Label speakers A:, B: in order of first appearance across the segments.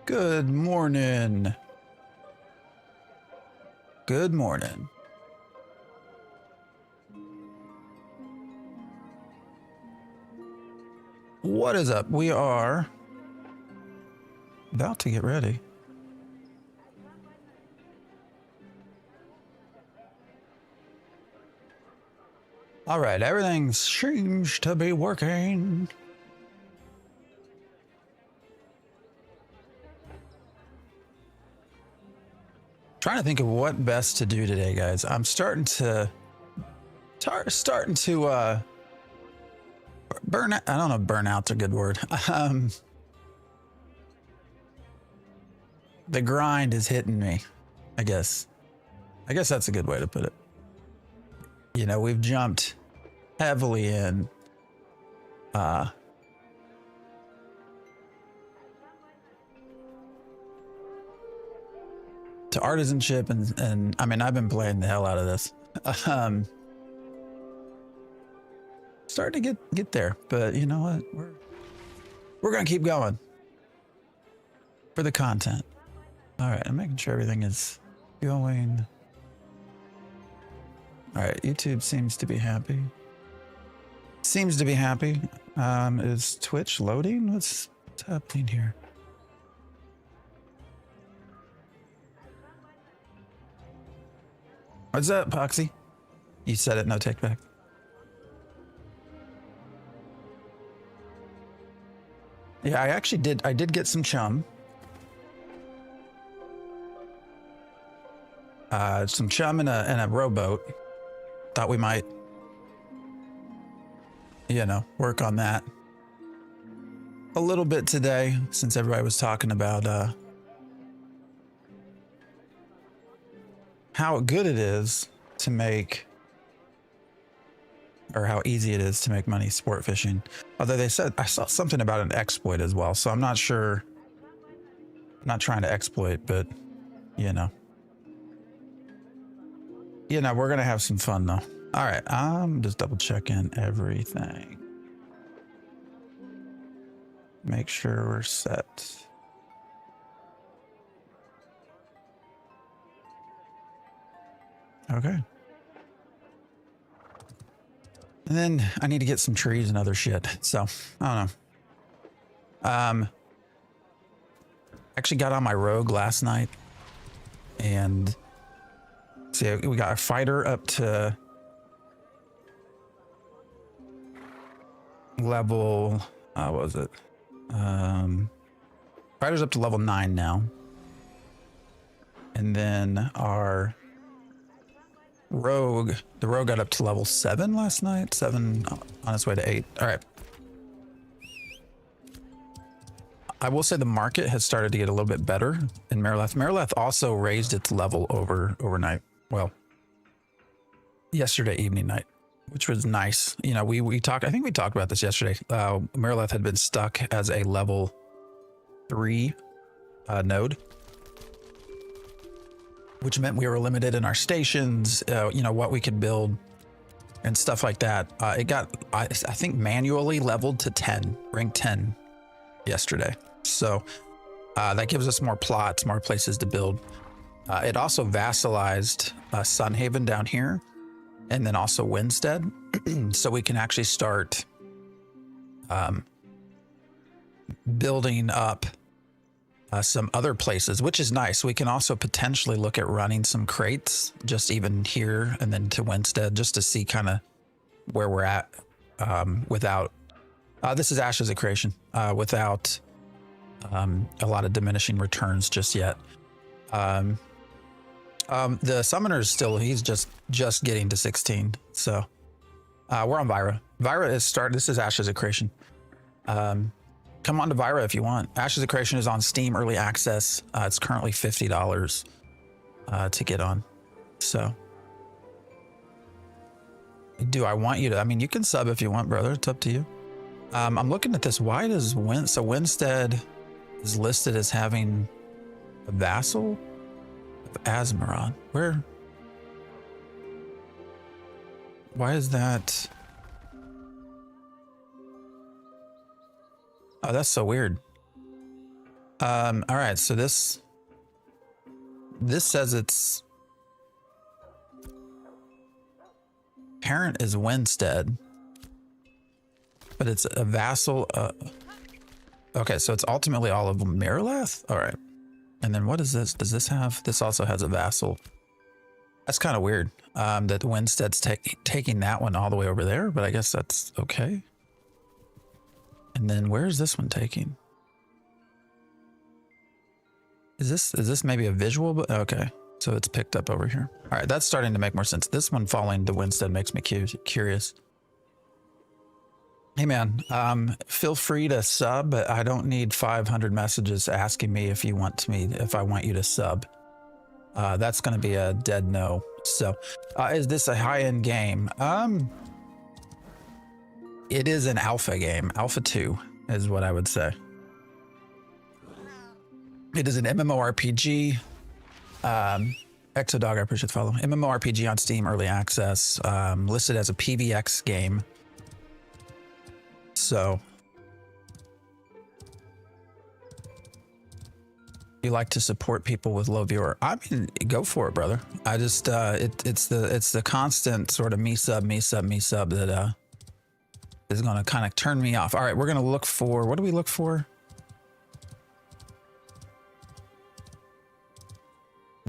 A: Good morning. Good morning. What is up? We are about to get ready. All right, everything seems to be working. Trying to think of what best to do today, guys. I'm starting to burn out. I don't know, burnout's a good word. The grind is hitting me, I guess. I guess that's a good way to put it. You know, we've jumped heavily in to artisanship and I mean, I've been playing the hell out of this. Starting to get there, but you know what? We're gonna keep going for the content. All right, I'm making sure everything is going. All right, YouTube seems to be happy. Is Twitch loading? What's happening here? What's up, Poxy? You said it, no take back. Yeah, I actually did. I did get some chum. Some chum in a rowboat. Thought we might, you know, work on that a little bit today, since everybody was talking about how good it is to make, or how easy it is to make money sport fishing. Although they said, I saw something about an exploit as well, so I'm not sure. I'm not trying to exploit, but you know, we're gonna have some fun though. All right, I'm just double checking everything. Make sure we're set. Okay. And then I need to get some trees and other shit. So I don't know. Actually got on my rogue last night and see, we got a fighter up to level, what was it? Fighter's up to level 9 now. And then our rogue, the rogue got up to level 7 last night. 7 on its way to 8. All right. I will say the market has started to get a little bit better in Marileth. Marileth also raised its level overnight. Well, yesterday evening night, which was nice. You know, we talked, I think we talked about this yesterday. Marileth had been stuck as a level 3 node, which meant we were limited in our stations, you know, what we could build and stuff like that. It got, I think, manually leveled to 10, rank 10 yesterday. So that gives us more plots, more places to build. It also vassalized Sunhaven down here, and then also Winstead. So we can actually start building up some other places, which is nice. We can also potentially look at running some crates just even here and then to Winstead, just to see kind of where we're at without, this is Ashes of Creation, without a lot of diminishing returns just yet. The summoner's still, he's just getting to 16. So we're on Vyra. Vyra is this is Ashes of Creation. Come on to Vyra if you want. Ashes of Creation is on Steam Early Access. It's currently $50 to get on. So do I want you to, I mean, you can sub if you want, brother. It's up to you. I'm looking at this. Why does Winstead is listed as having a vassal of Asmaron? Why is that? Oh, that's so weird. All right, so this says its parent is Winstead, but it's a vassal. Okay, so it's ultimately all of Miralath? All right. And then what is this? Does this have, this also has a vassal. That's kind of weird that Winstead's taking that one all the way over there, but I guess that's okay. And then where's this one taking? Is this maybe a visual? But okay, so it's picked up over here. All right, that's starting to make more sense. This one falling to Winstead makes me curious. Hey man, feel free to sub, but I don't need 500 messages asking me if I want you to sub. That's going to be a dead no. So, is this a high-end game? It is an alpha game. Alpha 2 is what I would say. It is an MMORPG. Exodog, I appreciate the follow. MMORPG on Steam, early access, listed as a PVX game. So, you like to support people with low viewer? I mean, go for it, brother. I just it's the constant sort of me sub that is going to kind of turn me off. All right, we're going to look for, what do we look for?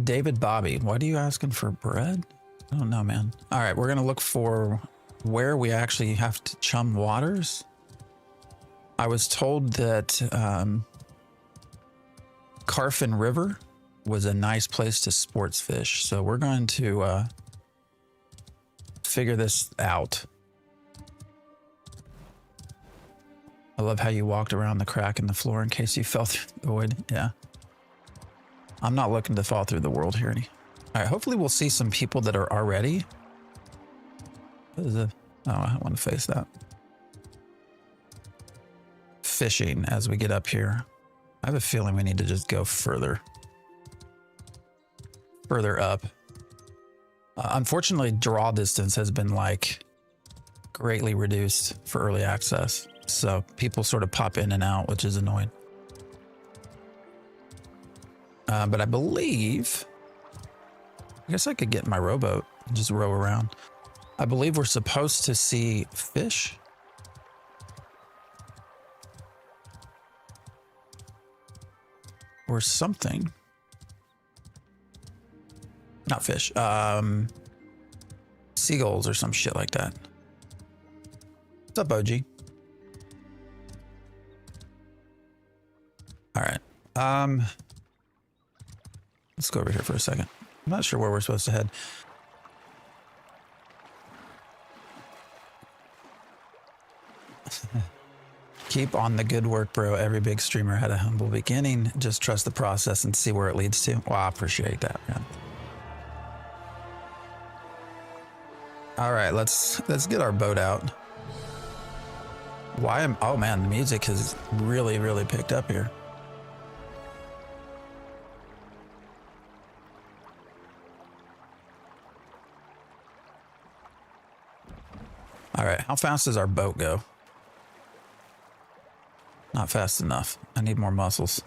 A: David Bobby, what are you asking for bread? I don't know, man. All right, we're going to look for where we actually have to chum waters. I was told that Carfin River was a nice place to sports fish. So we're going to figure this out. I love how you walked around the crack in the floor in case you fell through the void. Yeah. I'm not looking to fall through the world here any. All right, hopefully we'll see some people that are already. What is it? Oh, I don't want to face that. Fishing as we get up here. I have a feeling we need to just go further up. Unfortunately, draw distance has been like greatly reduced for early access. So people sort of pop in and out, which is annoying. But I believe, I guess I could get in my rowboat and just row around. I believe we're supposed to see fish. Or something. Not fish. Seagulls or some shit like that. What's up, OG? All right. Let's go over here for a second. I'm not sure where we're supposed to head. Keep on the good work, bro. Every big streamer had a humble beginning. Just trust the process and see where it leads to. Well, I appreciate that, man. All right, let's get our boat out. Oh man, the music has really picked up here. All right, how fast does our boat go? Not fast enough. I need more muscles.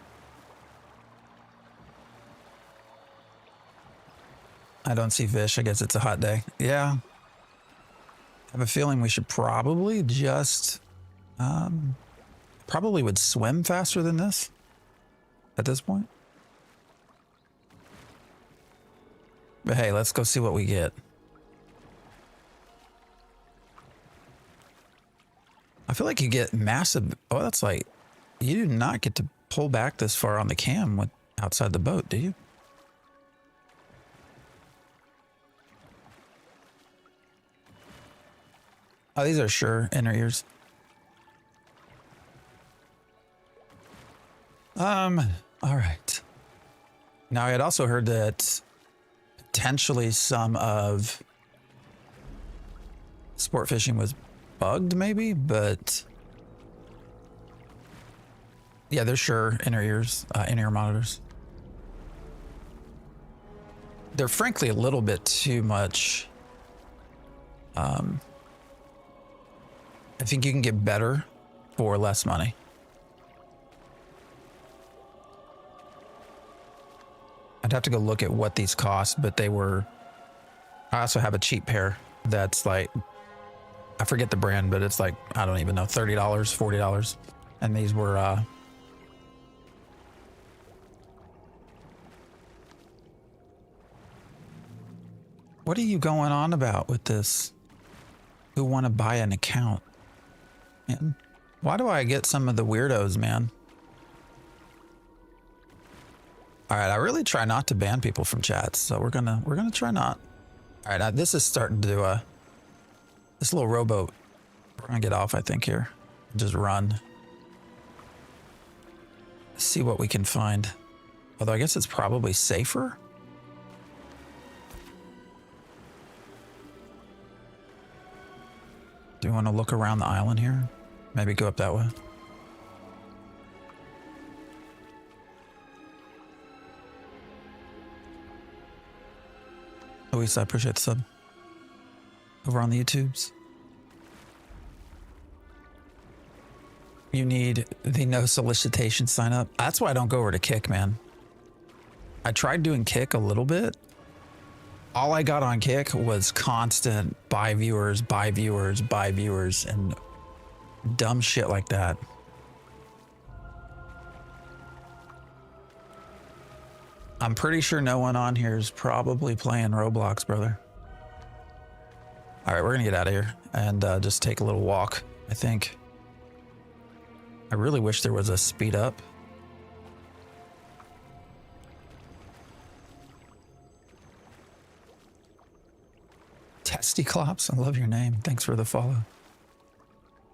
A: I don't see fish. I guess it's a hot day. Yeah. I have a feeling we should probably just, probably would swim faster than this at this point. But hey, let's go see what we get. I feel like you get massive. Oh, that's like, you do not get to pull back this far on the cam with outside the boat, do you? Oh, these are sure inner ears. All right. Now I had also heard that potentially some of sport fishing was bugged maybe, but yeah, they're sure inner ears, in-ear monitors. They're frankly a little bit too much. I think you can get better for less money. I'd have to go look at what these cost, but they were, I also have a cheap pair that's like, I forget the brand, but it's like, I don't even know, $30, $40. And these were, what are you going on about with this? Who want to buy an account? Man, why do I get some of the weirdos, man? All right, I really try not to ban people from chats, so we're gonna try not. All right, this is starting to this little rowboat. We're gonna get off, I think, here. Just run. See what we can find. Although I guess it's probably safer. Do you want to look around the island here? Maybe go up that way. Luis, I appreciate the sub. Over on the YouTubes. You need the no solicitation sign up. That's why I don't go over to Kick, man. I tried doing Kick a little bit. All I got on Kick was constant buy viewers, buy viewers, buy viewers, and dumb shit like that. I'm pretty sure no one on here is probably playing Roblox, brother. All right, we're gonna get out of here and just take a little walk, I think. I really wish there was a speed up. Testy Clops, I love your name. Thanks for the follow.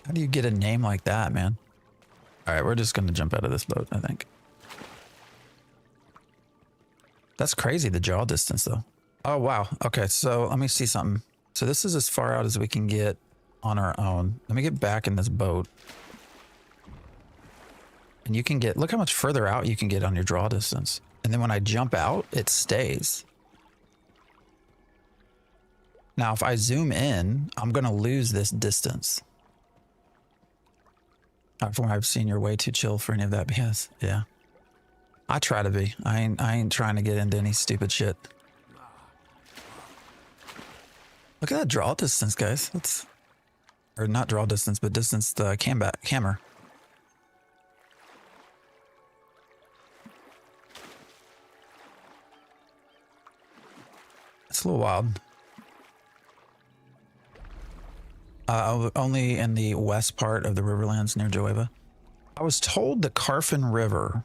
A: How do you get a name like that, man? All right, we're just gonna jump out of this boat, I think. That's crazy, the jaw distance though. Oh, wow. Okay, so let me see something. So this is as far out as we can get on our own. Let me get back in this boat. And you can get, look how much further out you can get on your draw distance. And then when I jump out, it stays. Now, if I zoom in, I'm gonna lose this distance. From what I've seen, you're way too chill for any of that BS. Yeah. I try to be. I ain't trying to get into any stupid shit. Look at that draw distance, guys. That's, or not draw distance, but distance the camera. It's a little wild. Only in the west part of the Riverlands near Joeva. I was told the Carfin River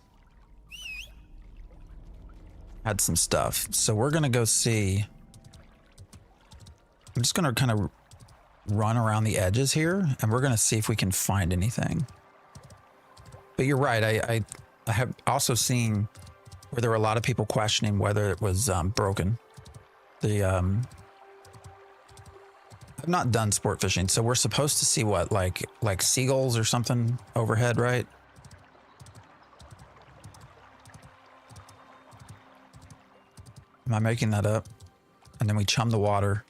A: had some stuff, so we're gonna go see. I'm just gonna kind of run around the edges here, and we're gonna see if we can find anything. But you're right. I have also seen where there were a lot of people questioning whether it was broken. I've not done sport fishing, so we're supposed to see what, like seagulls or something overhead, right? Am I making that up? And then we chum the water,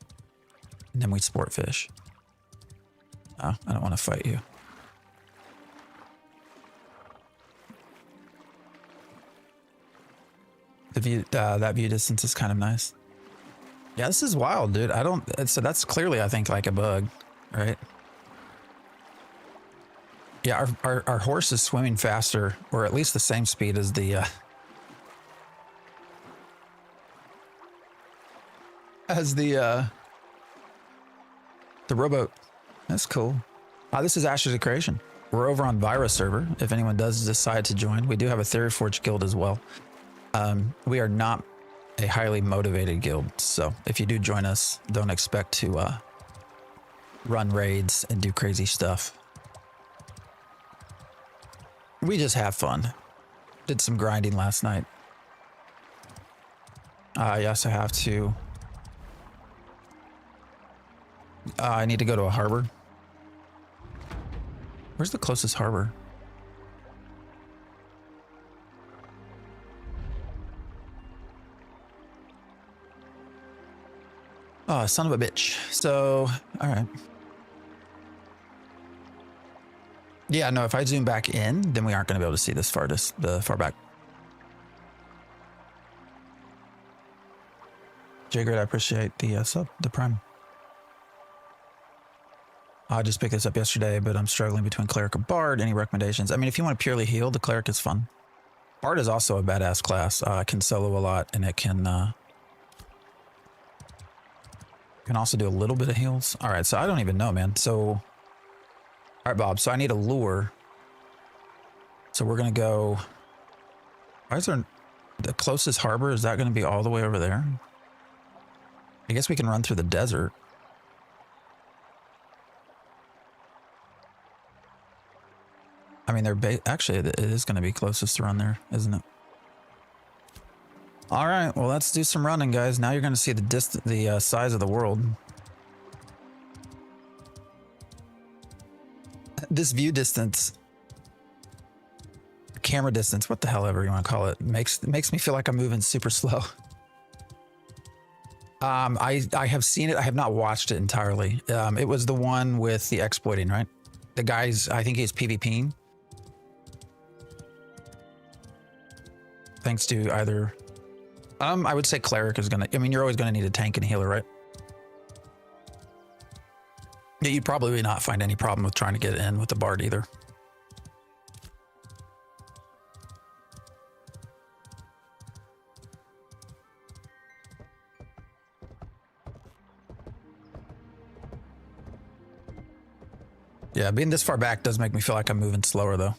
A: and then we sport fish. Oh, I don't want to fight you. The view, that view distance is kind of nice. Yeah, this is wild, dude. So that's clearly, I think, like a bug, right? Yeah, our horse is swimming faster, or at least the same speed as the rowboat. That's cool. This is Ashes of Creation. We're over on Virus server. If anyone does decide to join, we do have a Theory Forge guild as well. We are not a highly motivated guild, so if you do join us, don't expect to run raids and do crazy stuff. We just have fun. Did some grinding last night. I also have to I need to go to a harbor. Where's the closest harbor? Oh, son of a bitch. So, all right. Yeah, no, if I zoom back in, then we aren't going to be able to see this farthest, the far back. Jigrid, I appreciate the sub, the prime. I just picked this up yesterday, but I'm struggling between Cleric or Bard. Any recommendations? I mean, if you want to purely heal, the Cleric is fun. Bard is also a badass class. It can solo a lot, and it can also do a little bit of heals. All right, so I don't even know, man. So, all right, Bob. So I need a lure. So we're gonna go. Why is there the closest harbor? Is that going to be all the way over there? I guess we can run through the desert. I mean, actually, it is going to be closest to run there, isn't it? All right, well, let's do some running, guys. Now you're going to see the size of the world. This view distance, camera distance, what the hell ever you want to call it, makes me feel like I'm moving super slow. I have seen it. I have not watched it entirely. It was the one with the exploiting, right? The guy's, I think he's PvPing. Thanks to either, I would say Cleric is gonna, I mean, you're always gonna need a tank and a healer, right? Yeah, you'd probably not find any problem with trying to get in with the Bard either. Yeah, being this far back does make me feel like I'm moving slower though.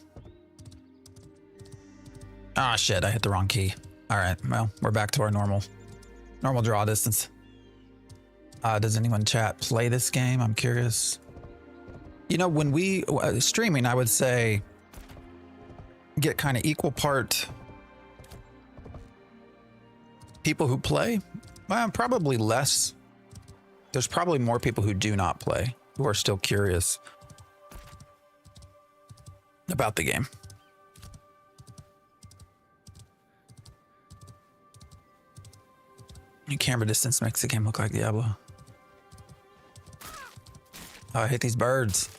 A: Ah, shit, I hit the wrong key. All right, well, we're back to our normal draw distance. Does anyone in chat play this game? I'm curious. You know, when we streaming, I would say get kind of equal part people who play. Well, probably less. There's probably more people who do not play, who are still curious about the game. Your camera distance makes the game look like Diablo. Oh, I hate these birds.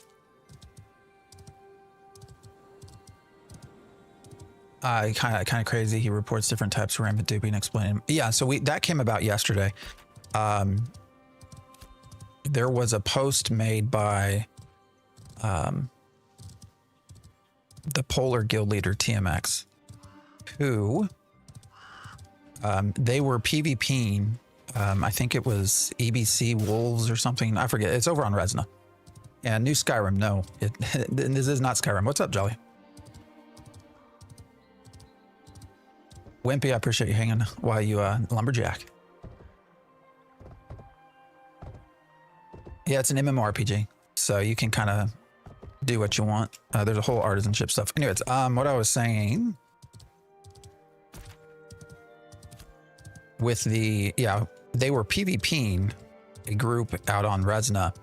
A: Kind of crazy. He reports different types of rampant duping and explaining. Yeah, so that came about yesterday. There was a post made by the Polar Guild leader TMX, who they were PvPing. I think it was EBC Wolves or something. I forget. It's over on Resna. And New Skyrim. No, this is not Skyrim. What's up, Jolly? Wimpy, I appreciate you hanging while you lumberjack. Yeah, it's an MMORPG, so you can kind of do what you want. There's a whole artisanship stuff. Anyways, what I was saying with they were PvPing a group out on Resna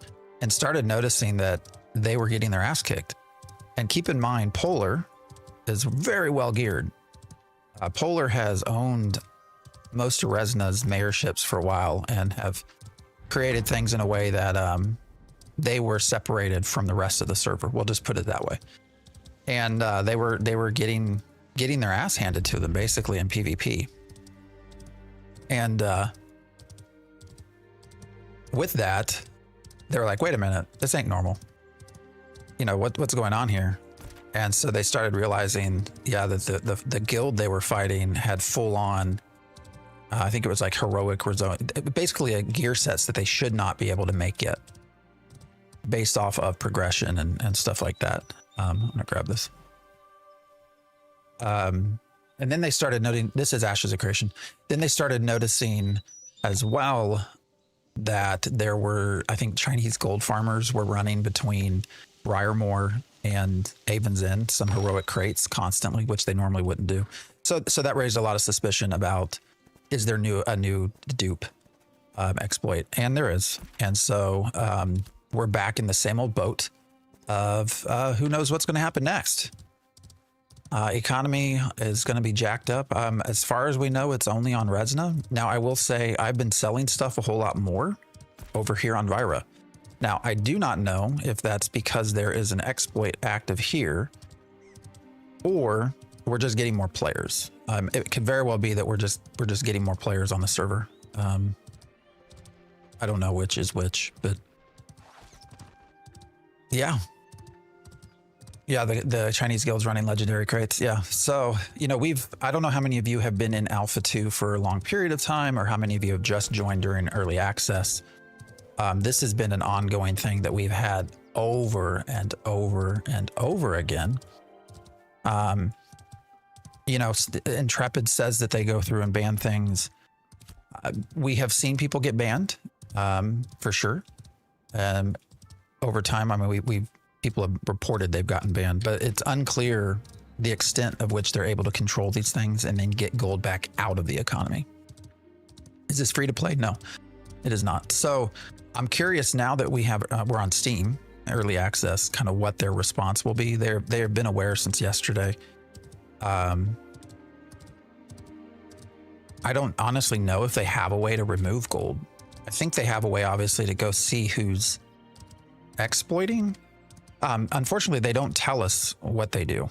A: and started noticing that they were getting their ass kicked. And keep in mind, Polar is very well geared. Polar has owned most of Resna's mayorships for a while and have created things in a way that they were separated from the rest of the server. We'll just put it that way. And they were getting their ass handed to them basically in PvP. And with that, they were like, wait a minute, this ain't normal. You know, what's going on here? And so they started realizing, yeah, that the guild they were fighting had full on, I think it was like heroic result, basically gear sets that they should not be able to make yet, based off of progression and stuff like that. I'm gonna grab this. And then they started noting, this is Ashes of Creation. Then they started noticing as well that there were, I think, Chinese gold farmers were running between Briarmoor and Avon's End, some heroic crates constantly, which they normally wouldn't do. So that raised a lot of suspicion about, is there a new dupe exploit? And there is. And so we're back in the same old boat of who knows what's going to happen next. Economy is going to be jacked up. As far as we know, it's only on Resna. Now, I will say I've been selling stuff a whole lot more over here on Vyra. Now, I do not know if that's because there is an exploit active here or we're just getting more players. It could very well be that we're just getting more players on the server. I don't know which is which, but yeah. Yeah, the Chinese guild's running legendary crates. Yeah. So, you know, I don't know how many of you have been in Alpha 2 for a long period of time or how many of you have just joined during early access. This has been an ongoing thing that we've had over and over and over again. You know, Intrepid says that they go through and ban things. We have seen people get banned, for sure. Over time, I mean, people have reported they've gotten banned, but it's unclear the extent of which they're able to control these things and then get gold back out of the economy. Is this free to play? No, it is not. So I'm curious now that we're on Steam early access, kind of what their response will be. They have been aware since yesterday. I don't honestly know if they have a way to remove gold. I think they have a way, obviously, to go see who's exploiting. Unfortunately, they don't tell us what they do.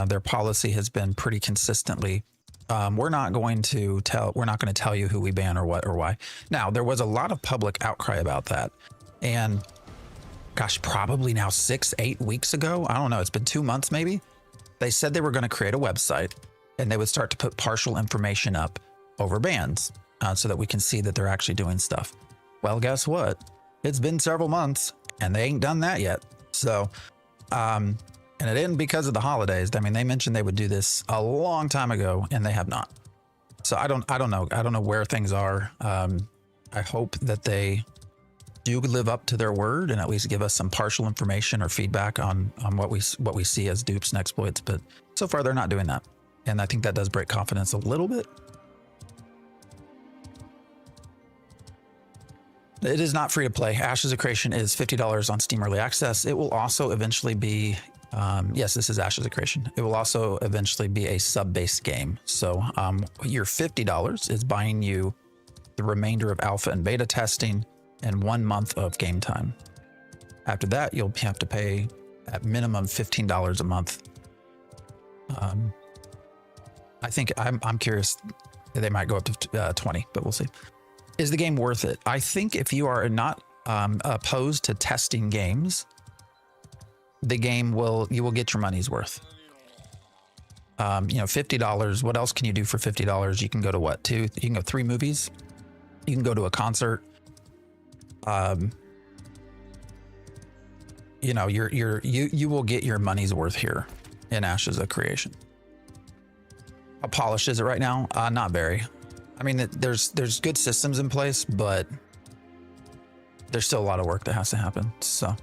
A: Their policy has been pretty consistently, we're not going to tell you who we ban or what or why. Now, there was a lot of public outcry about that. And gosh, probably now 6-8 weeks ago, I don't know, it's been 2 months maybe. They said they were going to create a website and they would start to put partial information up over bans so that we can see that they're actually doing stuff. Well, guess what? It's been several months and they ain't done that yet. So, and it isn't because of the holidays. I mean, they mentioned they would do this a long time ago and they have not. So I don't know. I don't know where things are. I hope that they do live up to their word and at least give us some partial information or feedback on what we see as dupes and exploits. But so far they're not doing that. And I think that does break confidence a little bit. It is not free to play. Ashes of Creation is $50 on Steam Early Access. It will also eventually be, yes, this is Ashes of Creation. It will also eventually be a sub-based game. So your $50 is buying you the remainder of alpha and beta testing and 1 month of game time. After that, you'll have to pay at minimum $15 a month. I think I'm curious. They might go up to 20, but we'll see. Is the game worth it? I think if you are not opposed to testing games, the game you will get your money's worth. You know, $50. What else can you do for $50? You can go to what? You can go 3 movies. You can go to a concert. You know, you will get your money's worth here in Ashes of Creation. How polished is it right now? Not very. I mean, there's good systems in place, but there's still a lot of work that has to happen. So,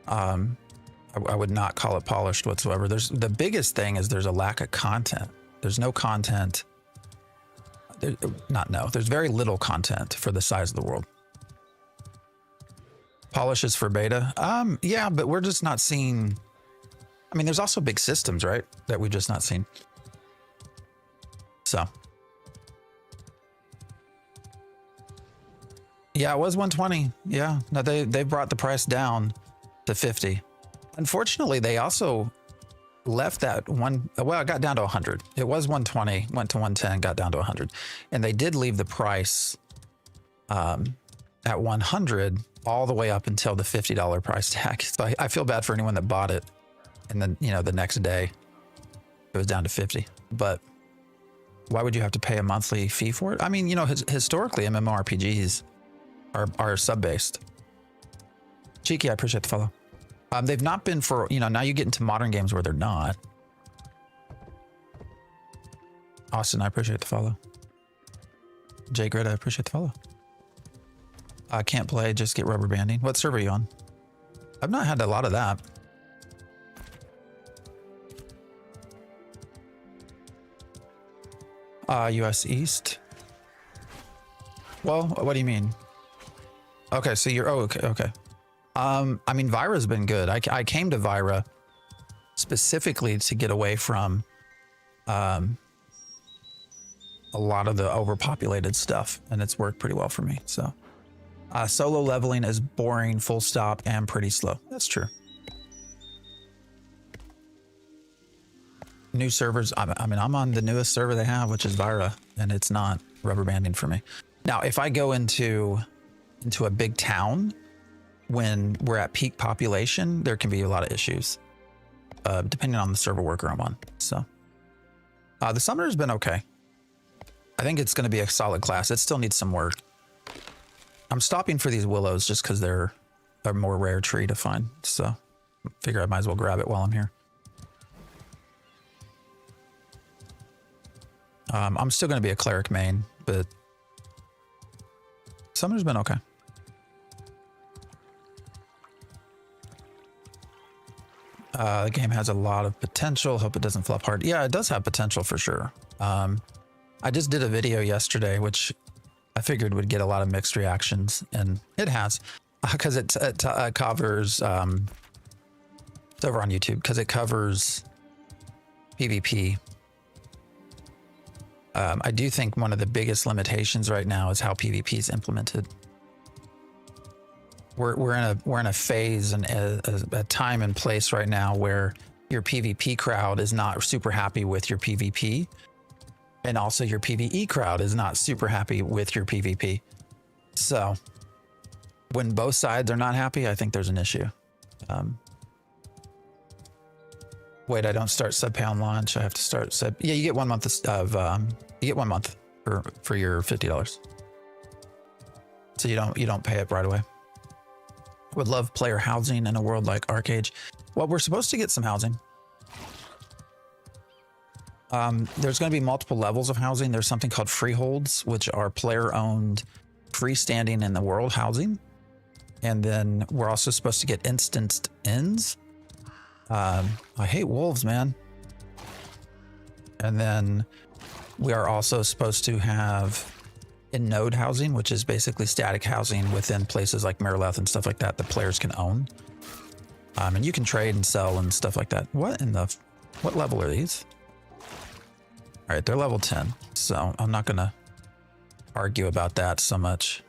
A: I would not call it polished whatsoever. The biggest thing is there's a lack of content. There's no content. There's very little content for the size of the world. Polish is for beta. Yeah, but we're just not seeing. I mean, there's also big systems, right? That we've just not seen. So. Yeah, it was 120. Yeah, no, they brought the price down to 50. Unfortunately, they also left that one. Well, it got down to 100. It was 120, went to 110, got down to 100, and they did leave the price at 100 all the way up until the $50 price tag. So I feel bad for anyone that bought it, and then the next day it was down to 50. But why would you have to pay a monthly fee for it? I mean, historically MMORPGs are sub-based. Cheeky, I appreciate the follow. They've not been for, now you get into modern games where they're not. Austin, I appreciate the follow. Jay Grid, I appreciate the follow. I can't play, just get rubber banding. What server are you on? I've not had a lot of that. US East. Well, what do you mean? Okay, so okay. I mean, Vira's been good. I came to Vira specifically to get away from a lot of the overpopulated stuff, and it's worked pretty well for me. So solo leveling is boring, full stop, and pretty slow. That's true. New servers. I mean, I'm on the newest server they have, which is Vira, and it's not rubber banding for me. Now, if I go into into a big town when we're at peak population, there can be a lot of issues, depending on the server worker I'm on. So the summoner's been okay. I think it's going to be a solid class. It still needs some work. I'm stopping for these willows just because they're a more rare tree to find. So I figure I might as well grab it while I'm here. I'm still going to be a cleric main, but summoner's been okay. The game has a lot of potential. Hope it doesn't flop hard. Yeah, it does have potential for sure. I just did a video yesterday, which I figured would get a lot of mixed reactions, and it has, because it covers, it's over on YouTube, because it covers PvP. I do think one of the biggest limitations right now is how PvP is implemented. We're in a phase and a time and place right now where your PvP crowd is not super happy with your PvP, and also your PvE crowd is not super happy with your PvP. So when both sides are not happy, I think there's an issue. Wait, I don't start sub pay on launch. I have to start sub. Yeah, you get 1 month of you get 1 month for your $50. So you don't pay it right away. Would love player housing in a world like Arcade. Well, we're supposed to get some housing. There's going to be multiple levels of housing. There's something called freeholds, which are player-owned, freestanding in the world housing. And then we're also supposed to get instanced inns. I hate wolves, man. And then we are also supposed to have in-node housing, which is basically static housing within places like Marileth and stuff like that players can own. And you can trade and sell and stuff like that. What level are these? All right, they're level 10, so I'm not gonna argue about that so much.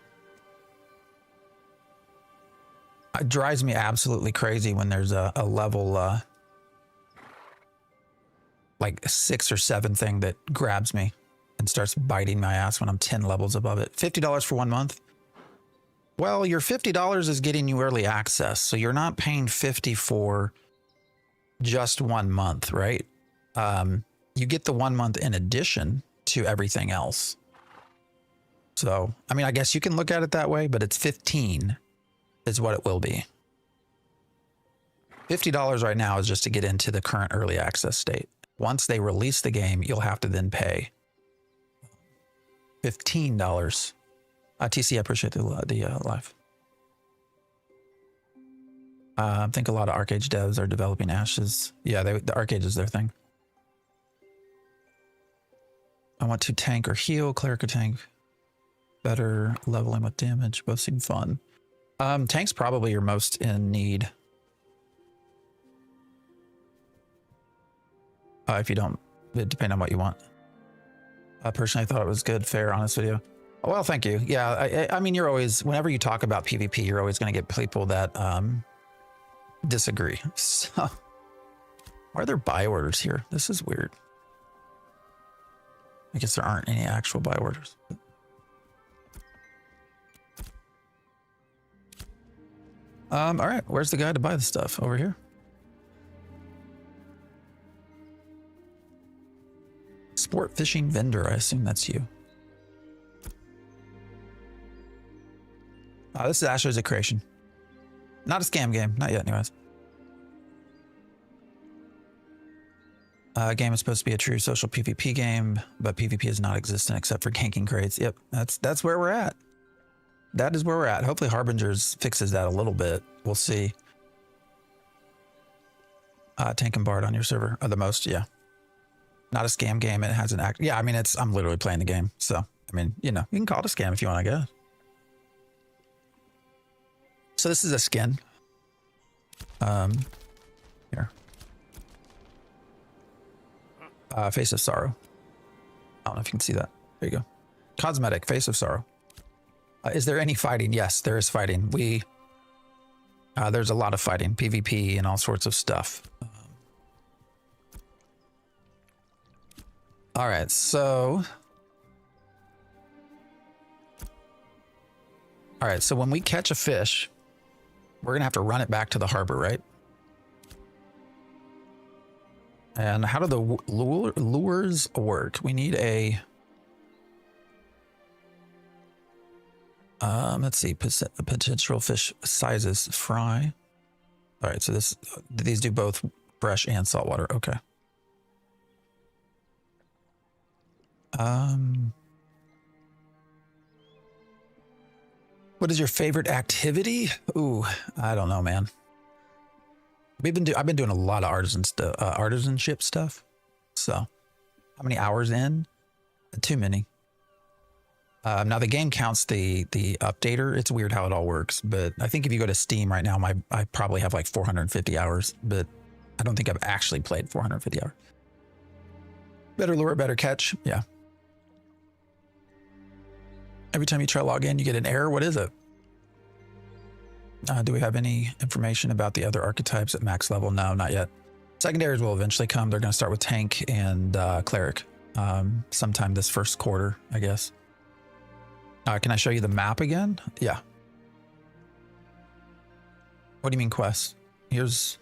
A: It drives me absolutely crazy when there's a level like 6 or 7 thing that grabs me and starts biting my ass when I'm 10 levels above it. $50 for 1 month. Well, your $50 is getting you early access, so you're not paying $50 for just 1 month, right? You get the 1 month in addition to everything else. So, I mean, I guess you can look at it that way, but it's 15 is what it will be. $50 right now is just to get into the current early access state. Once they release the game, you'll have to then pay $15. TC, I appreciate the live. I think a lot of Arcade devs are developing Ashes. Yeah, the Arcade is their thing. I want to tank or heal, cleric or tank. Better leveling with damage. Both seem fun. Tank's probably your most in need. If you don't, depending on what you want. Personally, I thought it was good, fair, honest video. Well, thank you. Yeah, I mean, you're always, whenever you talk about PvP, you're always going to get people that disagree. So, are there buy orders here? This is weird. I guess there aren't any actual buy orders. All right, where's the guy to buy the stuff? Over here. Sport fishing vendor, I assume that's you. This is Ashes of Creation. Not a scam game, not yet anyways. Game is supposed to be a true social PvP game, but PvP is not existent except for ganking crates. Yep, that's where we're at. That is where we're at. Hopefully Harbingers fixes that a little bit. We'll see. Tank and Bard on your server are the most, yeah. Not a scam game. It has an act. Yeah, I mean, I'm literally playing the game. So, I mean, you know, you can call it a scam if you want, I guess. So this is a skin. Here. Face of Sorrow. I don't know if you can see that. There you go. Cosmetic, Face of Sorrow. Is there any fighting? Yes, there is fighting. There's a lot of fighting, PvP and all sorts of stuff. All right, so All right, so when we catch a fish, we're gonna have to run it back to the harbor, right? And how do the lures work? We need a, let's see, potential fish sizes, fry. All right, so these do both fresh and saltwater. Okay. What is your favorite activity? Ooh, I don't know, man. I've been doing a lot of artisanship stuff. So, how many hours in? Too many. Now the game counts the updater. It's weird how it all works, but I think if you go to Steam right now, I probably have like 450 hours, but I don't think I've actually played 450 hours. Better lure, better catch. Yeah. Every time you try to log in, you get an error. What is it? Do we have any information about the other archetypes at max level? No, not yet. Secondaries will eventually come. They're going to start with tank and cleric sometime this first quarter, I guess. Can I show you the map again? Yeah. What do you mean quests? Here's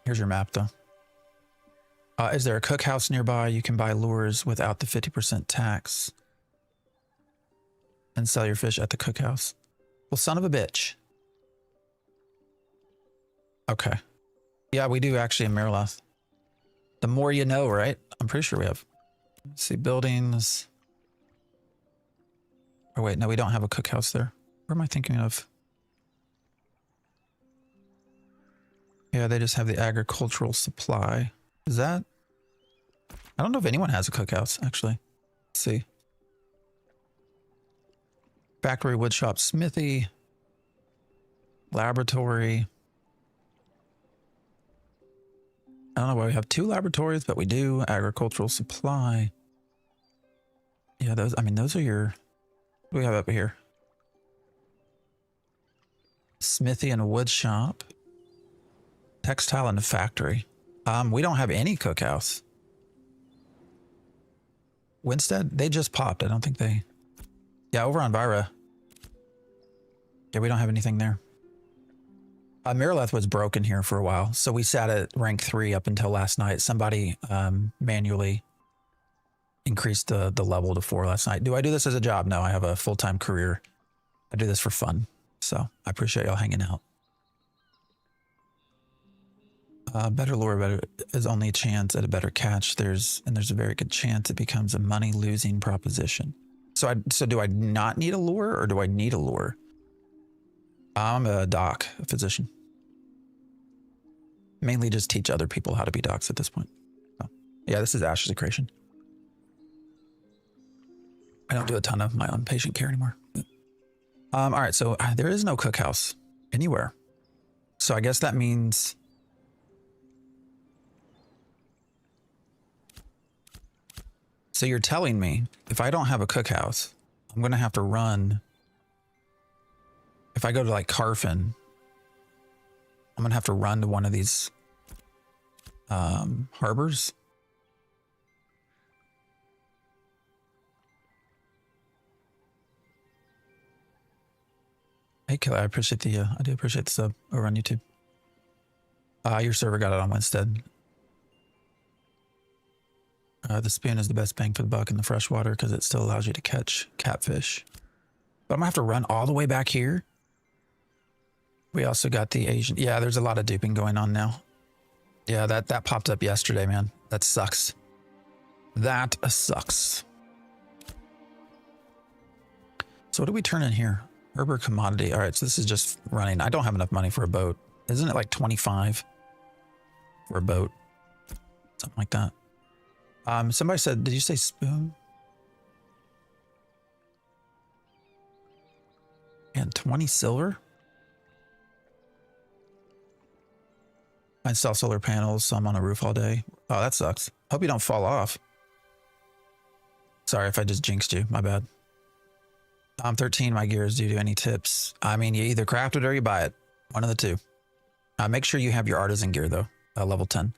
A: your map, though. Is there a cookhouse nearby? You can buy lures without the 50% tax and sell your fish at the cookhouse. Well, son of a bitch. Okay. Yeah, we do actually in Marilath. The more you know, right? I'm pretty sure we have. Let's see, buildings. Oh, wait, no, we don't have a cookhouse there. Where am I thinking of? Yeah, they just have the agricultural supply. Is that? I don't know if anyone has a cookhouse, actually. Let's see. Factory, woodshop, smithy, laboratory. I don't know why we have 2 laboratories, but we do. Agricultural supply. Yeah, those are your... What do we have up here? Smithy and wood shop. Textile and a factory. We don't have any cookhouse. Winstead? They just popped. I don't think they... Yeah, over on Vira. Yeah, we don't have anything there. Marileth was broken here for a while, so we sat at rank 3 up until last night. Somebody manually increased the level to 4 last night. Do I do this as a job? No, I have a full-time career. I do this for fun, so I appreciate y'all hanging out. Better lure, better is only a chance at a better catch. There's a very good chance it becomes a money-losing proposition. So do I not need a lure, or do I need a lure? I'm a doc, a physician. Mainly just teach other people how to be docs at this point. So, yeah, this is Ashley's Creation. I don't do a ton of my own patient care anymore. All right, so there is no cookhouse anywhere. So I guess that means... So you're telling me if I don't have a cookhouse, I'm going to have to run... If I go to like Carfin, I'm going to have to run to one of these harbors. Hey, Kelly, I appreciate the, I do appreciate the sub over on YouTube. Your server got it on Winstead. The spoon is the best bang for the buck in the freshwater because it still allows you to catch catfish. But I'm going to have to run all the way back here. We also got the Asian. Yeah, there's a lot of duping going on now. Yeah, that popped up yesterday, man. That sucks. That sucks. So what do we turn in here? Herb or commodity? All right, so this is just running. I don't have enough money for a boat. Isn't it like 25 for a boat? Something like that. Somebody said, did you say spoon? And 20 silver? I install solar panels, so I'm on a roof all day. Oh, that sucks. Hope you don't fall off. Sorry if I just jinxed you. My bad. I'm 13. My gear is due to any tips. I mean, you either craft it or you buy it. One of the two. Make sure you have your artisan gear, though. Level 10.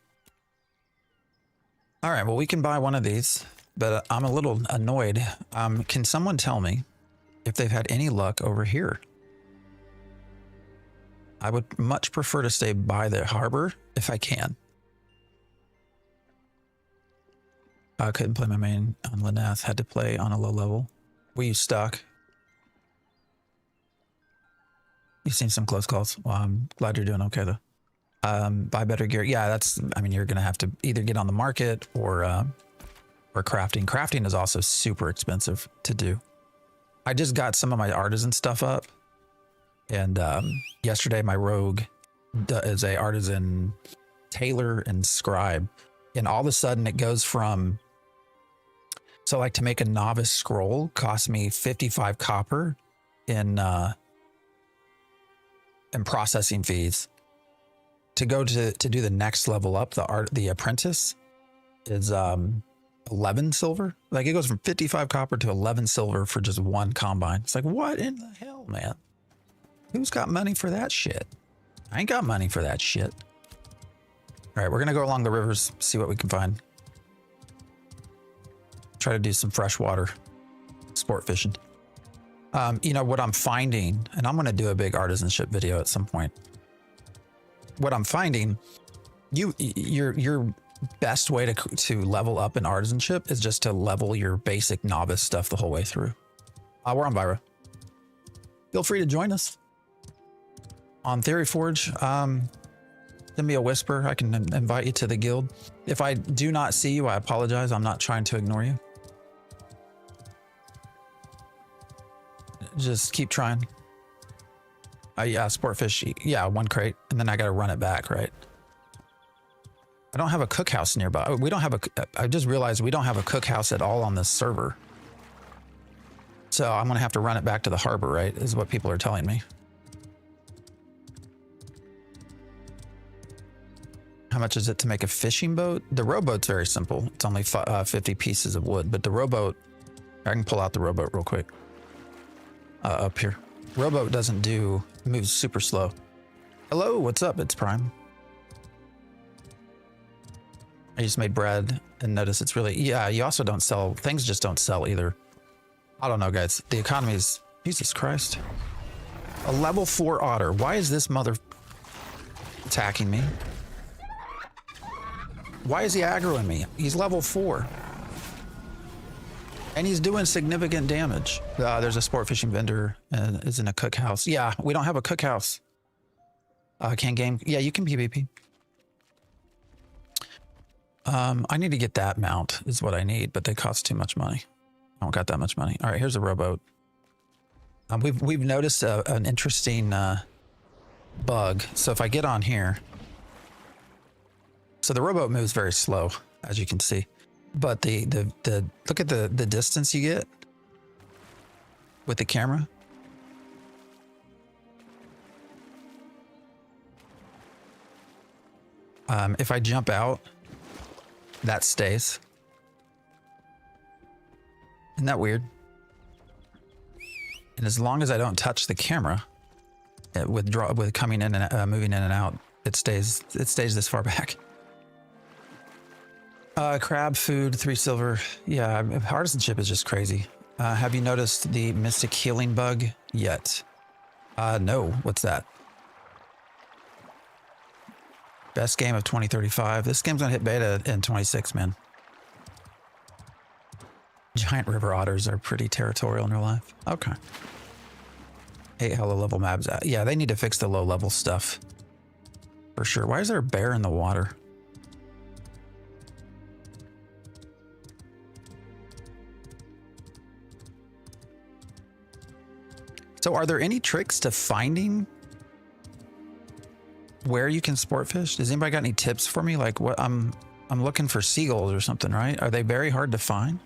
A: All right. Well, we can buy one of these, but I'm a little annoyed. Can someone tell me if they've had any luck over here. I would much prefer to stay by the harbor if I can. I couldn't play my main on Lanath, had to play on a low level. Were you stuck? You've seen some close calls. Well, I'm glad you're doing okay though. Buy better gear. Yeah, that's, I mean, you're gonna have to either get on the market or crafting. Crafting is also super expensive to do. I just got some of my artisan stuff up, and yesterday my rogue is a artisan tailor and scribe, and all of a sudden it goes from, so like to make a novice scroll cost me 55 copper in processing fees. To go to do the next level up, the apprentice is 11 silver. Like it goes from 55 copper to 11 silver for just one combine. It's like, what in the hell, man? Who's got money for that shit? I ain't got money for that shit. All right, we're gonna go along the rivers, see what we can find. Try to do some freshwater sport fishing. You know what I'm finding, and I'm gonna do a big artisanship video at some point. What I'm finding, your best way to level up in artisanship is just to level your basic novice stuff the whole way through. We're on Vyra. Feel free to join us on Theory Forge. Send me a whisper. I can invite you to the guild. If I do not see you, I apologize. I'm not trying to ignore you. Just keep trying. Yeah, sportfish. Yeah, 1 crate, and then I got to run it back, right? I don't have a cookhouse nearby. We don't have I just realized we don't have a cookhouse at all on this server. So I'm going to have to run it back to the harbor, right? Is what people are telling me. How much is it to make a fishing boat? The rowboat's very simple. It's only 50 pieces of wood, but the rowboat, I can pull out the rowboat real quick. Up here. Rowboat doesn't do, moves super slow. Hello, what's up? It's Prime. I just made bread and notice it's really, yeah, you also don't sell, things just don't sell either. I don't know, guys. The economy is, Jesus Christ. A level 4 otter. Why is this mother attacking me? Why is he aggroing me? He's level 4. And he's doing significant damage. There's a sport fishing vendor and is in a cookhouse. Yeah, we don't have a cookhouse. Can game, yeah, you can PvP. I need to get that mount is what I need, but they cost too much money. I don't got that much money. All right, here's a rowboat. We've noticed an interesting bug. So if I get on here, so the rowboat moves very slow, as you can see. But the look at the distance you get with the camera. If I jump out, that stays. Isn't that weird? And as long as I don't touch the camera, with coming in and moving in and out, it stays this far back. Crab food, 3 silver. Yeah, artisanship is just crazy. Have you noticed the mystic healing bug yet? No, what's that? Best game of 2035. This game's gonna hit beta in 26, man. Giant river otters are pretty territorial in real life. Okay. 8 hella level maps. Yeah, they need to fix the low level stuff. For sure. Why is there a bear in the water? So are there any tricks to finding where you can sport fish? Does anybody got any tips for me? Like what I'm looking for seagulls or something, right? Are they very hard to find?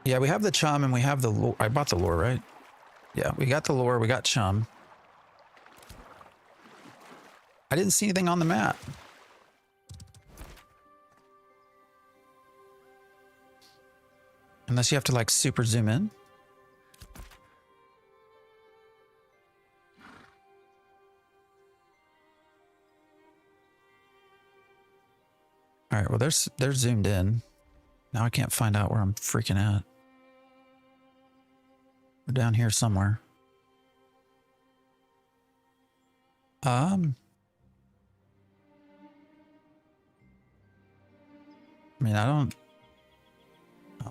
A: Yeah, we have the chum and we have the lure. I bought the lure, right? Yeah, we got the lure, we got chum. I didn't see anything on the map. Unless you have to like super zoom in. All right, well, they're zoomed in. Now I can't find out where I'm freaking at. We're down here somewhere. I mean, I don't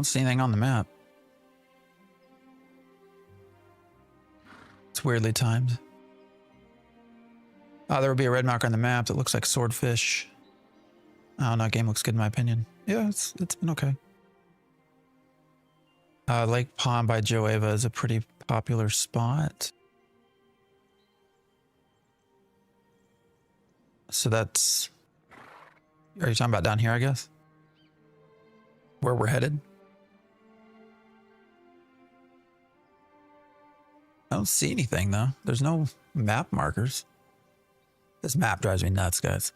A: see anything on the map. It's weirdly timed. Oh, there would be a red mark on the map that looks like swordfish. I don't know, game looks good in my opinion. Yeah, it's been okay. Lake Pond by Joeva is a pretty popular spot. So that's... Are you talking about down here, I guess? Where we're headed? I don't see anything, though. There's no map markers. This map drives me nuts, guys.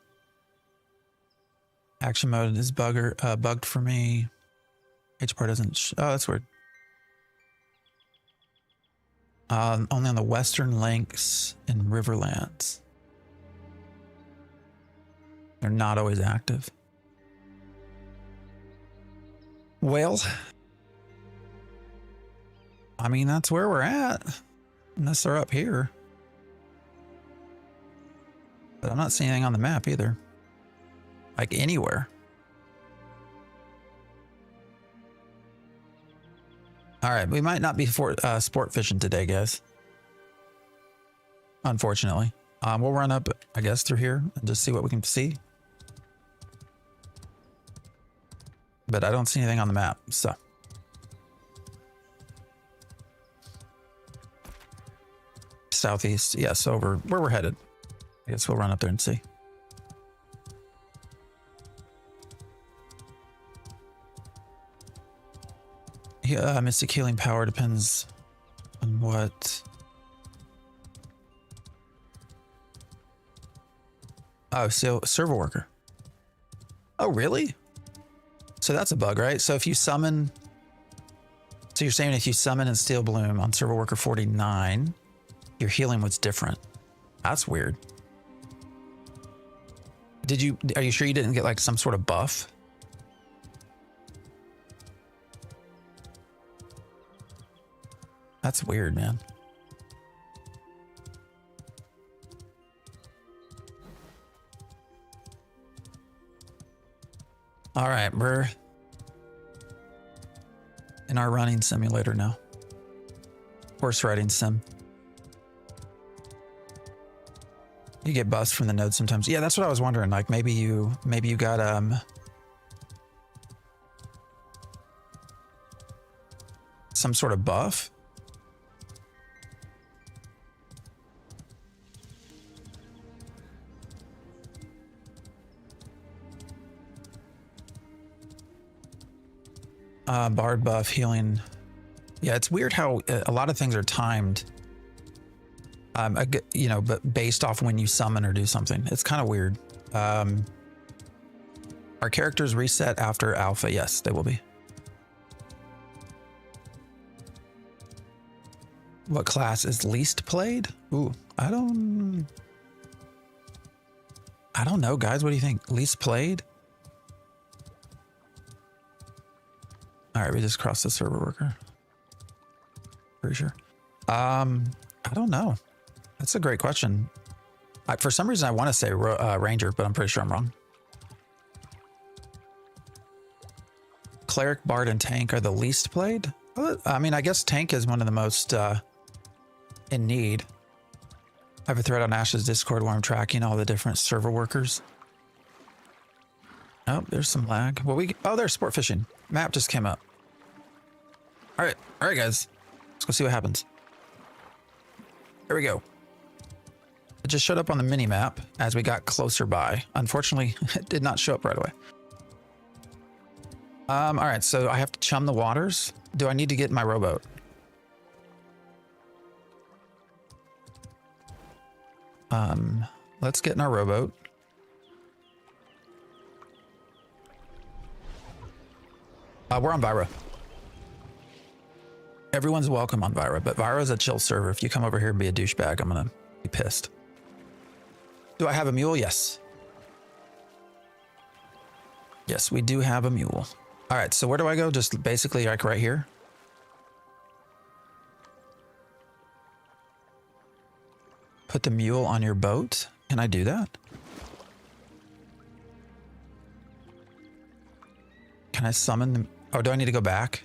A: Action mode is bugged for me. H bar doesn't... Oh, that's weird. Only on the western links and Riverlands. They're not always active. Well, I mean, that's where we're at. Unless they're up here. But I'm not seeing anything on the map either. Like anywhere. All right, we might not be sport fishing today, guys. Unfortunately. We'll run up, I guess, through here and just see what we can see. But I don't see anything on the map, so. Southeast, yes, over where we're headed. I guess we'll run up there and see. Yeah, Mystic Healing Power depends on what. Oh, so server worker. Oh, really? So that's a bug, right? So if you summon, so you're saying if you summon in Steel Bloom on server worker 49, your healing was different. That's weird. Are you sure you didn't get like some sort of buff? That's weird, man. All right, we're in our running simulator now. Horse riding sim. You get buffs from the node sometimes. Yeah, that's what I was wondering. Like maybe you got some sort of buff. Bard buff, healing. Yeah, it's weird how a lot of things are timed. You know, but based off when you summon or do something. It's kind of weird. Are characters reset after alpha? Yes, they will be. What class is least played? Ooh, I don't know, guys. What do you think? Least played? All right, we just crossed the server worker. Pretty sure. I don't know. That's a great question. For some reason, I want to say Ranger, but I'm pretty sure I'm wrong. Cleric, Bard, and Tank are the least played? Well, I mean, I guess Tank is one of the most in need. I have a thread on Ash's Discord where I'm tracking all the different server workers. Oh, there's some lag. Well, oh, there's sport fishing. Map just came up. All right, guys. Let's go see what happens. Here we go. It just showed up on the mini map as we got closer by. Unfortunately, it did not show up right away. All right, so I have to chum the waters. Do I need to get in my rowboat? Let's get in our rowboat. We're on Vyra. Everyone's welcome on Vyra, but Vyra's a chill server. If you come over here and be a douchebag, I'm gonna be pissed. Do I have a mule? Yes. Yes, we do have a mule. All right, so where do I go? Just basically like right here. put the mule on your boat. Can I do that? Can I summon them? Oh, do I need to go back?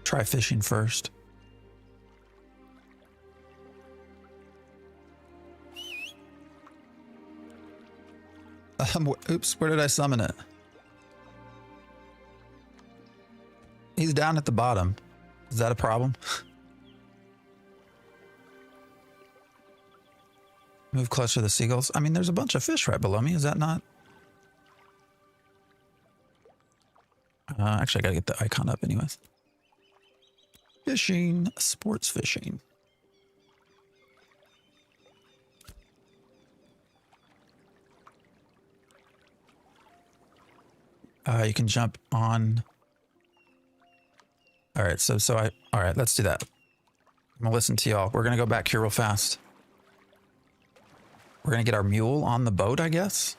A: Try fishing first. Oops, where did I summon it? He's down at the bottom. Is that a problem? Move closer to the seagulls. I mean, there's a bunch of fish right below me. Is that not? Actually, I gotta get the icon up anyways. Fishing, sports fishing. You can jump on. All right, all right, let's do that. I'm gonna listen to y'all. We're gonna go back here real fast. We're gonna get our mule on the boat, I guess.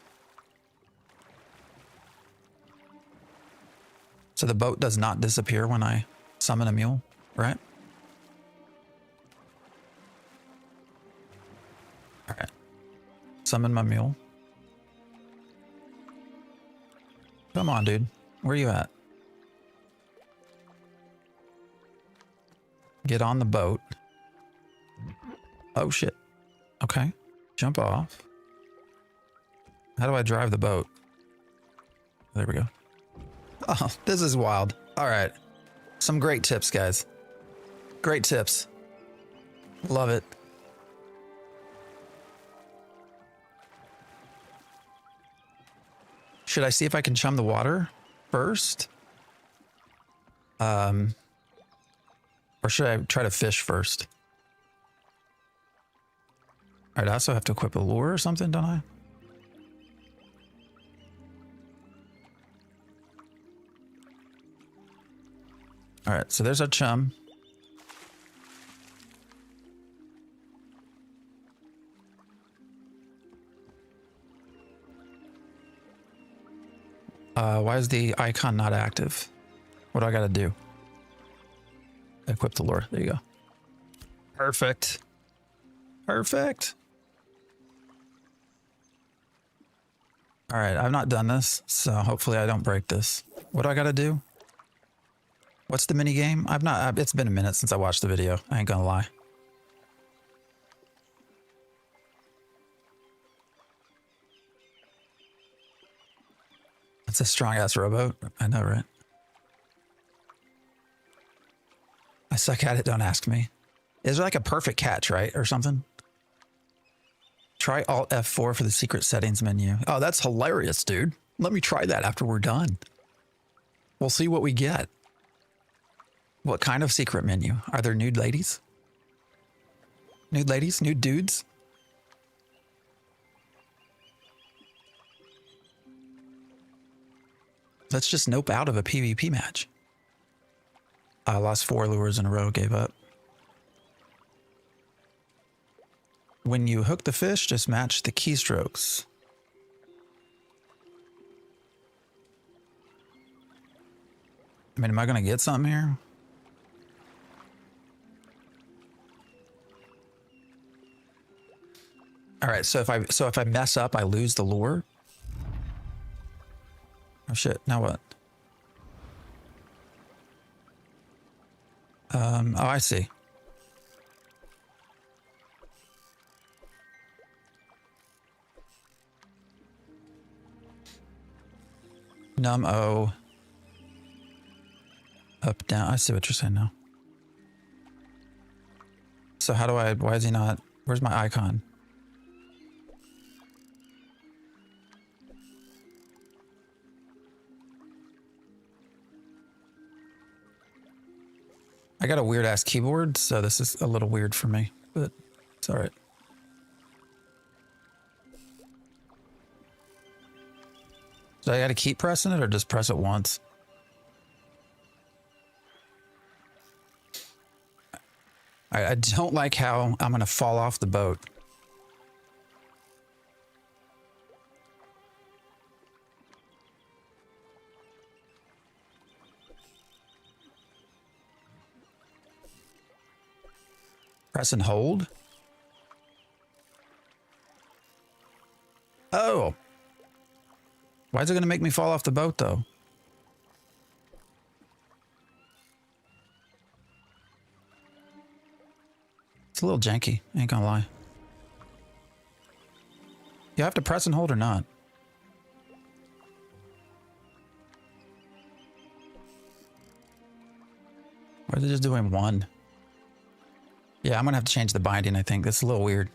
A: So the boat does not disappear when I summon a mule, right? All right, summon my mule. Come on, dude. Where are you at? Get on the boat. Oh, shit. Okay. Jump off. How do I drive the boat? There we go. Oh, this is wild. All right. Some great tips, guys. Great tips. Love it. Should I see if I can chum the water first? Or should I try to fish first? All right, I also have to equip a lure or something, don't I? All right, so there's our chum. Why is the icon not active? What do I gotta do? Equip the lure. There you go. Perfect. Perfect. All right, I've not done this, so hopefully I don't break this. What do I gotta do? What's the mini game? It's been a minute since I watched the video. I ain't gonna lie. It's a strong ass rowboat. I know, right? I suck at it, don't ask me. Is there like a perfect catch, right? Or something? Try Alt F4 for the secret settings menu. Oh, that's hilarious, dude. Let me try that after we're done. We'll see what we get. What kind of secret menu? Are there nude ladies? Nude ladies? Nude dudes? Let's just nope out of a PvP match. I lost 4 lures in a row, gave up. When you hook the fish, just match the keystrokes. I mean, am I gonna get something here? All right, so if I mess up, I lose the lure. Oh shit, now what? Oh, I see. Num O. Up, down. I see what you're saying now. So how do why is he not, where's my icon? I got a weird ass keyboard, so this is a little weird for me, but it's all right. So I got to keep pressing it or just press it once? I don't like how I'm going to fall off the boat. Press and hold. Oh. Why is it going to make me fall off the boat, though? It's a little janky, ain't gonna lie. You have to press and hold or not? Or is it just doing one? Yeah, I'm gonna have to change the binding, I think. That's a little weird.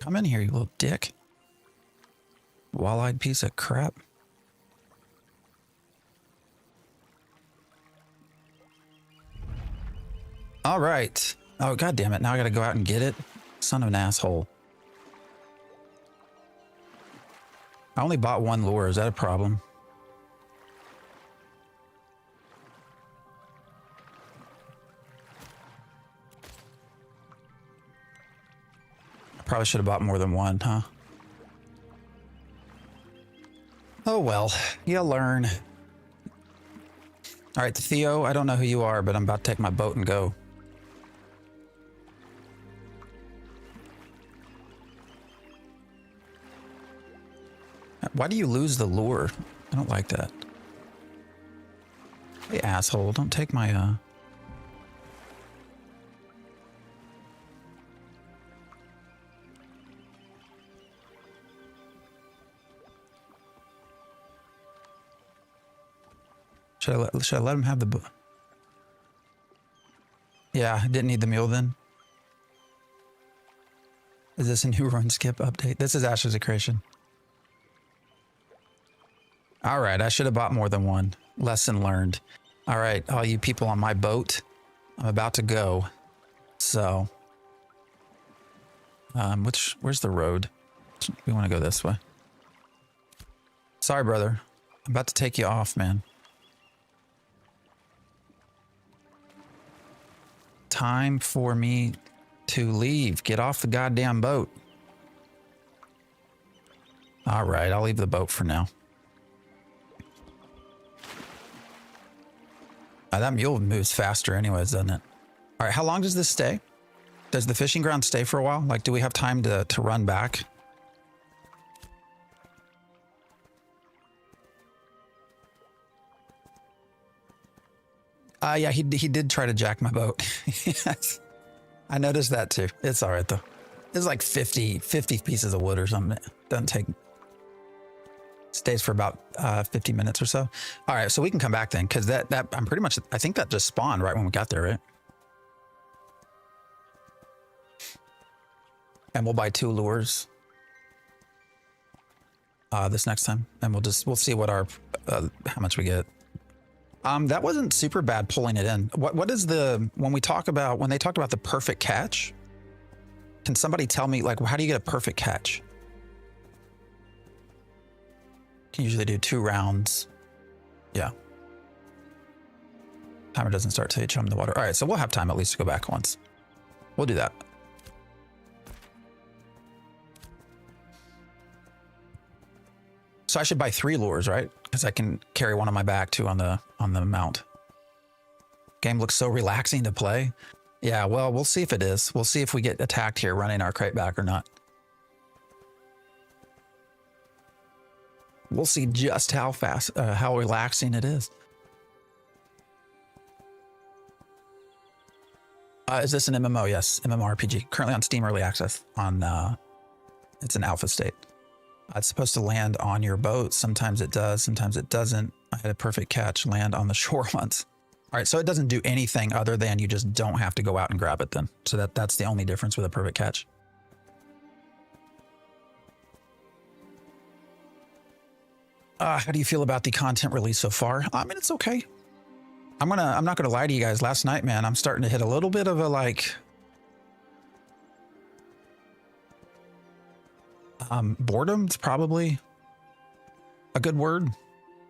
A: Come in here, you little dick. Wall-eyed piece of crap. All right. Oh, God damn it. Now I got to go out and get it. Son of an asshole. I only bought one lure. Is that a problem? I probably should have bought more than one, huh? Oh, well. You'll learn. All right, Theo, I don't know who you are, but I'm about to take my boat and go. Why do you lose the lure? I don't like that. Hey, asshole, don't take my, Should I let him have the Yeah, I didn't need the mule then. Is this a new run skip update? This is Ashes of Creation. All right, I should have bought more than one. Lesson learned. All right, all you people on my boat, I'm about to go. So, where's the road? We want to go this way. Sorry, brother. I'm about to take you off, man. Time for me to leave. Get off the goddamn boat. All right, I'll leave the boat for now. That mule moves faster anyways, doesn't it? All right, how long does this stay? Does the fishing ground stay for a while? Like, do we have time to run back? Yeah, he did try to jack my boat. Yes. I noticed that too. It's all right though. It's like 50 pieces of wood or something. It doesn't take, stays for about 50 minutes or so. All right, so we can come back then, because that I'm pretty much, I think that just spawned right when we got there, right? And we'll buy 2 lures this next time, and we'll see what our how much we get. That wasn't super bad pulling it in. What is the, when they talked about the perfect catch? Can somebody tell me, like, how do you get a perfect catch? Can usually do 2 rounds. Yeah. Timer doesn't start till you jump in the water. All right, so we'll have time at least to go back once. We'll do that. So I should buy 3 lures, right? Because I can carry one on my back too on the mount. Game looks so relaxing to play. Yeah, well, we'll see if it is. We'll see if we get attacked here running our crate back or not. We'll see just how fast, how relaxing it is. Is this an MMO? Yes, MMORPG. Currently on Steam Early Access. It's an alpha state. It's supposed to land on your boat. Sometimes it does, sometimes it doesn't. I had a perfect catch land on the shore once. All right, so it doesn't do anything other than you just don't have to go out and grab it then. So that's the only difference with a perfect catch. How do you feel about the content release so far? I mean, it's okay. I'm not gonna lie to you guys. Last night, man, I'm starting to hit a little bit of a like, boredom's probably a good word,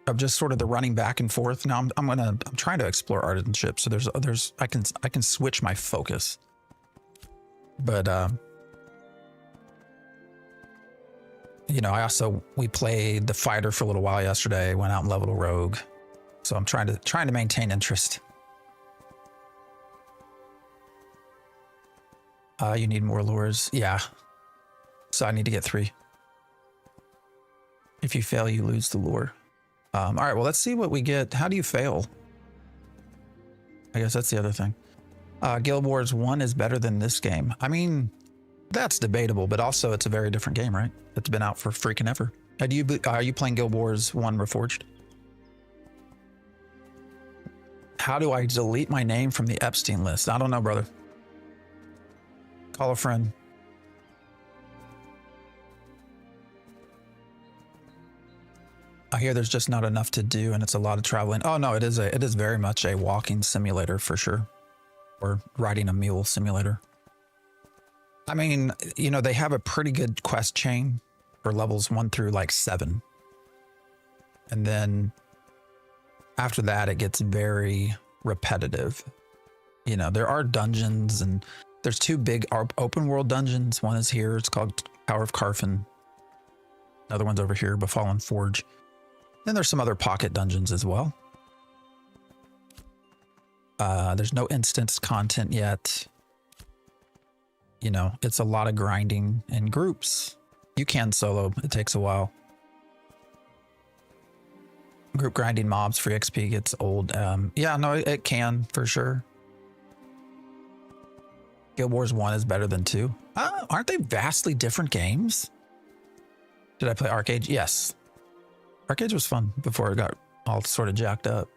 A: of just sort of the running back and forth. Now I'm trying to explore artisanship, so I can switch my focus, but you know, we played the fighter for a little while yesterday, went out and leveled a rogue, So I'm trying to maintain interest. You need more lures. Yeah. So I need to get 3. If you fail, you lose the lure. All right, well, let's see what we get. How do you fail? I guess that's the other thing. Guild Wars 1 is better than this game. I mean, that's debatable, but also it's a very different game, right? It's been out for freaking ever. Are you playing Guild Wars 1 Reforged? How do I delete my name from the Epstein list? I don't know, brother. Call a friend. I hear there's just not enough to do and it's a lot of traveling. Oh no, it is very much a walking simulator for sure. Or riding a mule simulator. I mean, you know, they have a pretty good quest chain for levels 1 through like 7. And then after that, it gets very repetitive. You know, there are dungeons and there's 2 big open world dungeons. One is here. It's called Tower of Carfin. Another one's over here, Befallen Forge. Then there's some other pocket dungeons as well. There's no instance content yet. You know, it's a lot of grinding in groups. You can solo. It takes a while. Group grinding mobs for XP gets old. Yeah, no, it can for sure. Guild Wars 1 is better than 2. Aren't they vastly different games? Did I play Arcade? Yes. Arcade was fun before it got all sort of jacked up.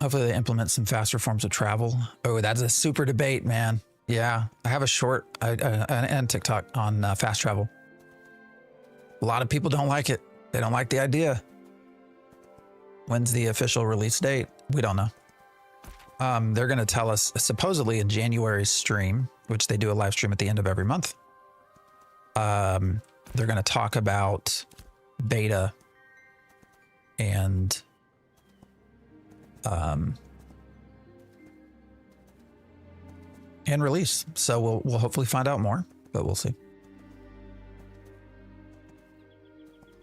A: Hopefully they implement some faster forms of travel. Oh, that's a super debate, man. Yeah, I have a short and TikTok on fast travel. A lot of people don't like it. They don't like the idea. When's the official release date? We don't know. They're going to tell us supposedly in January's stream, which they do a live stream at the end of every month. They're going to talk about beta and release. So we'll hopefully find out more, but we'll see.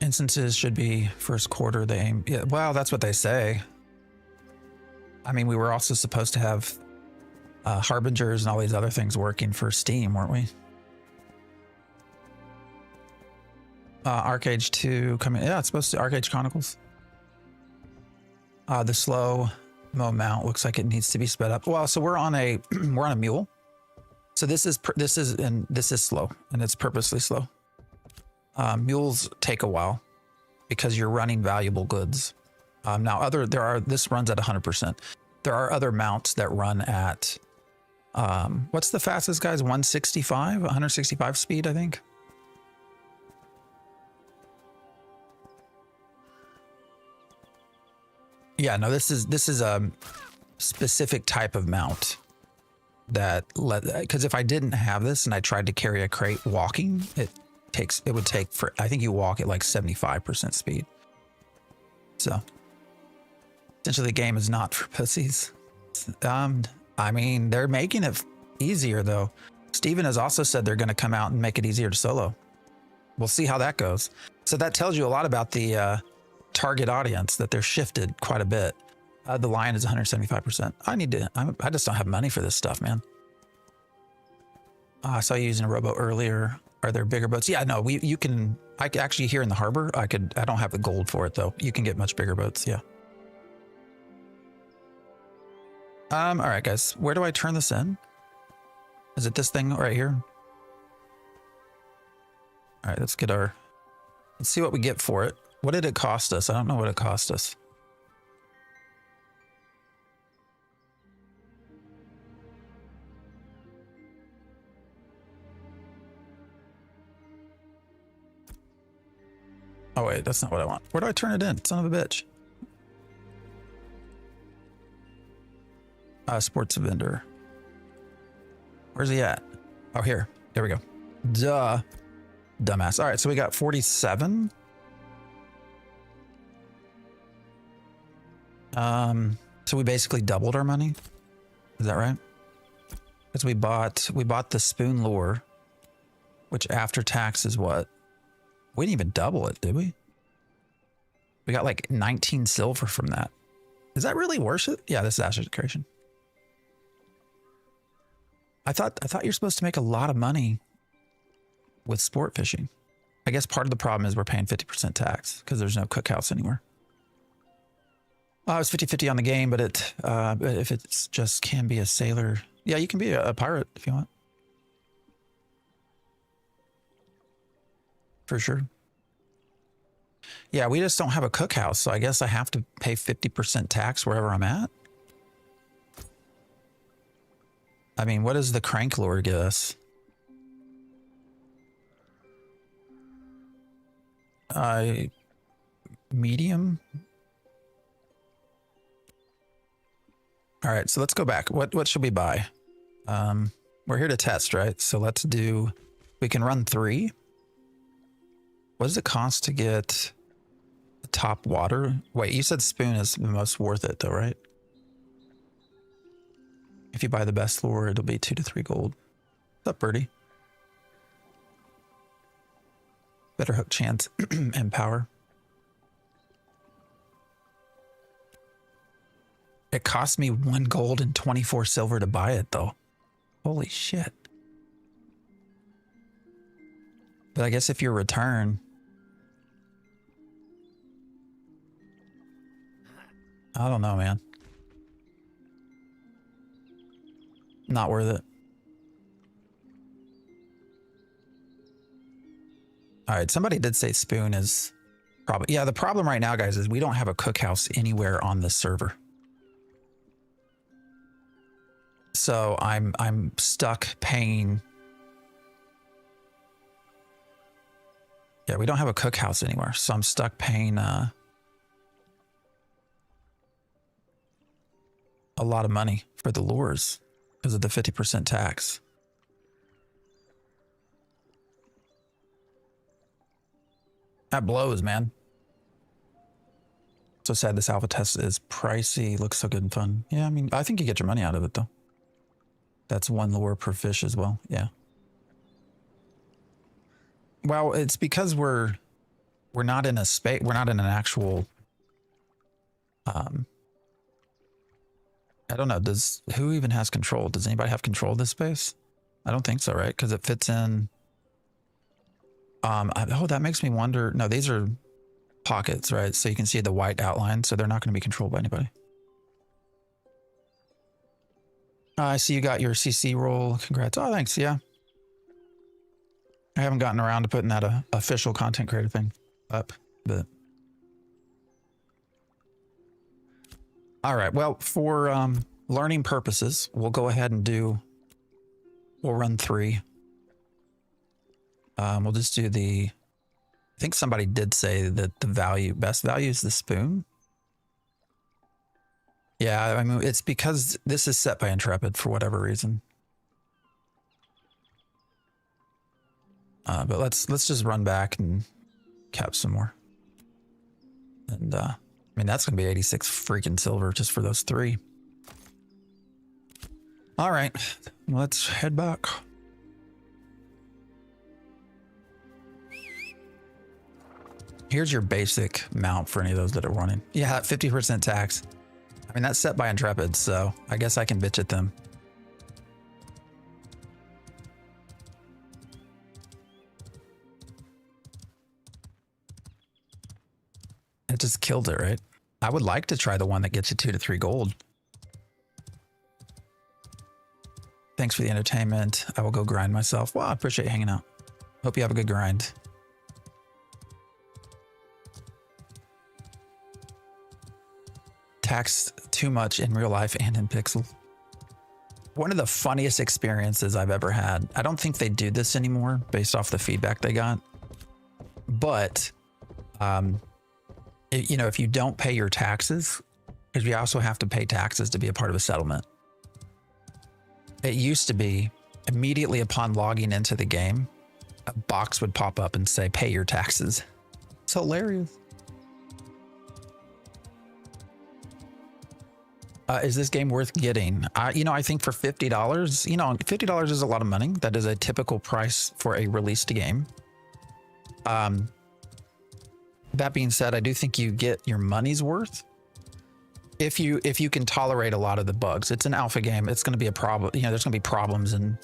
A: Instances should be first quarter. They aim. Yeah, well, that's what they say. I mean, we were also supposed to have Harbingers and all these other things working for Steam, weren't we? Arcade 2 coming. Yeah, it's supposed to Arcade Chronicles. The slow mo mount looks like it needs to be sped up. Well, so we're on a mule. So this is slow, and it's purposely slow. Mules take a while because you're running valuable goods. This runs at 100%. There are other mounts that run at what's the fastest, guys? 165 speed, I think. Yeah, no, this is a specific type of mount that because if I didn't have this and I tried to carry a crate walking, it would take I think you walk at like 75% speed. So essentially the game is not for pussies. I mean, they're making it easier though. Steven has also said they're going to come out and make it easier to solo. We'll see how that goes. So that tells you a lot about the target audience, that they're shifted quite a bit. The lion is 175%. I just don't have money for this stuff, man. I saw you using a rowboat earlier. Are there bigger boats? Yeah, no, you can, I actually here in the harbor, I don't have the gold for it though. You can get much bigger boats. Yeah. All right, guys, where do I turn this in? Is it this thing right here? All right, let's see what we get for it. What did it cost us? I don't know what it cost us. Oh wait, that's not what I want. Where do I turn it in? Son of a bitch. Sports vendor. Where's he at? Oh, here. There we go. Duh. Dumbass. All right, so we got 47. So we basically doubled our money. Is that right? Because we bought the spoon lure, which after tax is what? We didn't even double it, did we? We got like 19 silver from that. Is that really worth it? Yeah, this is Ashes Creation. I thought you're supposed to make a lot of money with sport fishing. I guess part of the problem is we're paying 50% tax because there's no cookhouse anywhere. Well, I was 50-50 on the game, but if it's just can be a sailor. Yeah, you can be a pirate if you want. For sure. Yeah, we just don't have a cookhouse, so I guess I have to pay 50% tax wherever I'm at. I mean, what does the crank lure give us? Medium. All right, so let's go back. What should we buy? We're here to test, right? So let's do, we can run 3. What does it cost to get the top water? Wait, you said spoon is the most worth it though, right? If you buy the best lure, it'll be 2 to 3 gold. What's up, birdie? Better hook chance and power. It cost me 1 gold and 24 silver to buy it though. Holy shit. But I guess if you return, I don't know, man. Not worth it. All right, somebody did say spoon is probably, yeah, the problem right now, guys, is we don't have a cookhouse anywhere on this server. So I'm stuck paying. Yeah, we don't have a cookhouse anywhere, so I'm stuck paying a lot of money for the lures because of the 50% tax. That blows, man. So sad this alpha test is pricey. Looks so good and fun. Yeah, I mean, I think you get your money out of it though. That's 1 lure per fish as well. Yeah. Well, it's because we're not in a space. We're not in an actual. I don't know. Who even has control? Does anybody have control of this space? I don't think so, right? Because it fits in. Oh, that makes me wonder. No, these are pockets, right? So you can see the white outline. So they're not going to be controlled by anybody. I see you got your CC roll. Congrats. Oh, thanks. Yeah. I haven't gotten around to putting that official content creator thing up, but. All right. Well, for learning purposes, we'll go ahead and we'll run 3. We'll just do I think somebody did say that the best value is the spoon. Yeah, I mean, it's because this is set by Intrepid for whatever reason. But let's just run back and cap some more. And I mean, that's gonna be 86 freaking silver just for those 3. All right, let's head back. Here's your basic mount for any of those that are running. Yeah, 50% tax. I mean, that's set by Intrepid, so I guess I can bitch at them. It just killed it, right? I would like to try the one that gets you 2 to 3 gold. Thanks for the entertainment. I will go grind myself. Well, I appreciate you hanging out. Hope you have a good grind. Taxed too much in real life and in Pixel. One of the funniest experiences I've ever had. I don't think they do this anymore based off the feedback they got. But, you know, if you don't pay your taxes, because we also have to pay taxes to be a part of a settlement. It used to be immediately upon logging into the game, a box would pop up and say, pay your taxes. It's hilarious. Is this game worth getting? You know, I think for $50, you know, $50 is a lot of money. That is a typical price for a released game. That being said, I do think you get your money's worth if you can tolerate a lot of the bugs. It's an alpha game. It's going to be a problem. You know, there's going to be problems and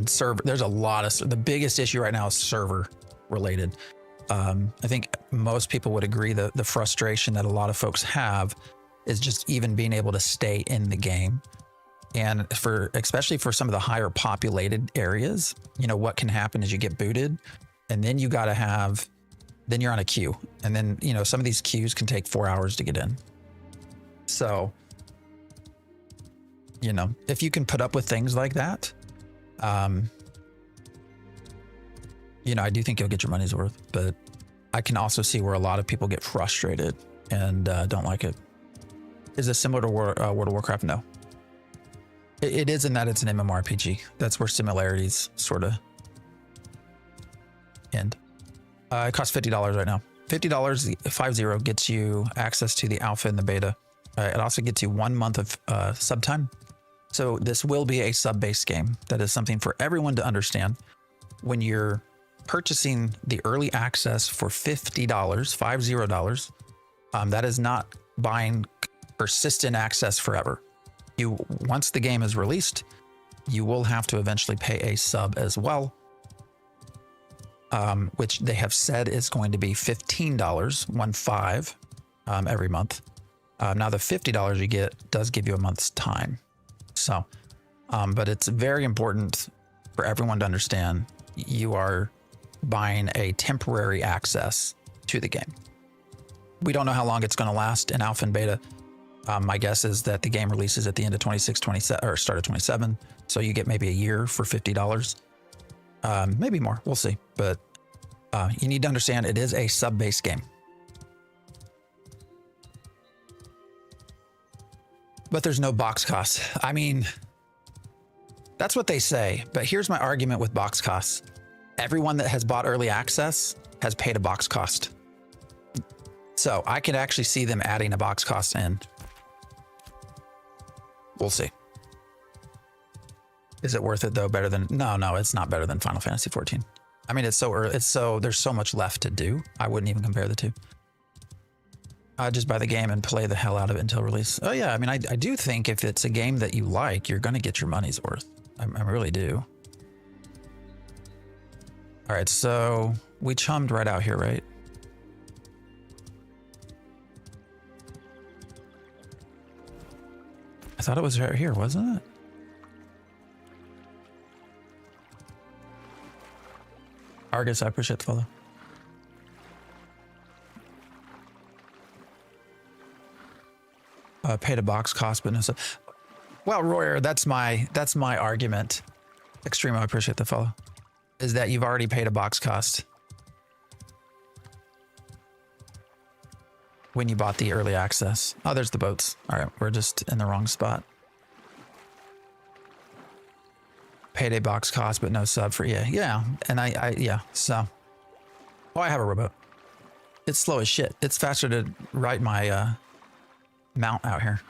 A: server. There's a lot of, the biggest issue right now is server related. I think most people would agree that the frustration that a lot of folks have is just even being able to stay in the game. And especially for some of the higher populated areas, you know, what can happen is you get booted and then then you're on a queue. And then, you know, some of these queues can take 4 hours to get in. So, you know, if you can put up with things like that, you know, I do think you'll get your money's worth, but I can also see where a lot of people get frustrated and don't like it. Is this similar to World of Warcraft? No. It is in that it's an MMORPG. That's where similarities sort of end. It costs $50 right now. $50, 50 gets you access to the alpha and the beta. It also gets you 1 month of sub time. So this will be a sub-based game. That is something for everyone to understand. When you're purchasing the early access for $50, $50, that is not buying persistent access forever. Once the game is released, you will have to eventually pay a sub as well, which they have said is going to be $15, every month. Now the $50 you get does give you a month's time. So, but it's very important for everyone to understand you are buying a temporary access to the game. We don't know how long it's going to last in alpha and beta. My guess is that the game releases at the end of 26, 27, or start of 27. So you get maybe a year for $50. Maybe more, we'll see. But you need to understand it is a sub-based game. But there's no box cost. I mean, that's what they say. But here's my argument with box costs. Everyone that has bought early access has paid a box cost. So I could actually see them adding a box cost in. We'll see. Is it worth it though? Better than, no, it's not better than Final Fantasy 14. I mean, it's so early, there's so much left to do. I wouldn't even compare the two. Just buy the game and play the hell out of it until release. Oh yeah, I mean, I do think if it's a game that you like, you're going to get your money's worth. I really do. All right, so we chummed right out here, right? I thought it was right here, wasn't it? Argus, I appreciate the follow. Paid a box cost, but no. So, well, Royer, that's my argument. Extreme, I appreciate the follow. Is that you've already paid a box cost when you bought the early access. Oh, there's the boats. All right, we're just in the wrong spot. Paid a box cost, but no sub for, yeah. And yeah, so. Oh, I have a rowboat. It's slow as shit. It's faster to ride my mount out here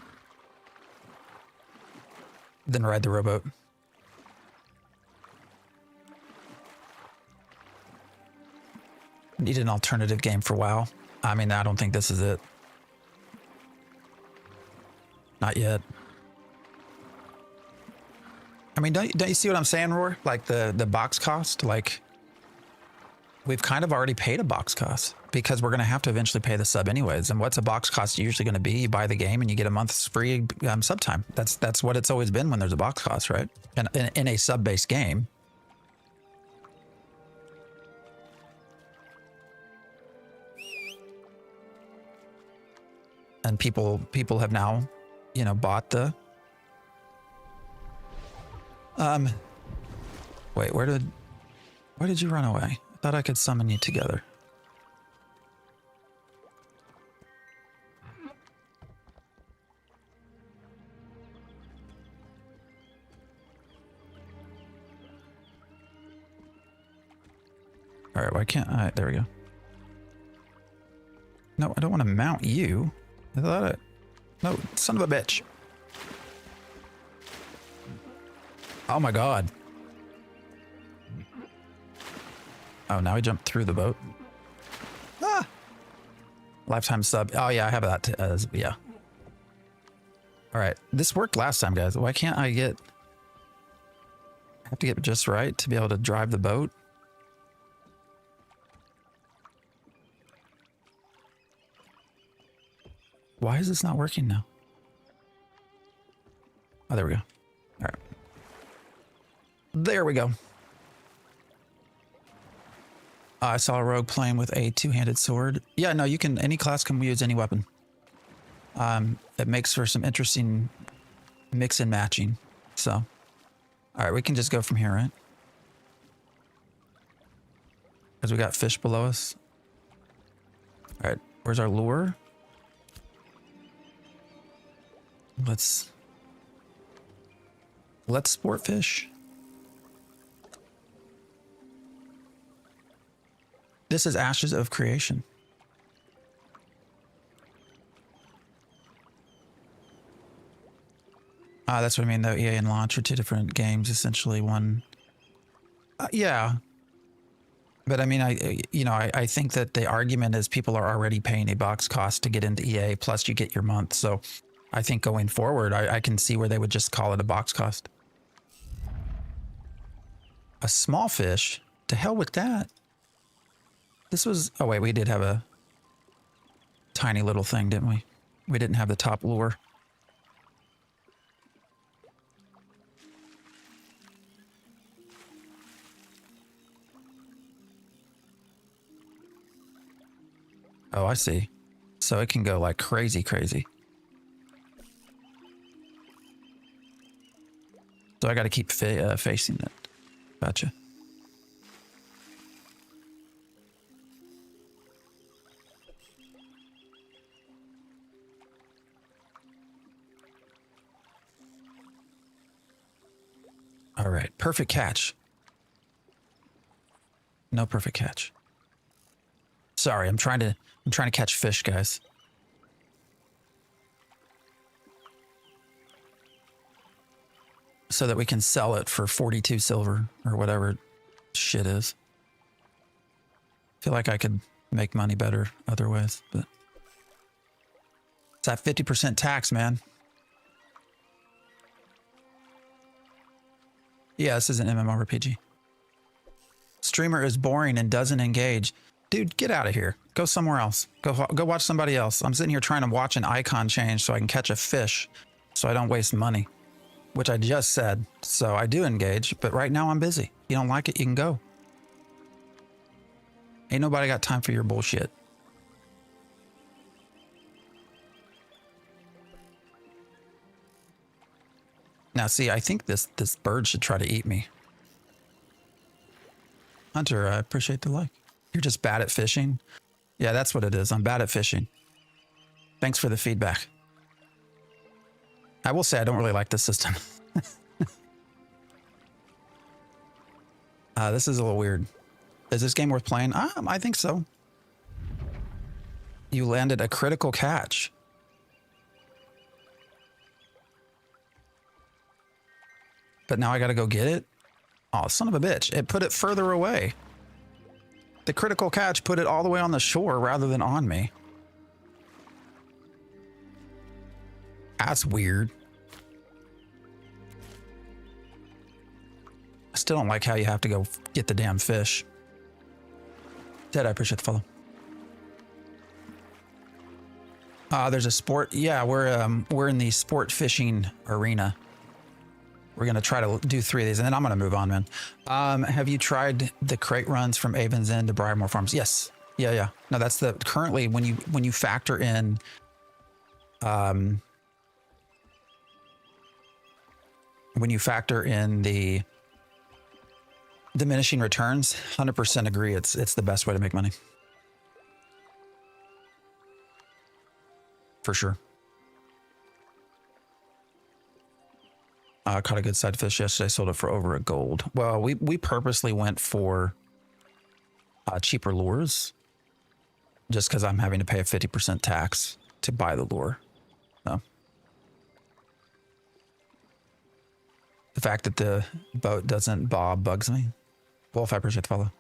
A: than ride the rowboat. Need an alternative game for WoW. I mean, I don't think this is it. Not yet. I mean, don't you see what I'm saying, Roar? Like the box cost, like we've kind of already paid a box cost because we're going to have to eventually pay the sub anyways. And what's a box cost usually going to be? You buy the game and you get a month's free sub time. That's what it's always been when there's a box cost, right? And in a sub-based game. And people have now, you know, bought the wait, why did you run away? I thought I could summon you together. All right, why can't I? There we go. No, I don't want to mount you. I thought no, son of a bitch. Oh my God. Oh, now he jumped through the boat. Ah! Lifetime sub. Oh yeah, I have that. Yeah. All right. This worked last time, guys. Why can't I get... I have to get just right to be able to drive the boat. Why is this not working now? Oh, there we go. All right. There we go. I saw a rogue playing with a two-handed sword. Yeah, no, you can... Any class can use any weapon. It makes for some interesting mix and matching. So, all right, we can just go from here, right? Because we got fish below us. All right, where's our lure? Let's sport fish. This is Ashes of Creation. That's what I mean, though. EA and Launch are two different games, essentially one. Yeah. But I mean, I think that the argument is people are already paying a box cost to get into EA, plus you get your month. So I think going forward, I can see where they would just call it a box cost. A small fish? To hell with that. This was... Oh, wait, we did have a tiny little thing, didn't we? We didn't have the top lure. Oh, I see. So it can go like crazy, crazy. So I got to keep facing it. Gotcha. All right, perfect catch. No perfect catch. Sorry, I'm trying to catch fish, guys. So that we can sell it for 42 silver or whatever shit is. Feel like I could make money better other ways, but it's that 50% tax, man. Yeah, this is an MMORPG. Streamer is boring and doesn't engage. Dude, get out of here. Go somewhere else. Go watch somebody else. I'm sitting here trying to watch an icon change so I can catch a fish so I don't waste money, which I just said. So I do engage, but right now I'm busy. You don't like it, you can go. Ain't nobody got time for your bullshit. Now, see, I think this bird should try to eat me. Hunter, I appreciate the like. You're just bad at fishing? Yeah, that's what it is. I'm bad at fishing. Thanks for the feedback. I will say I don't really like this system. This is a little weird. Is this game worth playing? I think so. You landed a critical catch. But now I gotta go get it? Oh, son of a bitch. It put it further away. The critical catch put it all the way on the shore rather than on me. That's weird. I still don't like how you have to go get the damn fish. Ted, I appreciate the follow. There's a sport. Yeah, we're in the sport fishing arena. We're going to try to do 3 of these, and then I'm going to move on, man. Have you tried the crate runs from Avon's End to Briarmore Farms? Yes. Yeah. No, that's the... Currently, when you factor in... when you factor in the diminishing returns, 100% agree it's the best way to make money. For sure. Caught a good side fish yesterday, sold it for over $1. Well, we purposely went for cheaper lures just because I'm having to pay a 50% tax to buy the lure. So the fact that the boat doesn't bob bugs me. Wolf, I appreciate the follow.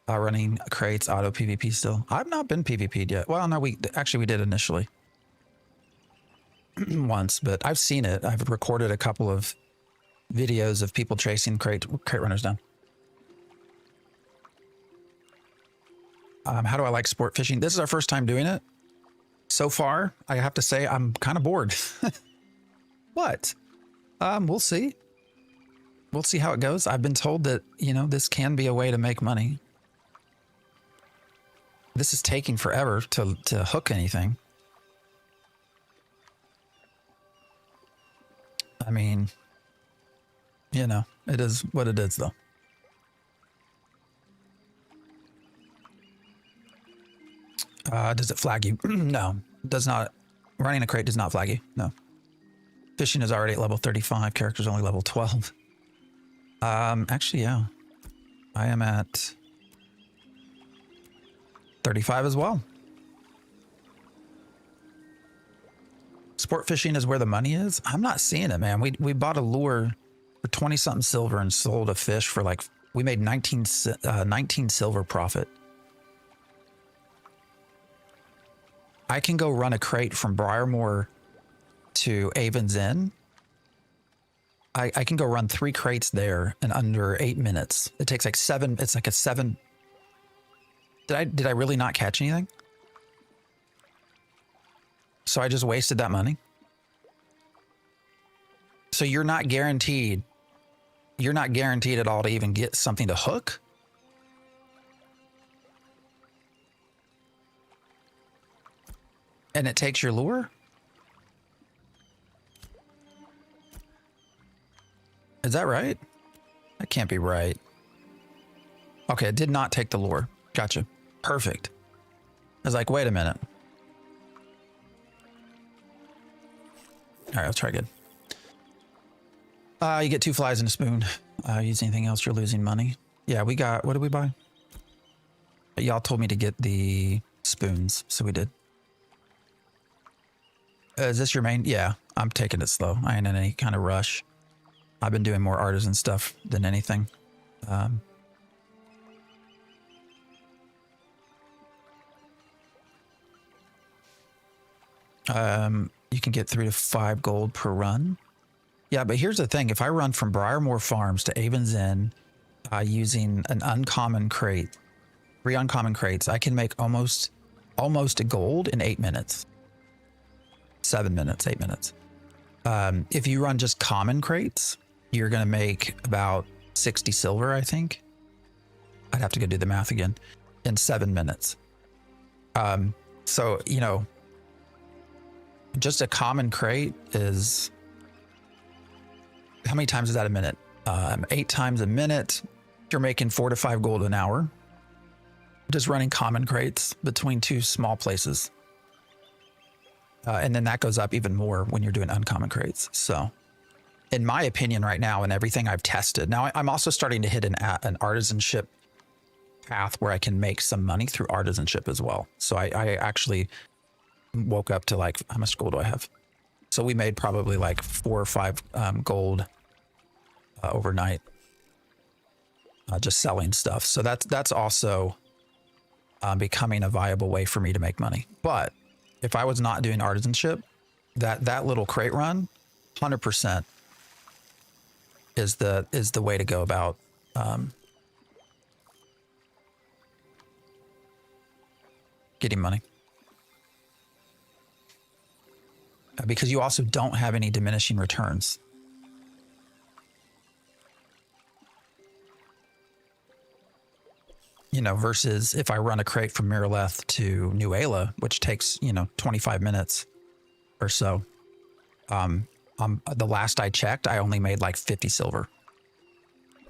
A: Running crates, auto PvP still. I've not been PvP'd yet. Well, no, we did initially once, but I've seen it. I've recorded a couple of videos of people chasing crate runners down. How do I like sport fishing? This is our first time doing it. So far, I have to say I'm kind of bored. What? We'll see. We'll see how it goes. I've been told that, you know, this can be a way to make money. This is taking forever to hook anything. I mean, you know, it is what it is, though. Does it flag you? No, it does not. Running a crate does not flag you. No. Fishing is already at level 35. Character's only level 12. Actually, yeah. I am at 35 as well. Sport fishing is where the money is. I'm not seeing it, man. We bought a lure for 20 something silver and sold a fish for like, we made 19 silver profit. I can go run a crate from Briarmore to Avon's Inn. I can go run 3 crates there in under 8 minutes. It takes like 7. It's like a 7. Did I really not catch anything? So I just wasted that money. So you're not guaranteed. You're not guaranteed at all to even get something to hook. And it takes your lure? Is that right? That can't be right. Okay, it did not take the lure. Gotcha. Perfect. I was like, wait a minute. All right, let's try again. You get 2 flies and a spoon. Use anything else, you're losing money. Yeah, we got, what did we buy? Y'all told me to get the spoons, so we did. Is this your main? Yeah, I'm taking it slow. I ain't in any kind of rush. I've been doing more artisan stuff than anything. You can get 3 to 5 gold per run. Yeah, but here's the thing. If I run from Briarmore Farms to Avon's Inn using an uncommon crate, 3 uncommon crates, I can make almost a gold in 8 minutes. 7 minutes, 8 minutes. If you run just common crates, you're going to make about 60 silver, I think. I'd have to go do the math again in 7 minutes. So, you know, just a common crate is, how many times is that a minute? 8 times a minute. You're making 4 to 5 gold an hour. Just running common crates between 2 small places. And then that goes up even more when you're doing uncommon crates. So in my opinion right now, and everything I've tested, now I'm also starting to hit an artisanship path where I can make some money through artisanship as well. So I actually woke up to like, how much gold do I have? So we made probably like 4 or 5 gold overnight just selling stuff. So that's also becoming a viable way for me to make money. But if I was not doing artisanship, that little crate run, 100% is the way to go about getting money. Because you also don't have any diminishing returns. You know, versus if I run a crate from Miraleth to New Ayla, which takes, you know, 25 minutes or so. The last I checked, I only made like 50 silver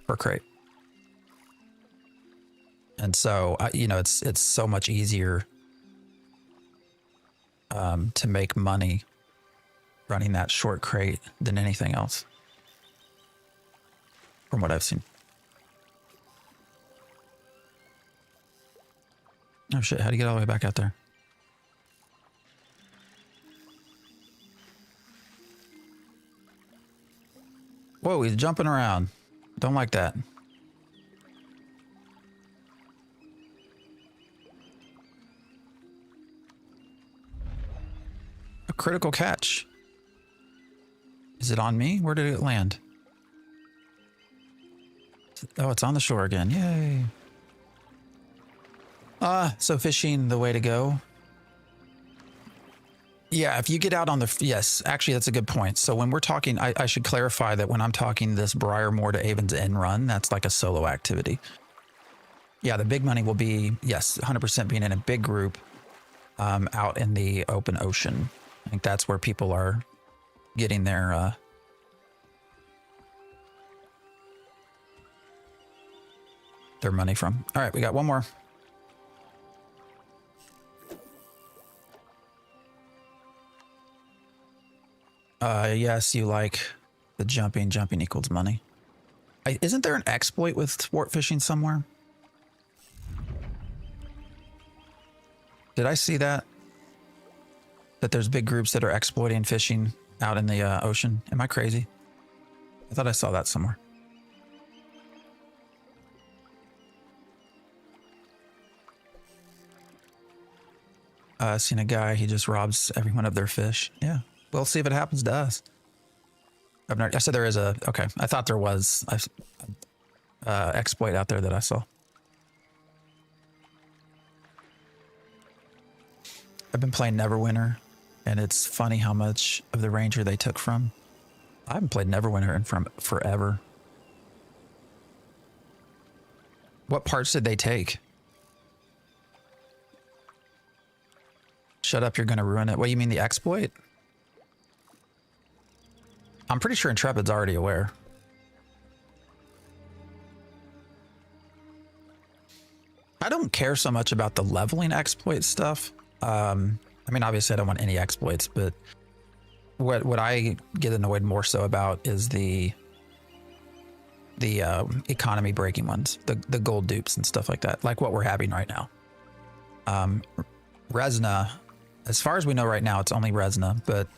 A: per crate. And so, you know, it's so much easier to make money running that short crate than anything else, from what I've seen. Oh shit, how do you get all the way back out there? Whoa, he's jumping around. Don't like that. critical catch. Is it on me? Where did it land? Oh, it's on the shore again. Yay. So fishing the way to go. Yeah, if you get out on the... Yes, actually, that's a good point. So when we're talking, I should clarify that when I'm talking this Briarmoor to Avon's End run, that's like a solo activity. Yeah, the big money will be, yes, 100% being in a big group out in the open ocean. I think that's where people are getting their money from. All right, we got one more. Yes, you like the jumping. Jumping equals money. Isn't there an exploit with sport fishing somewhere? Did I see that? That there's big groups that are exploiting fishing out in the ocean? Am I crazy? I thought I saw that somewhere. Seen a guy, he just robs everyone of their fish. Yeah. We'll see if it happens to us. I said there is a... Okay. I thought there was exploit out there that I saw. I've been playing Neverwinter, and it's funny how much of the ranger they took from. I haven't played Neverwinter in forever. What parts did they take? Shut up, you're going to ruin it. What, you mean the exploit? I'm pretty sure Intrepid's already aware. I don't care so much about the leveling exploit stuff. I mean, obviously I don't want any exploits, but what I get annoyed more so about is the economy breaking ones, the gold dupes and stuff like that, like what we're having right now. Resna, as far as we know right now, it's only Resna, but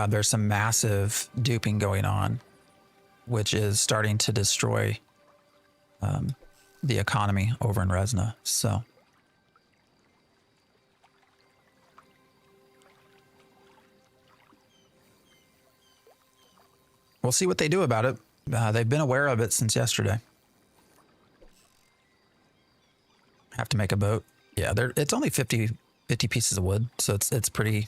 A: there's some massive duping going on, which is starting to destroy the economy over in Resna. So we'll see what they do about it. They've been aware of it since yesterday. Have to make a boat. Yeah, it's only 50 pieces of wood, so it's pretty,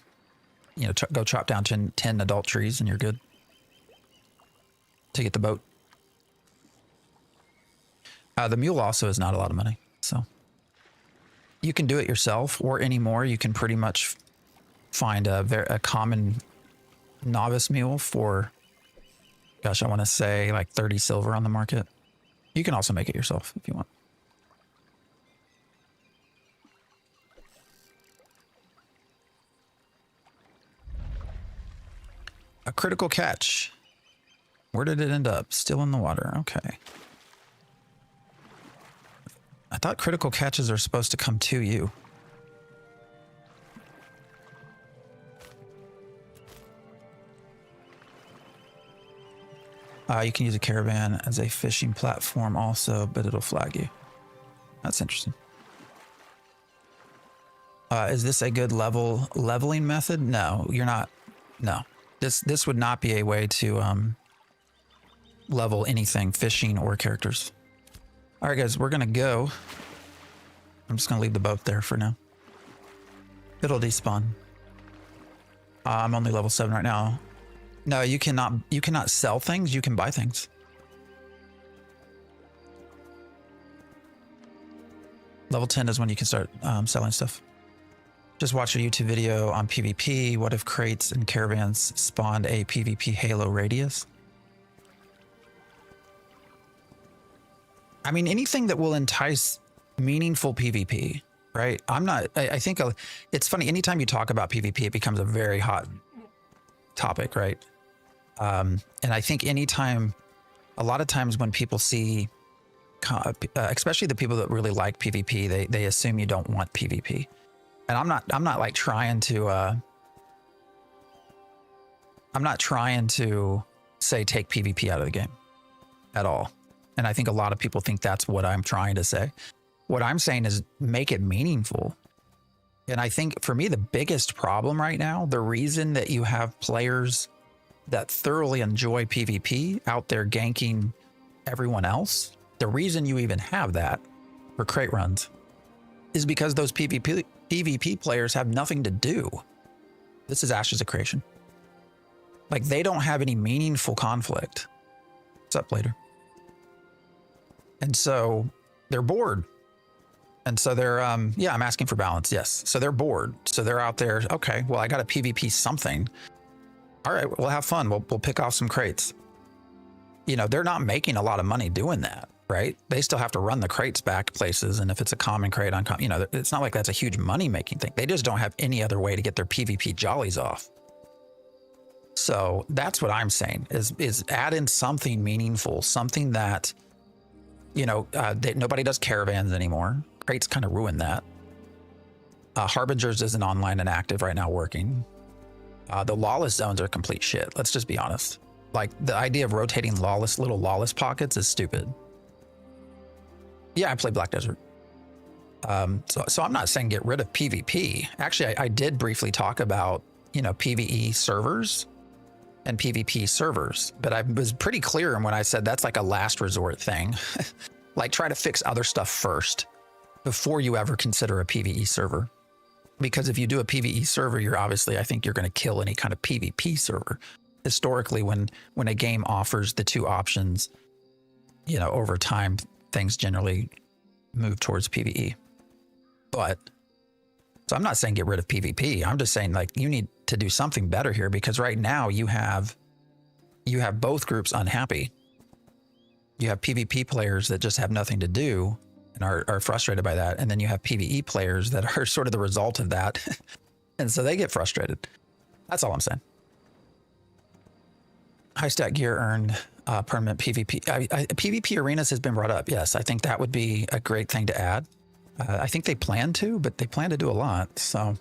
A: you know, go chop down 10 adult trees and you're good to get the boat. The mule also is not a lot of money, so you can do it yourself, or anymore you can pretty much find a common novice mule for, gosh, I want to say like 30 silver on the market. You can also make it yourself if you want. A critical catch. Where did it end up? Still in the water. Okay. I thought critical catches are supposed to come to you. You can use a caravan as a fishing platform also, but it'll flag you. That's interesting. Is this a good leveling method? No, you're not. No. This would not be a way to level anything, fishing or characters. All right, guys, we're gonna go. I'm just gonna leave the boat there for now. It'll despawn. I'm only level 7 right now. No, you cannot sell things. You can buy things. Level 10 is when you can start selling stuff. Just watch a YouTube video on PvP. What if crates and caravans spawned a PvP halo radius? I mean, anything that will entice meaningful PvP, right? I think it's funny. Anytime you talk about PvP, it becomes a very hot topic, right? And I think a lot of times when people see, especially the people that really like PvP, they assume you don't want PvP. And I'm not like trying to, I'm not trying to say take PvP out of the game at all. And I think a lot of people think that's what I'm trying to say. What I'm saying is make it meaningful. And I think for me, the biggest problem right now, the reason that you have players that thoroughly enjoy PvP out there ganking everyone else, the reason you even have that for crate runs is because those PvP players have nothing to do. This is Ashes of Creation. Like, they don't have any meaningful conflict. What's up, later? And so they're bored. And so they're, yeah, I'm asking for balance. Yes. So they're bored. So they're out there. Okay, well, I got to PvP something. All right, we'll have fun. We'll pick off some crates. You know, they're not making a lot of money doing that, right? They still have to run the crates back places. And if it's a common crate, uncommon, you know, it's not like that's a huge money-making thing. They just don't have any other way to get their PvP jollies off. So that's what I'm saying is add in something meaningful, something that, you know, nobody does caravans anymore. Crates kind of ruined that. Harbingers isn't online and active right now working. The lawless zones are complete shit. Let's just be honest. Like, the idea of rotating little lawless pockets is stupid. Yeah, I play Black Desert. So I'm not saying get rid of PvP. Actually, I did briefly talk about, you know, PvE servers and PvP servers, but I was pretty clear when I said that's like a last resort thing. Like, try to fix other stuff first before you ever consider a PvE server. Because if you do a PvE server, you're obviously, I think you're going to kill any kind of PvP server. Historically, when a game offers the two options, you know, over time, things generally move towards PvE. But, so I'm not saying get rid of PvP. I'm just saying, like, you need to do something better here, because right now you have both groups unhappy. You have PvP players that just have nothing to do and are frustrated by that. And then you have PvE players that are sort of the result of that. And so they get frustrated. That's all I'm saying. High stat gear earned permanent PvP. PvP arenas has been brought up. Yes, I think that would be a great thing to add. I think they plan to, but they plan to do a lot. So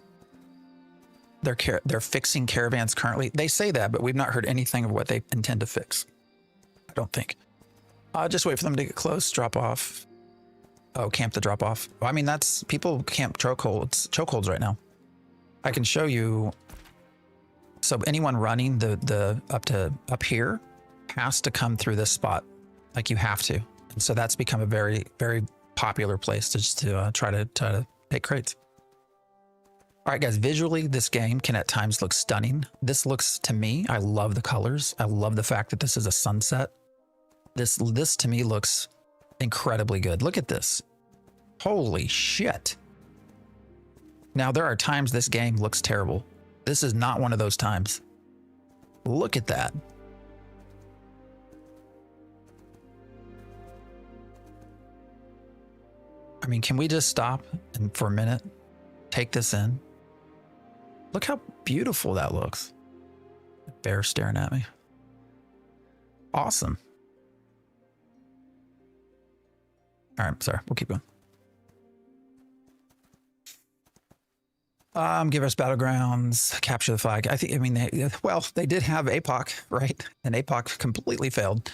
A: they're fixing caravans currently. They say that, but we've not heard anything of what they intend to fix. I don't think. Just wait for them to get close, drop off. Oh, camp the drop off. Well, I mean, that's, people camp chokeholds right now. I can show you. So anyone running the up here has to come through this spot. Like, you have to. And so that's become a very, very popular place to just try to take crates. All right, guys, visually, this game can at times look stunning. This looks, to me, I love the colors. I love the fact that this is a sunset. This to me looks incredibly good. Look at this. Holy shit. Now, there are times this game looks terrible. This is not one of those times. Look at that. I mean, can we just stop and for a minute take this in? Look how beautiful that looks. The bear staring at me. Awesome. All right, sorry, we'll keep going. Give us battlegrounds, capture the flag. I mean, they did have APOC, right? And APOC completely failed.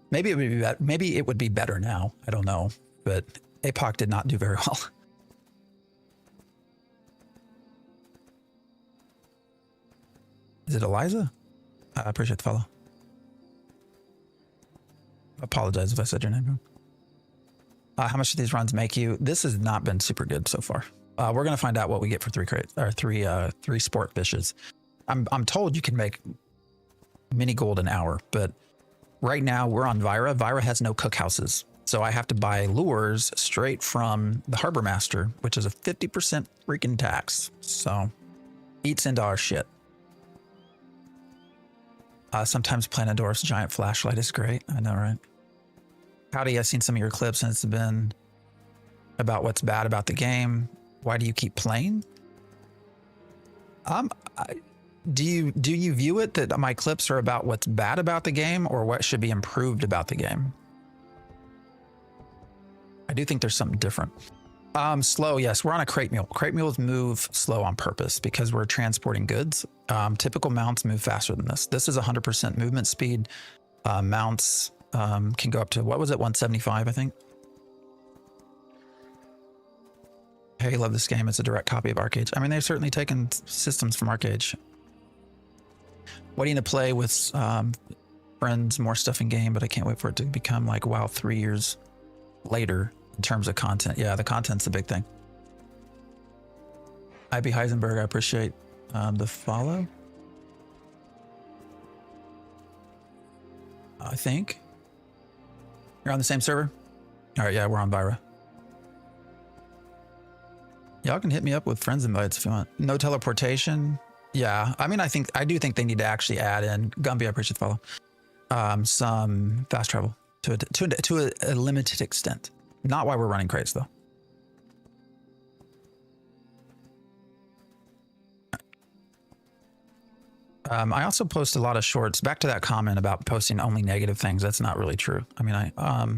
A: Maybe it would be better now. I don't know, but APOC did not do very well. Is it Eliza? I appreciate the follow. Apologize if I said your name wrong. How much do these runs make you? This has not been super good so far. We're gonna find out what we get for three sport fishes. I'm told you can make mini gold an hour, but right now we're on Vira. Vira has no cookhouses, so I have to buy lures straight from the harbor master, which is a 50% freaking tax. So eats into our shit. Sometimes Planador's giant flashlight is great. I know, right? Howdy, I've seen some of your clips and it's been about what's bad about the game. Why do you keep playing? Do you view it that my clips are about what's bad about the game or what should be improved about the game? I do think there's something different. Slow, yes, we're on a crate mule. Crate mules move slow on purpose because we're transporting goods. Typical mounts move faster than this. This is 100% movement speed. Mounts can go up to, what was it, 175, I think? Hey, love this game. It's a direct copy of Arcade. I mean, they've certainly taken systems from Arcade. Waiting to play with friends, more stuff in game, but I can't wait for it to become like WoW 3 years later in terms of content. Yeah, the content's the big thing. IB Heisenberg, I appreciate the follow. I think. You're on the same server? All right, yeah, we're on Vira. Y'all can hit me up with friends invites if you want. No teleportation. Yeah, I mean, I do think they need to actually add in, Gumby, I appreciate the follow, some fast travel to a limited extent. Not why we're running crates though. I also post a lot of shorts. Back to that comment about posting only negative things. That's not really true. I mean, all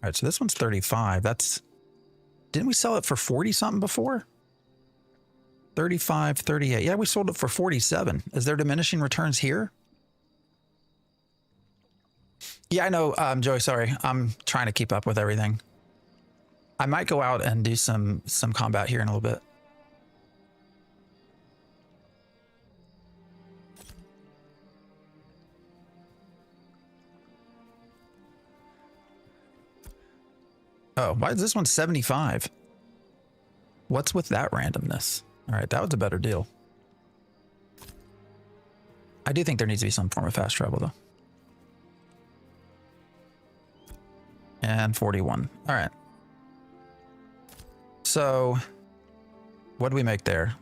A: right, so this one's 35. Didn't we sell it for 40 something before? 35, 38. Yeah, we sold it for 47. Is there diminishing returns here? Yeah, I know, Joey, sorry. I'm trying to keep up with everything. I might go out and do some combat here in a little bit. Oh, why is this one 75? What's with that randomness? All right, that was a better deal. I do think there needs to be some form of fast travel though. And 41. All right. So what do we make there?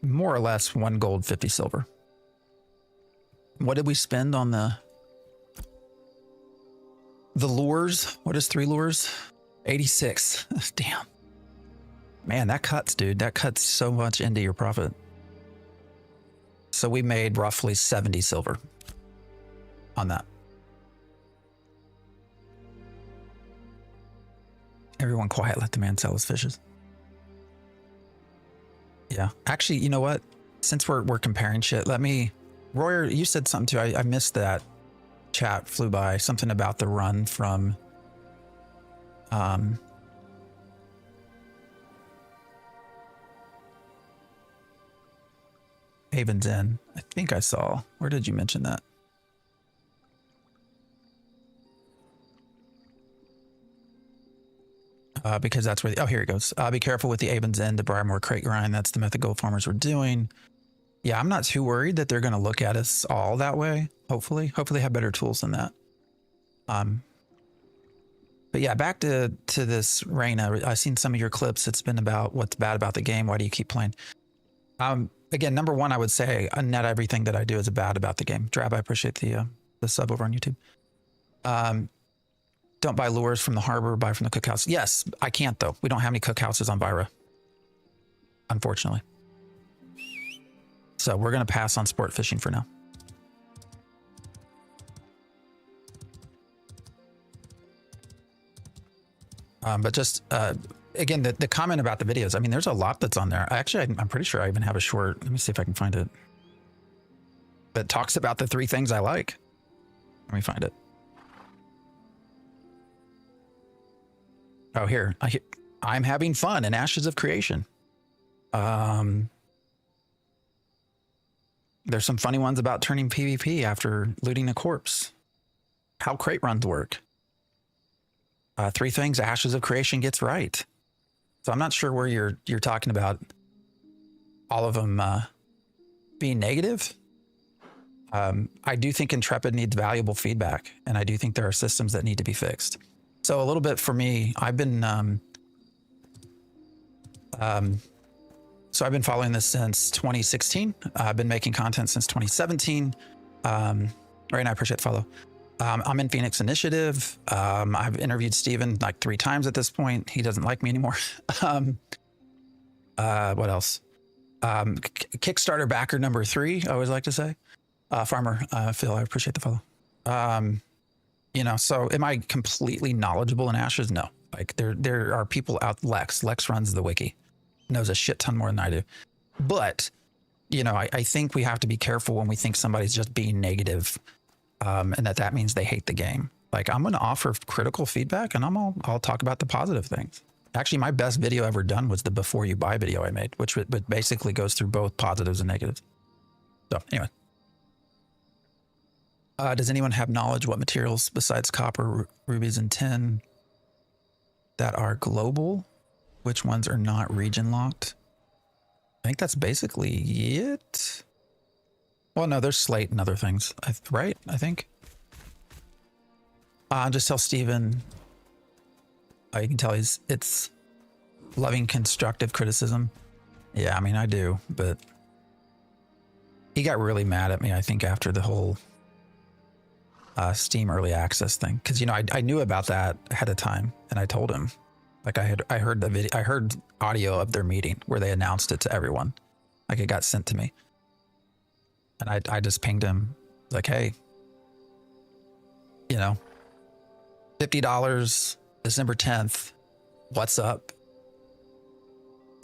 A: More or less 1 gold, 50 silver. What did we spend on the lures? What is 3 lures? 86. Damn. Man, that cuts, dude. That cuts so much into your profit. So we made roughly 70 silver on that. Everyone quiet, let the man sell his fishes. Yeah. Actually, you know what? Since we're comparing shit, let me... Royer, you said something too. I missed that. Chat flew by. Something about the run from... Haven's Inn. I think I saw. Where did you mention that? Because that's where... oh, here it goes. Be careful with the Haven's Inn, the Briarmore crate grind. That's the method gold farmers were doing. Yeah, I'm not too worried that they're going to look at us all that way. Hopefully they have better tools than that. But yeah, back to this Reyna. I've seen some of your clips. It's been about what's bad about the game. Why do you keep playing? Again, number one, I would say not everything that I do is bad about the game. Drab, I appreciate the sub over on YouTube. Don't buy lures from the harbor, buy from the cookhouse. Yes, I can't though. We don't have any cookhouses on Vira, unfortunately. So we're going to pass on sport fishing for now. But just, again, the comment about the videos, I mean, there's a lot that's on there. Actually, I'm pretty sure I even have a short, let me see if I can find it, that talks about the 3 things I like. Let me find it. Oh, here. I'm having fun in Ashes of Creation. There's some funny ones about turning PvP after looting a corpse. How crate runs work. 3 things Ashes of Creation gets right. So I'm not sure where you're talking about all of them being negative. I do think Intrepid needs valuable feedback, and I do think there are systems that need to be fixed. So a little bit for me, I've been so I've been following this since 2016. I've been making content since 2017. Right now, I appreciate the follow. I'm in Phoenix Initiative. I've interviewed Steven like 3 times at this point. He doesn't like me anymore. What else? Kickstarter backer number 3, I always like to say. Farmer Phil, I appreciate the follow. You know, so am I completely knowledgeable in Ashes? No. Like there are people out. Lex runs the wiki, knows a shit ton more than I do. But, you know, I think we have to be careful when we think somebody's just being negative, and that means they hate the game. Like, I'm going to offer critical feedback, and I'll talk about the positive things. Actually, my best video ever done was the before you buy video I made, which basically goes through both positives and negatives. So anyway, does anyone have knowledge what materials besides copper, rubies, and tin that are global? Which ones are not region locked? I think that's basically it. Well, no, there's slate and other things, right? I think. Just tell Steven. You can tell it's loving constructive criticism. Yeah, I mean, I do, but he got really mad at me, I think, after the whole Steam early access thing. Cause you know, I knew about that ahead of time, and I told him, like, I heard the video, I heard audio of their meeting where they announced it to everyone. Like, it got sent to me. And I just pinged him like, hey, you know, $50, December 10th, what's up?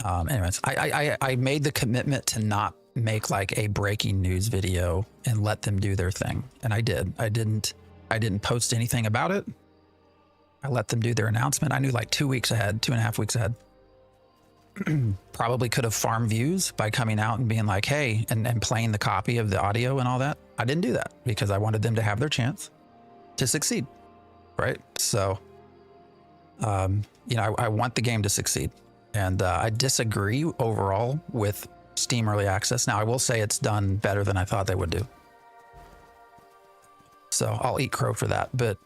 A: Anyways, I made the commitment to not make like a breaking news video and let them do their thing. And I did. I didn't post anything about it. I let them do their announcement. I knew like 2 weeks ahead, 2.5 weeks ahead. Probably could have farmed views by coming out and being like, hey, and playing the copy of the audio and all that. I didn't do that because I wanted them to have their chance to succeed. Right. So, you know, I want the game to succeed, and I disagree overall with Steam Early Access. Now, I will say it's done better than I thought they would do. So I'll eat crow for that, but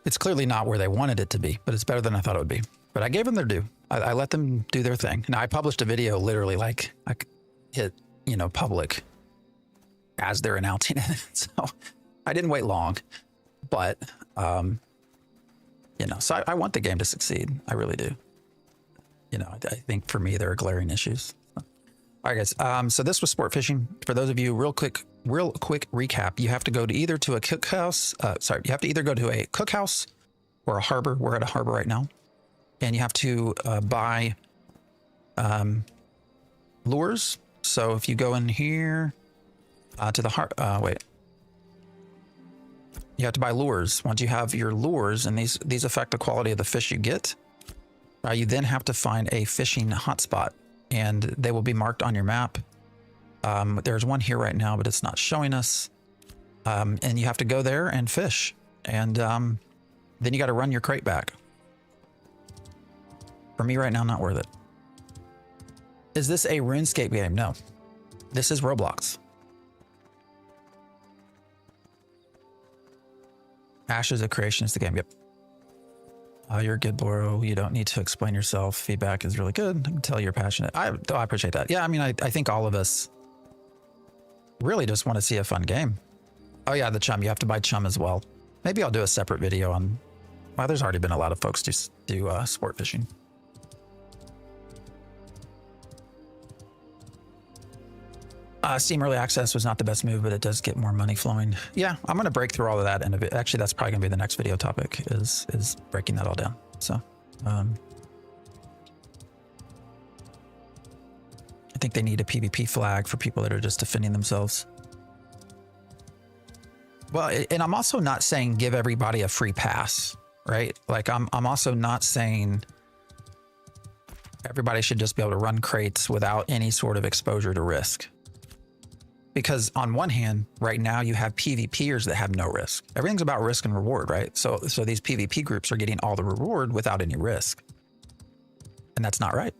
A: it's clearly not where they wanted it to be, but it's better than I thought it would be. But I gave them their due. I let them do their thing. Now, I published a video literally like I hit, you know, public as they're announcing it. So I didn't wait long, but, you know, so I want the game to succeed. I really do. You know, I think for me, there are glaring issues. All right, guys. So this was sport fishing. For those of you, real quick recap. You have to go to either to a cookhouse. You have to either go to a cookhouse or a harbor. We're at a harbor right now. And you have to buy lures. So if you go in here to the harbor, you have to buy lures. Once you have your lures, and these affect the quality of the fish you get, you then have to find a fishing hotspot, and they will be marked on your map. There's one here right now, but it's not showing us. And you have to go there and fish, and then you got to run your crate back. For me right now, not worth it. Is this a RuneScape game? No. This is Roblox. Ash is a creation is the game. Yep. You're good, Boro. You don't need to explain yourself. Feedback is really good. I can tell you're passionate. I appreciate that. Yeah, I mean, I think all of us really just want to see a fun game. Oh yeah, the chum. You have to buy chum as well. Maybe I'll do a separate video on... Well, there's already been a lot of folks just do sport fishing. Steam Early Access was not the best move, but it does get more money flowing. Yeah, I'm going to break through all of that. And actually, that's probably going to be the next video topic is breaking that all down. So I think they need a PvP flag for people that are just defending themselves. Well, and I'm also not saying give everybody a free pass, right? Like I'm also not saying everybody should just be able to run crates without any sort of exposure to risk. Because on one hand, right now you have PvPers that have no risk. Everything's about risk and reward, right? So these PvP groups are getting all the reward without any risk. And that's not right.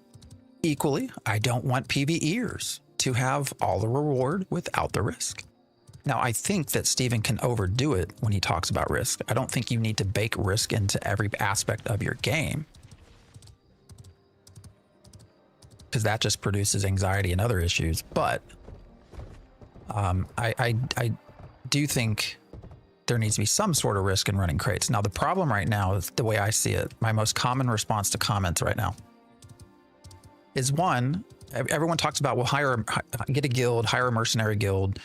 A: Equally, I don't want PvEers to have all the reward without the risk. Now, I think that Steven can overdo it when he talks about risk. I don't think you need to bake risk into every aspect of your game, because that just produces anxiety and other issues. But I do think there needs to be some sort of risk in running crates. Now, the problem right now is the way I see it. My most common response to comments right now is one, everyone talks about, well, get a guild, hire a mercenary guild,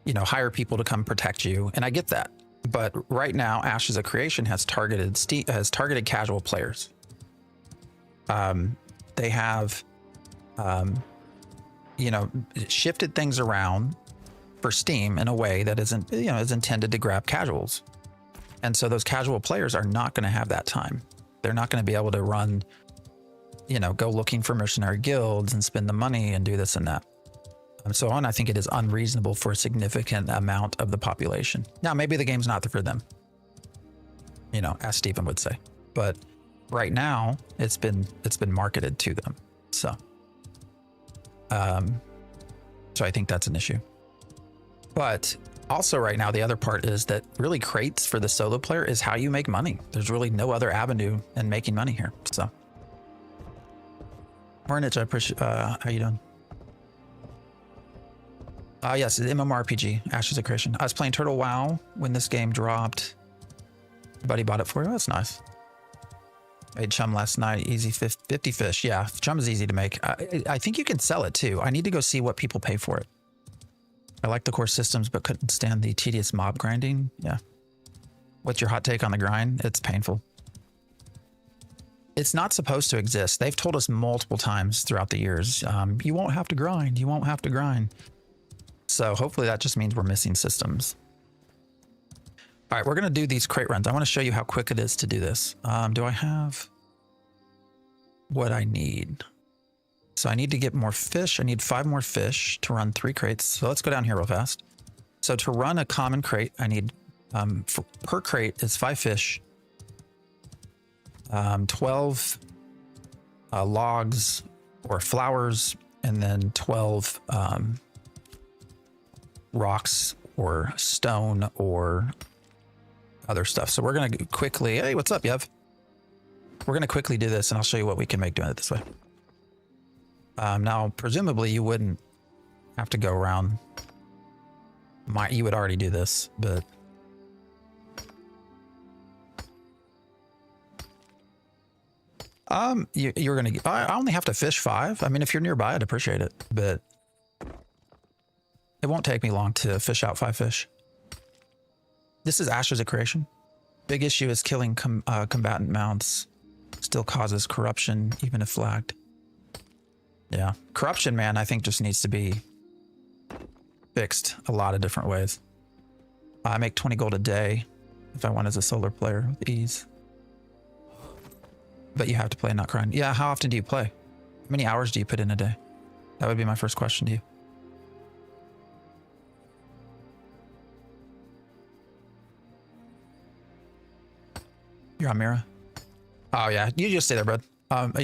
A: you know, hire people to come protect you. And I get that. But right now, Ashes of Creation has targeted casual players. They have, you know, shifted things around for Steam in a way that isn't, you know, is intended to grab casuals. And so those casual players are not going to have that time. They're not going to be able to run, you know, go looking for mercenary guilds and spend the money and do this and that. And so on, I think it is unreasonable for a significant amount of the population. Now, maybe the game's not for them, you know, as Stephen would say. But right now, it's been marketed to them. So I think that's an issue. But also right now, the other part is that really crates for the solo player is how you make money. There's really no other avenue in making money here. So, Mornich, I appreciate, how you doing? Yes, the MMORPG, Ashes of Creation. I was playing Turtle WoW when this game dropped. Buddy bought it for you. That's nice. Made chum last night. Easy 50 fish. Yeah, chum is easy to make. I think you can sell it too. I need to go see what people pay for it. I like the core systems, but couldn't stand the tedious mob grinding. Yeah. What's your hot take on the grind? It's painful. It's not supposed to exist. They've told us multiple times throughout the years, you won't have to grind. You won't have to grind. So hopefully that just means we're missing systems. All right, we're going to do these crate runs. I want to show you how quick it is to do this. Do I have what I need? So I need to get more fish. I need 5 more fish to run 3 crates. So let's go down here real fast. So to run a common crate, I need, per crate is 5 fish, 12 logs or flowers, and then 12 rocks or stone or other stuff. So we're going to quickly, hey, what's up, Yev? We're going to quickly do this and I'll show you what we can make doing it this way. Now, presumably you wouldn't have to go around. You would already do this, but you're going to, I only have to fish 5. I mean, if you're nearby, I'd appreciate it, but it won't take me long to fish out 5 fish. This is Ashes of Creation. Big issue is killing combatant mounts. Still causes corruption, even if flagged. Yeah, corruption, man, I think just needs to be fixed a lot of different ways. I make 20 gold a day if I want as a solar player with ease. But you have to play, not grind. Yeah, how often do you play? How many hours do you put in a day? That would be my first question to you. You're on Mira? Oh yeah, you just stay there, bud.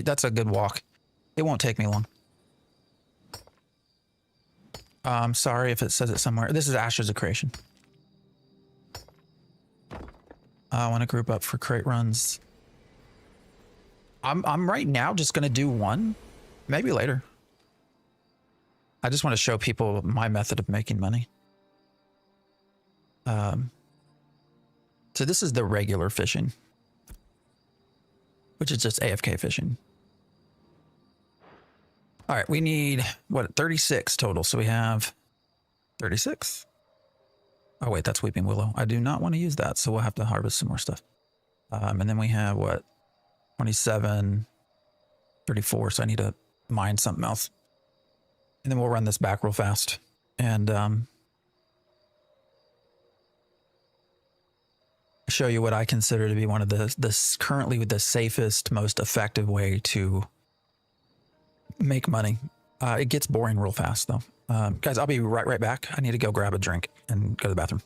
A: That's a good walk. It won't take me long. Sorry if it says it somewhere. This is Ashes of Creation. I want to group up for crate runs. I'm right now just gonna do 1, maybe later. I just want to show people my method of making money. So this is the regular fishing, which is just AFK fishing. All right, we need, what, 36 total. So we have 36. Oh, wait, that's Weeping Willow. I do not want to use that, so we'll have to harvest some more stuff. And then we have, what, 27, 34. So I need to mine something else. And then we'll run this back real fast. And show you what I consider to be one of the currently the safest, most effective way to make money. It gets boring real fast though. Guys, I'll be right back. I need to go grab a drink and go to the bathroom.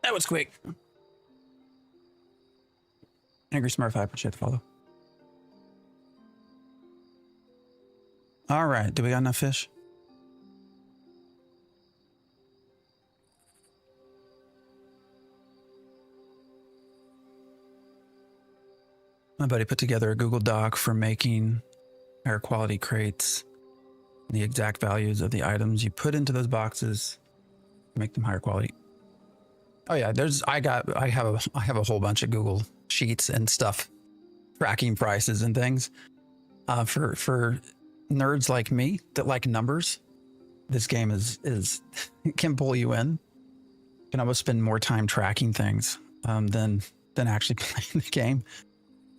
A: That was quick. Angry Smurf, I appreciate the follow. All right, do we got enough fish? My buddy put together a Google Doc for making higher quality crates. The exact values of the items you put into those boxes make them higher quality. Oh yeah, I have a whole bunch of Google Sheets and stuff tracking prices and things. For nerds like me that like numbers, this game is it can pull you in. You can almost spend more time tracking things than actually playing the game.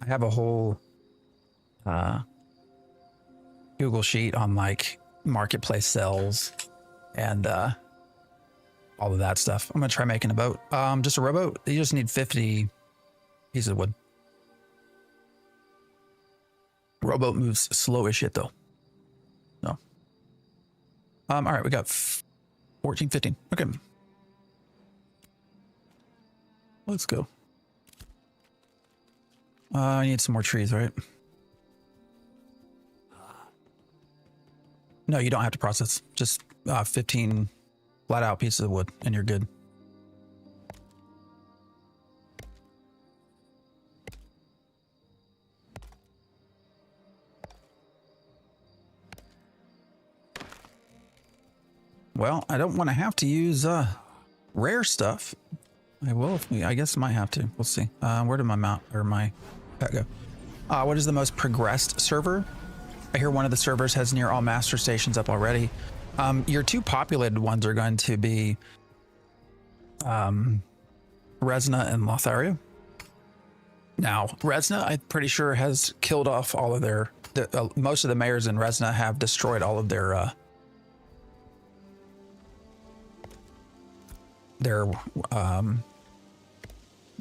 A: I have a whole Google Sheet on like marketplace sales and all of that stuff. I'm gonna try making a boat. Just a rowboat. You just need 50 pieces of wood. Rowboat moves slow as shit though. No. All right, we got 14, 15. Okay. Let's go. I need some more trees, right? No, you don't have to process. Just 15 flat out pieces of wood and you're good. Well, I don't want to have to use rare stuff. I will if I guess I might have to. We'll see. Where did my mount or my pet go? What is the most progressed server? I hear one of the servers has near all master stations up already. Your two populated ones are going to be Resna and Lothario. Now, Resna, I'm pretty sure, has killed off all of their... most of the mayors in Resna have destroyed all of their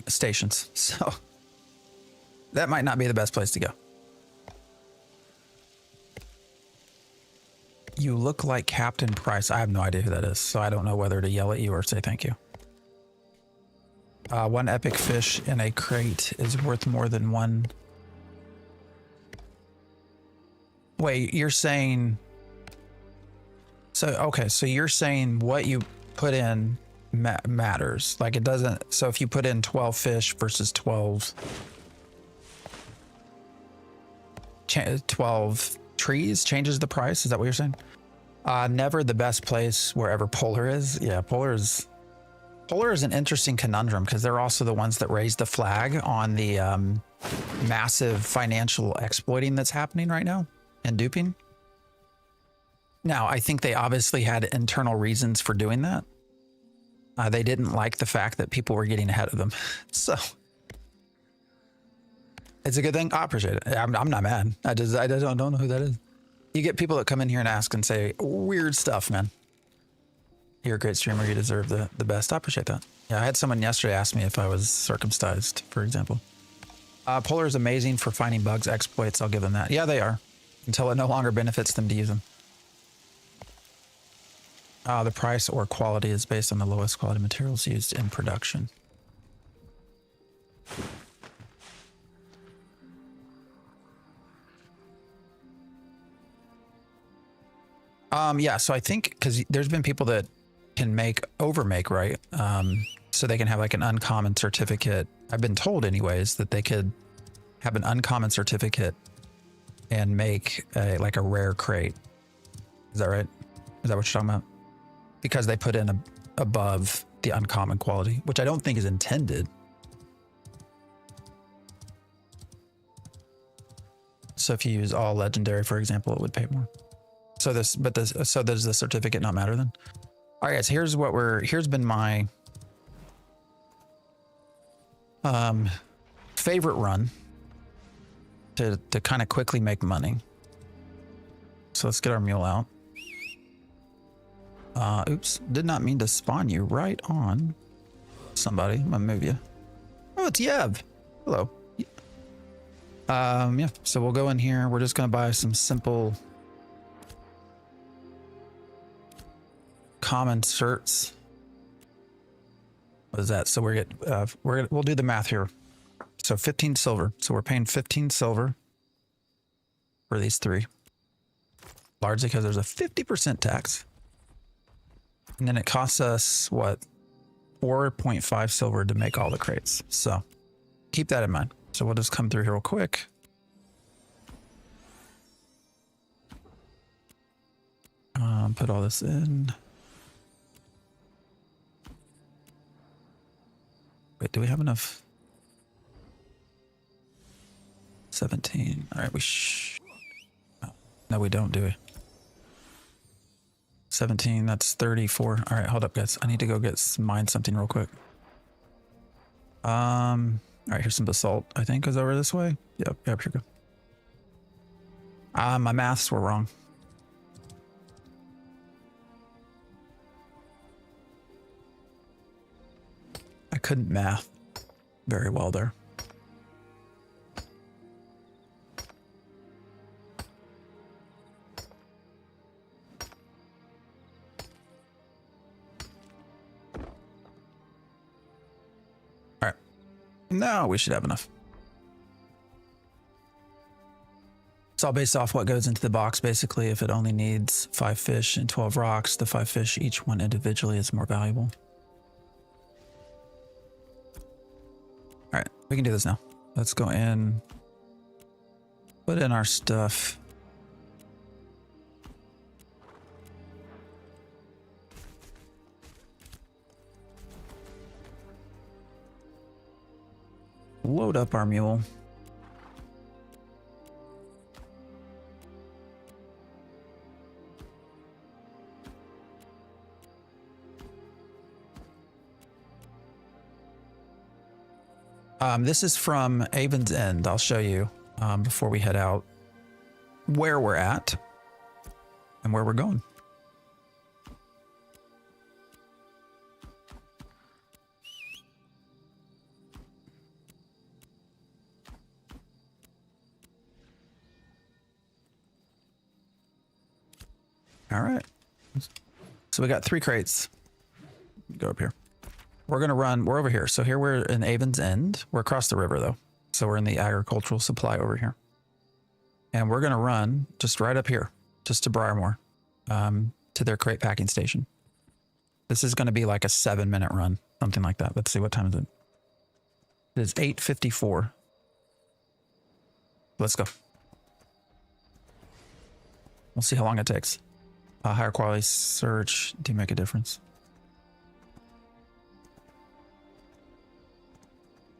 A: stations. So that might not be the best place to go. You look like Captain Price. I have no idea who that is, so I don't know whether to yell at you or say thank you. One epic fish in a crate is worth more than one. Wait, you're saying... So, okay, so you're saying what you put in matters. Like it doesn't... So if you put in 12 fish versus 12 trees changes the price. Is that what you're saying? Never the best place wherever Polar is. Yeah, Polar is an interesting conundrum because they're also the ones that raised the flag on the massive financial exploiting that's happening right now and duping. Now, I think they obviously had internal reasons for doing that. They didn't like the fact that people were getting ahead of them. So it's a good thing. I appreciate it. I'm not mad. I don't know who that is. You get people that come in here and ask and say weird stuff, man. You're a great streamer. You deserve the best. I appreciate that. Yeah, I had someone yesterday ask me if I was circumcised, for example. Polar is amazing for finding bugs, exploits. I'll give them that. Yeah, they are. Until it no longer benefits them to use them. The price or quality is based on the lowest quality materials used in production. Yeah, so I think because there's been people that can overmake, right? So they can have like an uncommon certificate. I've been told anyways that they could have an uncommon certificate and make like a rare crate. Is that right? Is that what you're talking about? Because they put in above the uncommon quality, which I don't think is intended. So if you use all legendary, for example, it would pay more. So does the certificate not matter then? All right, guys, here's been my favorite run to kind of quickly make money. So let's get our mule out. Oops, did not mean to spawn you right on somebody. I'm gonna move you. Oh, it's Yev. Hello. Yeah, so we'll go in here. We're just gonna buy some simple common certs. What is that? So we'll do the math here. So 15 silver. So we're paying 15 silver for these 3. Largely because there's a 50% tax. And then it costs us, what, 4.5 silver to make all the crates. So keep that in mind. So we'll just come through here real quick. Put all this in. Wait, do we have enough? 17. All right, no, we don't, do we? 17, that's 34. All right, hold up, guys. I need to go mine something real quick. All right, here's some basalt, I think, is over this way. Yep, here we go. My maths were wrong. I couldn't math very well there. All right. No, we should have enough. It's all based off what goes into the box, basically. If it only needs 5 fish and 12 rocks, the 5 fish, each one individually, is more valuable. All right, we can do this now. Let's go in, put in our stuff. Load up our mule. This is from Avon's End. I'll show you before we head out where we're at and where we're going. All right. So we got 3 crates. Go up here. We're going to run, we're over here. So here we're in Avon's End. We're across the river though. So we're in the agricultural supply over here. And we're going to run just right up here, just to Briarmore, to their crate packing station. This is going to be like a 7-minute run, something like that. Let's see, what time is it? It is 8:54. Let's go. We'll see how long it takes. Higher quality search, do make a difference.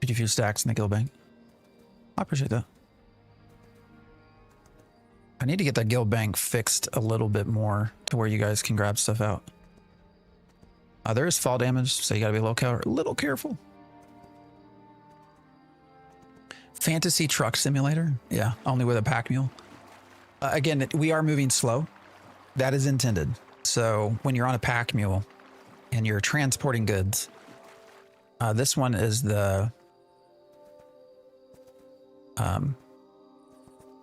A: Did you few stacks in the guild bank? I appreciate that. I need to get that guild bank fixed a little bit more to where you guys can grab stuff out. There is fall damage, so you gotta be a little careful. Fantasy truck simulator? Yeah, only with a pack mule. Again, we are moving slow. That is intended. So when you're on a pack mule and you're transporting goods, this one is the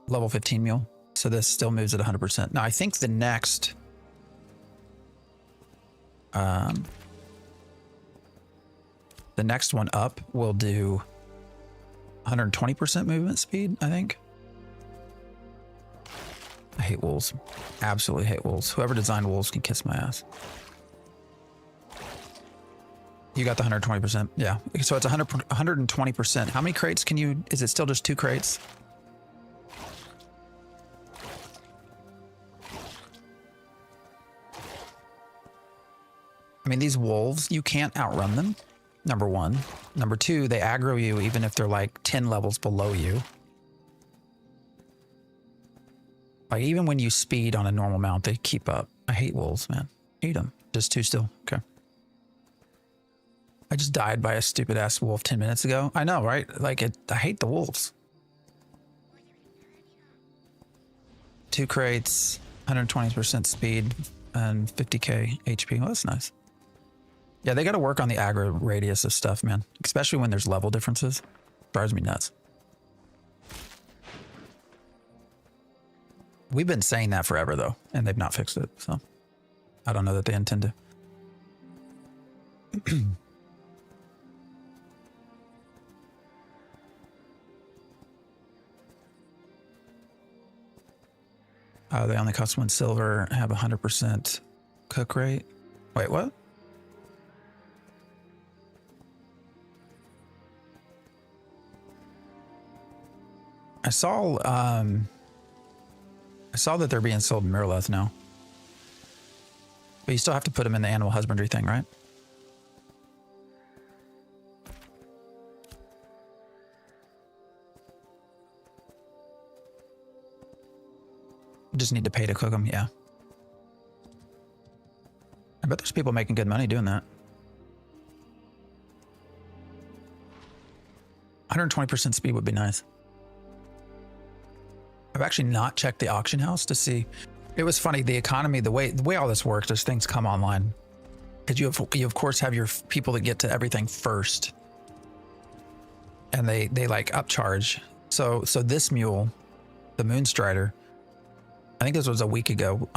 A: level 15 mule. So this still moves at 100%. Now I think the next one up will do 120% movement speed, I think. I hate wolves. Absolutely hate wolves. Whoever designed wolves can kiss my ass. You got the 120%. Yeah. So it's 120%. How many crates can you, is it still just 2 crates? I mean, these wolves, you can't outrun them. Number 1. Number 2, they aggro you even if they're like 10 levels below you. Like even when you speed on a normal mount, they keep up. I hate wolves, man. Hate them. Just 2 still. Okay. I just died by a stupid ass wolf 10 minutes ago. I know, right? Like I hate the wolves. 2 crates, 120% speed, and 50k HP. Well, that's nice. Yeah, they got to work on the aggro radius of stuff, man. Especially when there's level differences. Drives me nuts. We've been saying that forever, though, and they've not fixed it. So I don't know that they intend to. They only cost 1 silver, have 100% cook rate. Wait, what? I saw that they're being sold in Miraleth now. But you still have to put them in the animal husbandry thing, right? You just need to pay to cook them, yeah. I bet there's people making good money doing that. 120% speed would be nice. I've actually not checked the auction house to see. It was funny, the economy, the way all this works is things come online. Because you of course have your people that get to everything first. And they like upcharge. So this mule, the Moonstrider, I think this was a week ago,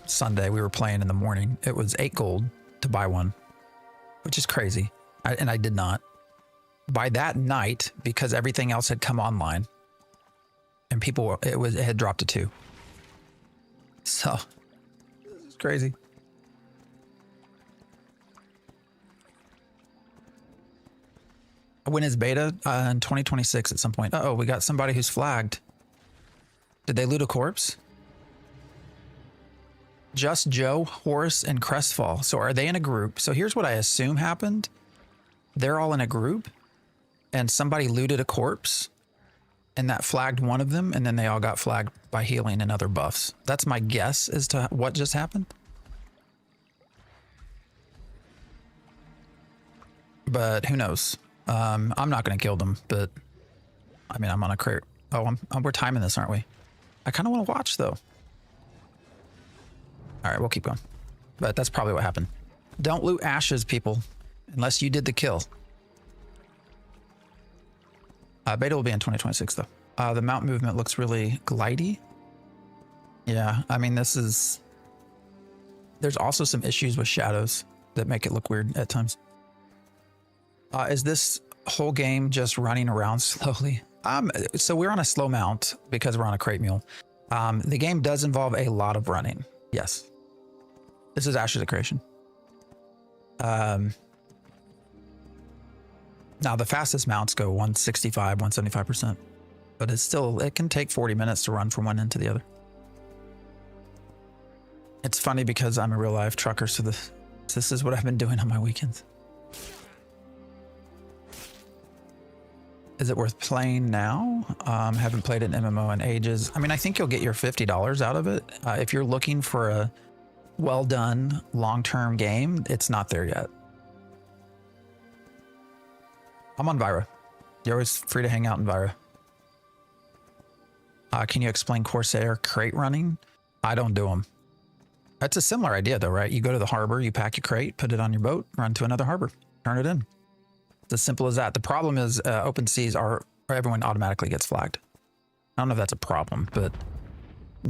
A: Sunday, we were playing in the morning. It was 8 gold to buy one, which is crazy. And I did not. By that night, because everything else had come online, and people, it had dropped to 2. So, this is crazy. When is beta? In 2026 at some point. Uh-oh, we got somebody who's flagged. Did they loot a corpse? Just Joe, Horace, and Crestfall. So are they in a group? So here's what I assume happened. They're all in a group, and somebody looted a corpse, and that flagged one of them, and then they all got flagged by healing and other buffs. That's my guess as to what just happened. But who knows? I'm not going to kill them, but I mean, I'm on a crate. Oh, we're timing this, aren't we? I kind of want to watch, though. All right, we'll keep going. But that's probably what happened. Don't loot ashes, people, unless you did the kill. Beta will be in 2026, though. The mount movement looks really glidey. Yeah, I mean, there's also some issues with shadows that make it look weird at times. Is this whole game just running around slowly? So we're on a slow mount because we're on a crate mule. The game does involve a lot of running. Yes. This is Ashes of Creation. Now the fastest mounts go 165, 175%, but it can take 40 minutes to run from one end to the other. It's funny because I'm a real life trucker, so this is what I've been doing on my weekends. Is it worth playing now? Haven't played an MMO in ages. I mean, I think you'll get your $50 out of it. If you're looking for a well done long-term game, it's not there yet. I'm on Vyra. You're always free to hang out in Vyra. Can you explain Corsair crate running? I don't do them. That's a similar idea though, right? You go to the harbor, you pack your crate, put it on your boat, run to another harbor, turn it in. It's as simple as that. The problem is open seas are where everyone automatically gets flagged. I don't know if that's a problem, but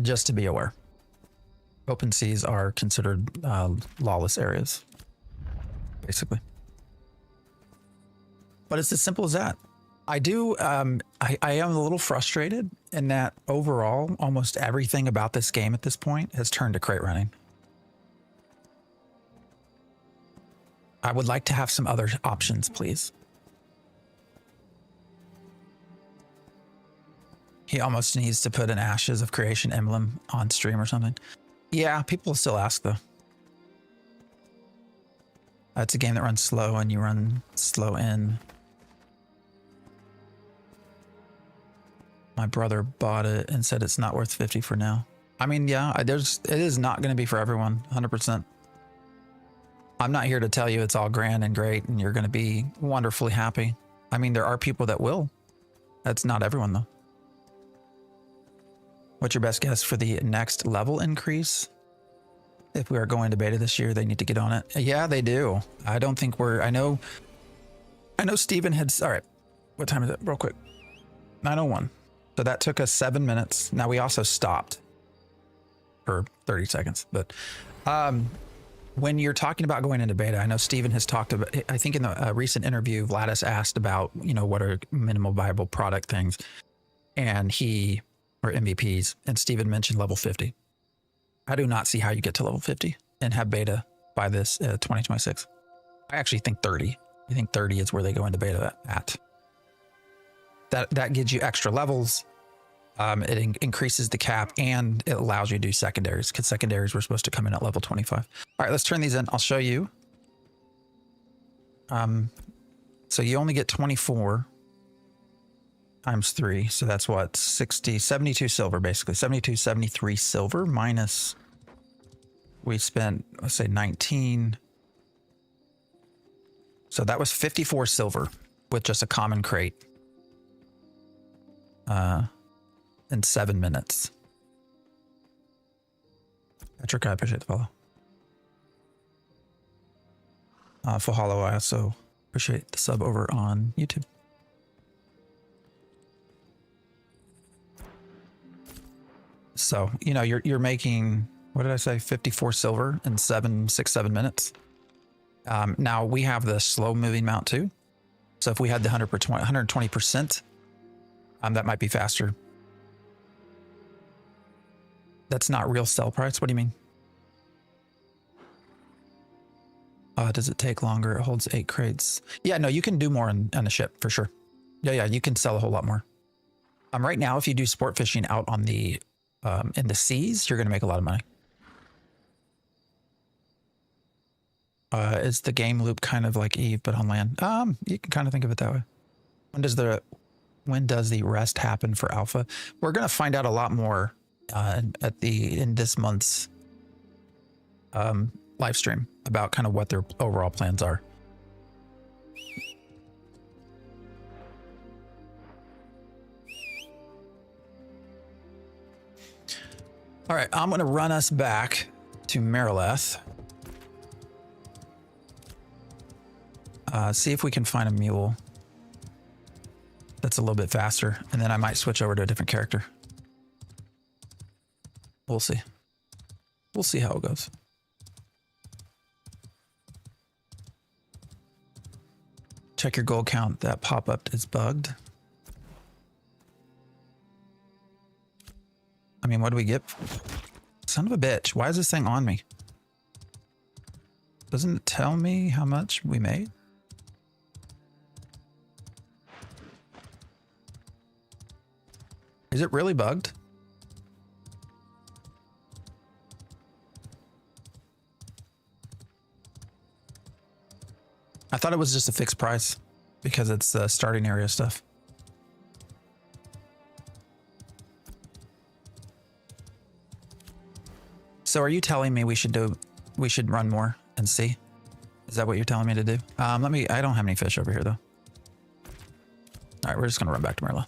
A: just to be aware. Open seas are considered lawless areas, basically. But it's as simple as that. I am a little frustrated in that overall, almost everything about this game at this point has turned to crate running. I would like to have some other options, please. He almost needs to put an Ashes of Creation emblem on stream or something. Yeah, people still ask though. It's a game that runs slow and you run slow in. My brother bought it and said it's not worth 50 for now. I mean, yeah, it is not going to be for everyone, 100%. I'm not here to tell you it's all grand and great and you're going to be wonderfully happy. I mean, there are people that will. That's not everyone though. What's your best guess for the next level increase? If we are going to beta this year, they need to get on it. Yeah, they do. I don't think I know Steven had, all right. What time is it? Real quick. 9:01. So that took us 7 minutes. Now we also stopped for 30 seconds, but, when you're talking about going into beta, I know Steven has talked about, I think in the recent interview, Vladis asked about, what are minimal viable product things, and or MVPs, and Steven mentioned level 50. I do not see how you get to level 50 and have beta by this 2026. I actually think 30. I think 30 is where they go into beta at. That gives you extra levels. It increases the cap and it allows you to do secondaries because secondaries were supposed to come in at level 25. All right, let's turn these in. I'll show you. So you only get 24 times 3. So that's what, 72 silver, basically. 73 silver minus, we spent, let's say 19. So that was 54 silver with just a common crate. In 7 minutes. Patrick, I appreciate the follow. Full Hollow, I also appreciate the sub over on YouTube. So, you know, you're making, what did I say, 54 silver in 6, 7 minutes. Now we have the slow moving mount too. So if we had the 120%, that might be faster. That's not real sell price. What do you mean? Does it take longer? It holds 8 crates. Yeah, no, you can do more on a ship for sure. Yeah, you can sell a whole lot more. Right now, if you do sport fishing out on the in the seas, you're going to make a lot of money. Is the game loop kind of like Eve but on land? You can kind of think of it that way. When does the rest happen for alpha? We're going to find out a lot more in this month's live stream about kind of what their overall plans are. All right, I'm going to run us back to Marileth. See if we can find a mule that's a little bit faster, and then I might switch over to a different character. We'll see. We'll see how it goes. Check your gold count. That pop-up is bugged. I mean, what do we get? Son of a bitch. Why is this thing on me? Doesn't it tell me how much we made? Is it really bugged? I thought it was just a fixed price because it's starting area stuff. So are you telling me we should run more and see? Is that what you're telling me to do? I don't have any fish over here though. All right, we're just gonna run back to Merla.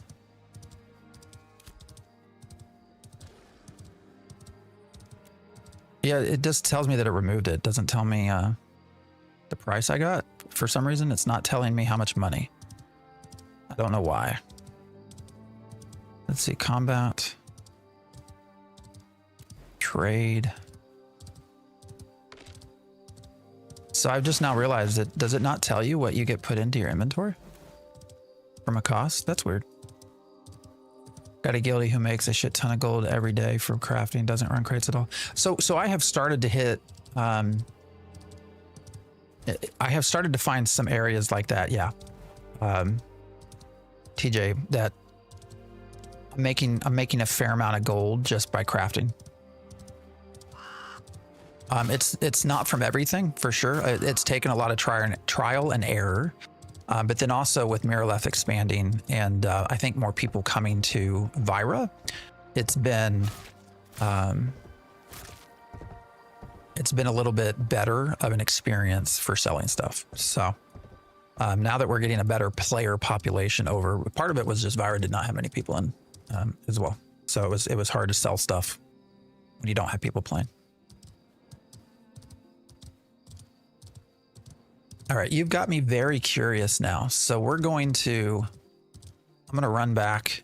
A: Yeah, it just tells me that it removed it. It doesn't tell me the price I got. For some reason, it's not telling me how much money. I don't know why. Let's see, combat. Trade. So I've just now realized that, does it not tell you what you get put into your inventory? From a cost? That's weird. Got a guildie who makes a shit ton of gold every day from crafting, doesn't run crates at all. So I have started to hit, I have started to find some areas like that, yeah. TJ, that I'm making a fair amount of gold just by crafting. It's not from everything, for sure. It's taken a lot of trial and error. But then also with Marileth expanding and I think more people coming to Vyra, it's been a little bit better of an experience for selling stuff. So now that we're getting a better player population over, part of it was just Vyra did not have many people in as well. So it was hard to sell stuff when you don't have people playing. All right, you've got me very curious now. So I'm going to run back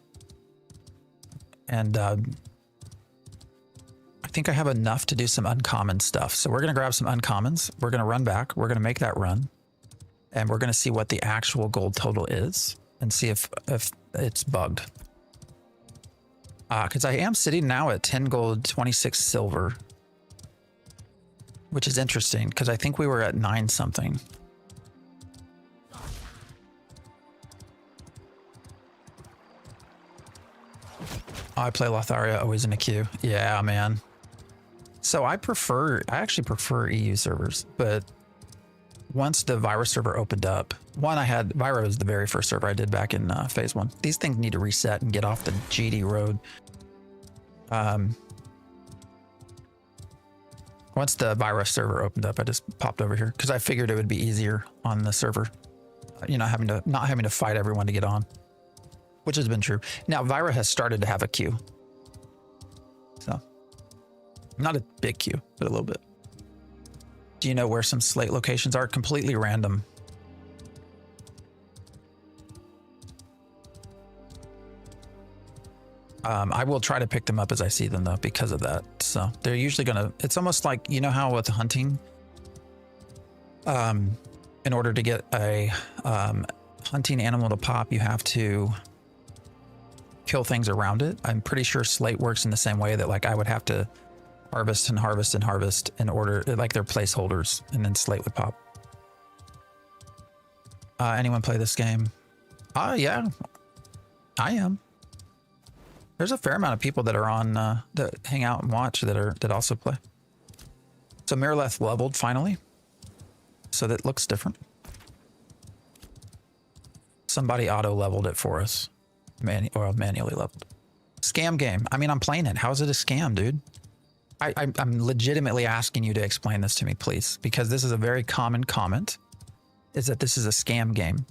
A: and I think I have enough to do some uncommon stuff. So we're going to grab some uncommons. We're going to run back. We're going to make that run and we're going to see what the actual gold total is and see if it's bugged. Because I am sitting now at 10 gold, 26 silver. which is interesting because I think we were at 9 something. Oh, I play Lotharia always in a queue. Yeah, man. So I actually prefer EU servers, but once the Vira server opened up, Vira was the very first server I did back in phase 1. These things need to reset and get off the GD road. Once the Vira server opened up, I just popped over here because I figured it would be easier on the server, you know, not having to fight everyone to get on, which has been true. Now Vira has started to have a queue, so not a big queue, but a little bit. Do you know where some slate locations are? Completely random. I will try to pick them up as I see them though, because of that. So they're usually gonna, it's almost like, you know how with hunting, in order to get a hunting animal to pop, you have to kill things around it. I'm pretty sure slate works in the same way, that like I would have to harvest and harvest and harvest in order, like they're placeholders, and then slate would pop. Anyone play this game? Yeah, I am. There's a fair amount of people that are on that hang out and watch that also play. So Miraleth leveled finally, so that looks different. Somebody auto leveled it for us, manually leveled. Scam game. I mean, I'm playing it. How is it a scam, dude? I'm legitimately asking you to explain this to me, please, because this is a very common comment, is that this is a scam game,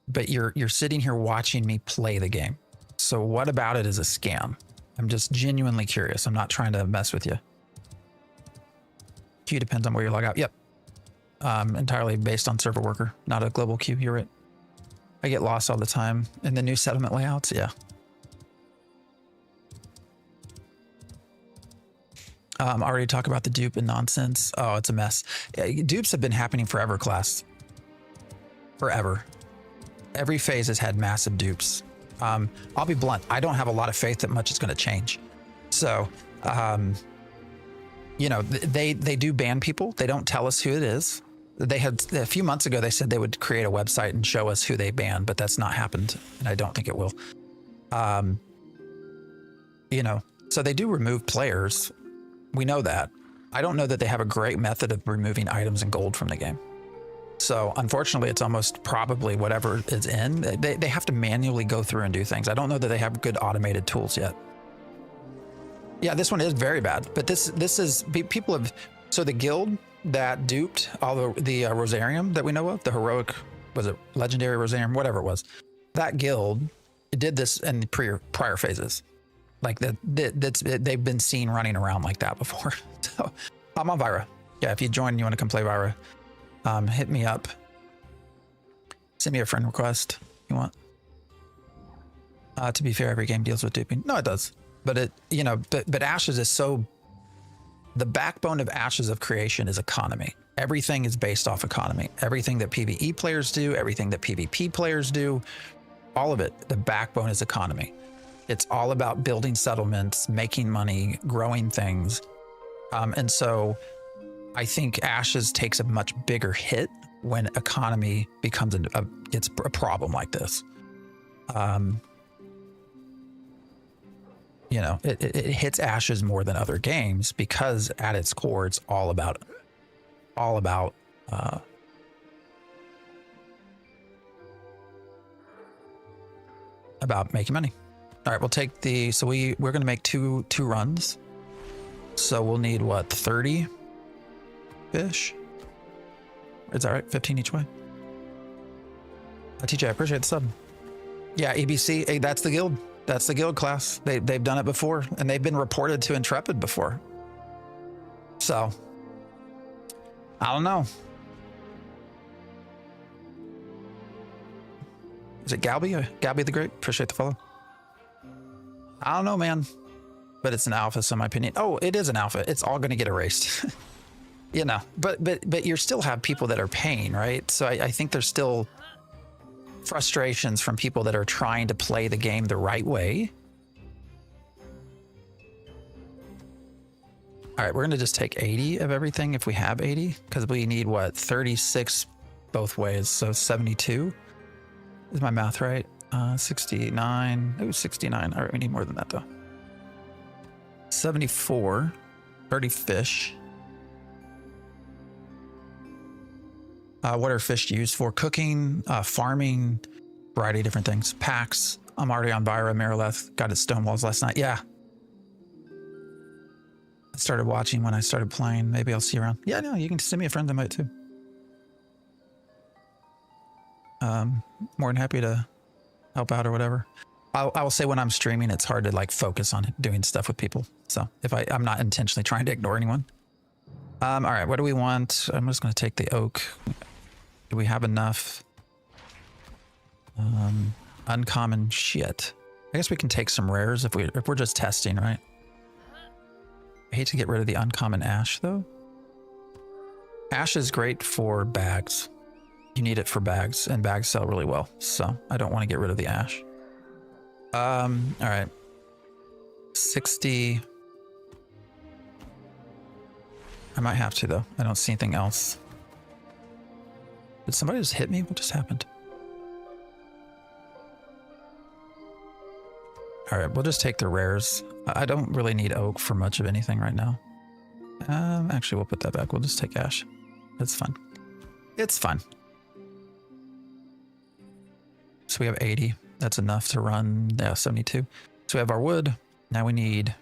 A: but you're sitting here watching me play the game. So what about it is a scam? I'm just genuinely curious. I'm not trying to mess with you. Queue depends on where you log out. Yep. Entirely based on server worker, not a global queue. You're right. I get lost all the time in the new settlement layouts. Yeah. Already talk about the dupe and nonsense. Oh, it's a mess. Dupes have been happening forever, class. Forever. Every phase has had massive dupes. I'll be blunt. I don't have a lot of faith that much is going to change. So, you know, they do ban people. They don't tell us who it is. They had a few months ago, they said they would create a website and show us who they banned, but that's not happened. And I don't think it will. You know, so they do remove players. We know that. I don't know that they have a great method of removing items and gold from the game. So unfortunately, it's almost probably whatever is in. They have to manually go through and do things. I don't know that they have good automated tools yet. Yeah, this one is very bad. But this is, people have, so the guild that duped all the Rosarium that we know of, the heroic, was it legendary Rosarium, whatever it was, that guild did this in the prior phases. Like they've been seen running around like that before. So I'm on Vira. Yeah, if you join and you want to come play Vira, hit me up. Send me a friend request you want. To be fair, every game deals with duping. No, it does. But it, you know, but Ashes is so, the backbone of Ashes of Creation is economy. Everything is based off economy. Everything that PvE players do, everything that PvP players do, all of it, the backbone is economy. It's all about building settlements, making money, growing things. And so I think Ashes takes a much bigger hit when economy becomes it's a problem like this. You know, it hits Ashes more than other games because at its core, it's all about making money. All right, we'll take the, so we're going to make two runs. So we'll need what, 30 fish? Is that right? 15 each way. TJ, I appreciate the sub. Yeah, EBC, hey, that's the guild. That's the guild class. They've done it before, and they've been reported to Intrepid before. So, I don't know. Is it Galby? Galby the Great? Appreciate the follow. I don't know, man. But it's an alpha, so in my opinion. Oh, it is an alpha. It's all going to get erased. You know, but you still have people that are paying, right? So I think there's still frustrations from people that are trying to play the game the right way. All right, we're gonna just take 80 of everything if we have 80, because we need what, 36 both ways, so 72. Is my math right? 69. It was 69. All right, we need more than that though. 74. 30 fish. What are fish used for? Cooking, farming, variety of different things. Packs. I'm already on Vyra. Marileth got his stone walls last night. Yeah. I started watching when I started playing. Maybe I'll see you around. Yeah, no, you can send me a friend invite too. More than happy to help out or whatever. I will say when I'm streaming, it's hard to like focus on doing stuff with people. So if I'm not intentionally trying to ignore anyone. All right, what do we want? I'm just going to take the oak. Do we have enough? Uncommon shit. I guess we can take some rares if we're just testing, right? I hate to get rid of the uncommon ash though. Ash is great for bags. You need it for bags, and bags sell really well. So I don't want to get rid of the ash. All right. 60. I might have to though. I don't see anything else. Did somebody just hit me? What just happened? All right, we'll just take the rares. I don't really need oak for much of anything right now. Actually, we'll put that back. We'll just take ash. It's fine. It's fine. So we have 80. That's enough to run, yeah, 72. So we have our wood. Now we need,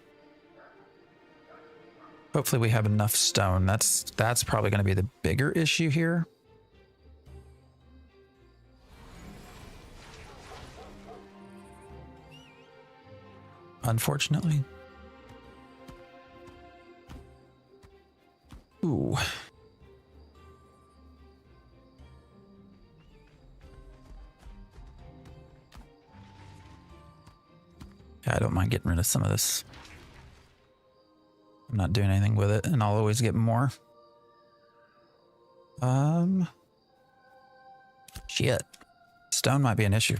A: hopefully we have enough stone. That's probably going to be the bigger issue here. Unfortunately. Ooh. Yeah, I don't mind getting rid of some of this. I'm not doing anything with it, and I'll always get more. Shit. Stone might be an issue.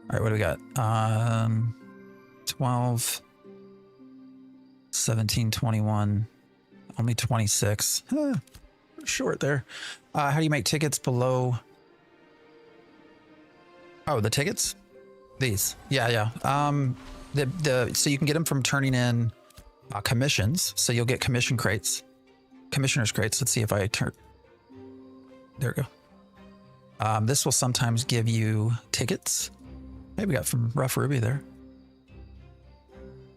A: All right, what do we got? 12, 17, 21, only 26. Short there. How do you make tickets below? Oh, the tickets? These. Yeah. So you can get them from turning in commissions. So you'll get commission crates, commissioner's crates. Let's see if I turn. There we go. This will sometimes give you tickets. Maybe we got from Rough Ruby there.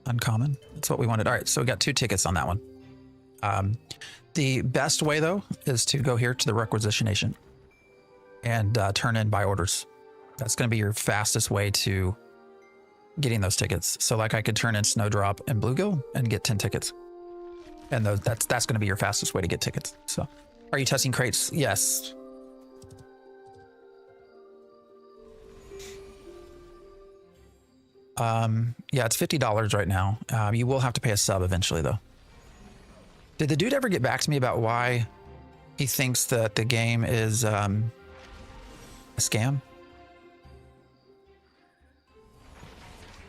A: Uncommon. That's what we wanted. All right, so we got 2 tickets on that one. The best way though is to go here to the requisitionation and turn in buy orders. That's going to be your fastest way to getting those tickets. So like I could turn in Snowdrop and Bluegill and get 10 tickets. And that's going to be your fastest way to get tickets. So are you testing crates? Yes. Yeah, it's $50 right now. You will have to pay a sub eventually though. Did the dude ever get back to me about why he thinks that the game is a scam?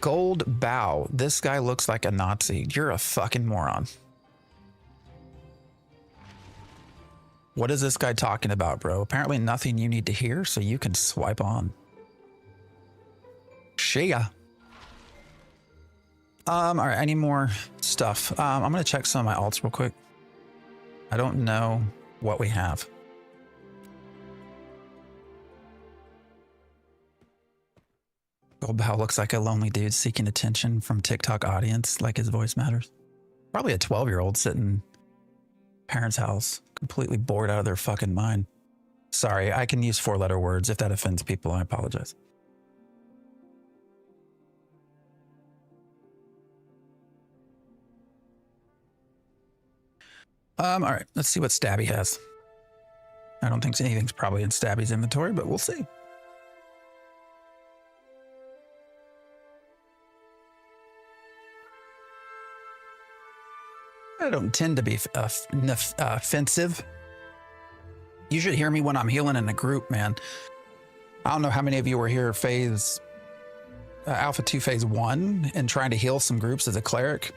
A: Gold Bow. This guy looks like a Nazi. You're a fucking moron. What is this guy talking about, bro? Apparently nothing you need to hear, so you can swipe on. Shia. All right, I need more stuff. I'm gonna check some of my alts real quick. I don't know what we have. Goldbow looks like a lonely dude seeking attention from TikTok audience, like his voice matters. Probably a 12-year-old sitting in parents' house, completely bored out of their fucking mind. Sorry, I can use 4-letter words. If that offends people, I apologize. All right, let's see what Stabby has. I don't think anything's probably in Stabby's inventory, but we'll see. I don't tend to be offensive. You should hear me when I'm healing in a group, man. I don't know how many of you were here phase Alpha 2 phase 1 and trying to heal some groups as a cleric.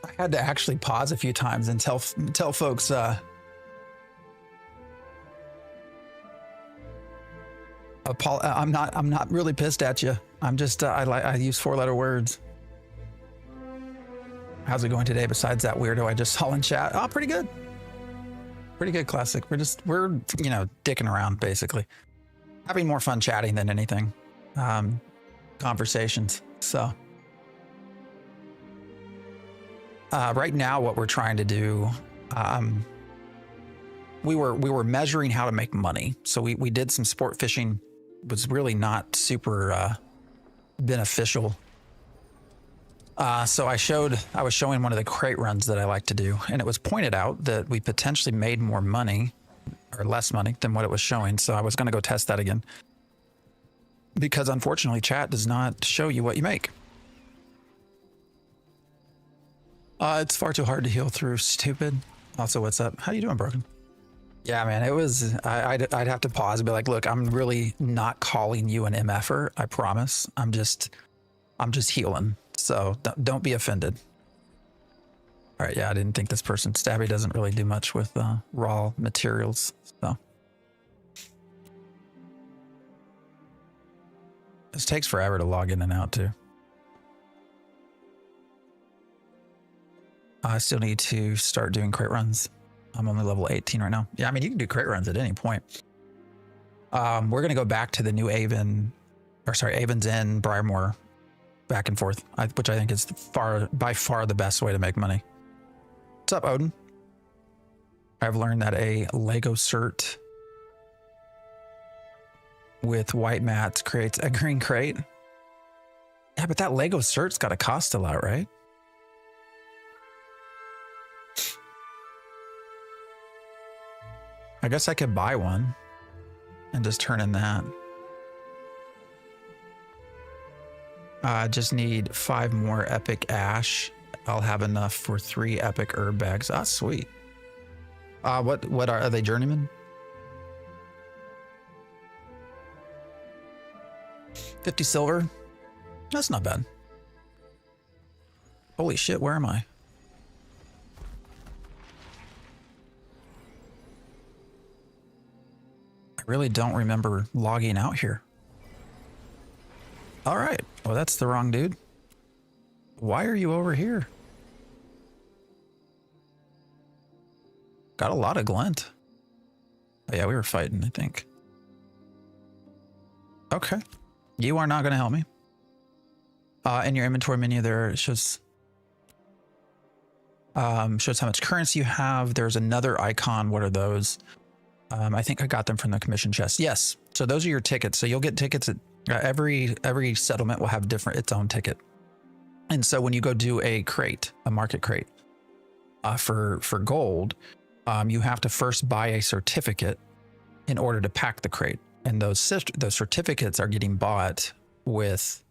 A: I had to actually pause a few times and tell folks I'm not really pissed at you. I'm just I use 4-letter words. How's it going today besides that weirdo I just saw in chat? Oh, pretty good. Pretty good, Classic. We're you know, dicking around basically. Having more fun chatting than anything. Conversations. So right now what we're trying to do, we were measuring how to make money. So we did some sport fishing. It was really not super beneficial. So I was showing one of the crate runs that I like to do, and it was pointed out that we potentially made more money or less money than what it was showing. So I was going to go test that again, because unfortunately chat does not show you what you make. It's far too hard to heal through, stupid. Also, what's up? How you doing, Broken? Yeah, man, it was, I'd have to pause and be like, look, I'm really not calling you an MFer. I promise. I'm just healing. So don't be offended. All right. Yeah. I didn't think this person, Stabby, doesn't really do much with raw materials. So this takes forever to log in and out too. I still need to start doing crate runs. I'm only level 18 right now. Yeah, I mean, you can do crate runs at any point. We're going to go back to the new Avon, Avon's Inn, Briarmore, back and forth, which I think is by far the best way to make money. What's up, Odin? I've learned that a Lego cert with white mats creates a green crate. Yeah, but that Lego cert's got to cost a lot, right? I guess I could buy one and just turn in that. I just need 5 more epic ash. I'll have enough for 3 epic herb bags. Ah, sweet. What are they, journeymen? 50 silver. That's not bad. Holy shit, where am I? I really don't remember logging out here. All right. Well, that's the wrong dude. Why are you over here? Got a lot of glint. Oh, yeah, we were fighting, I think. Okay. You are not going to help me. In your inventory menu there, it shows how much currency you have. There's another icon. What are those? I think I got them from the commission chest. Yes. So those are your tickets. So you'll get tickets at every settlement will have its own ticket. And so when you go do a market crate, for gold, you have to first buy a certificate in order to pack the crate. And those certificates are getting bought with,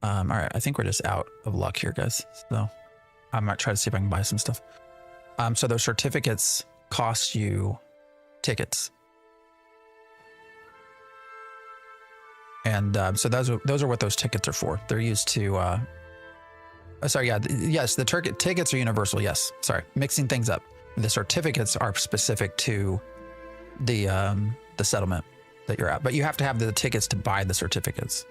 A: all right, I think we're just out of luck here, guys. So I might try to see if I can buy some stuff. So those certificates cost you tickets. And so those are what those tickets are for. They're used to, sorry, yeah, yes, the tickets are universal, yes. Sorry, mixing things up. The certificates are specific to the settlement that you're at, but you have to have the tickets to buy the certificates.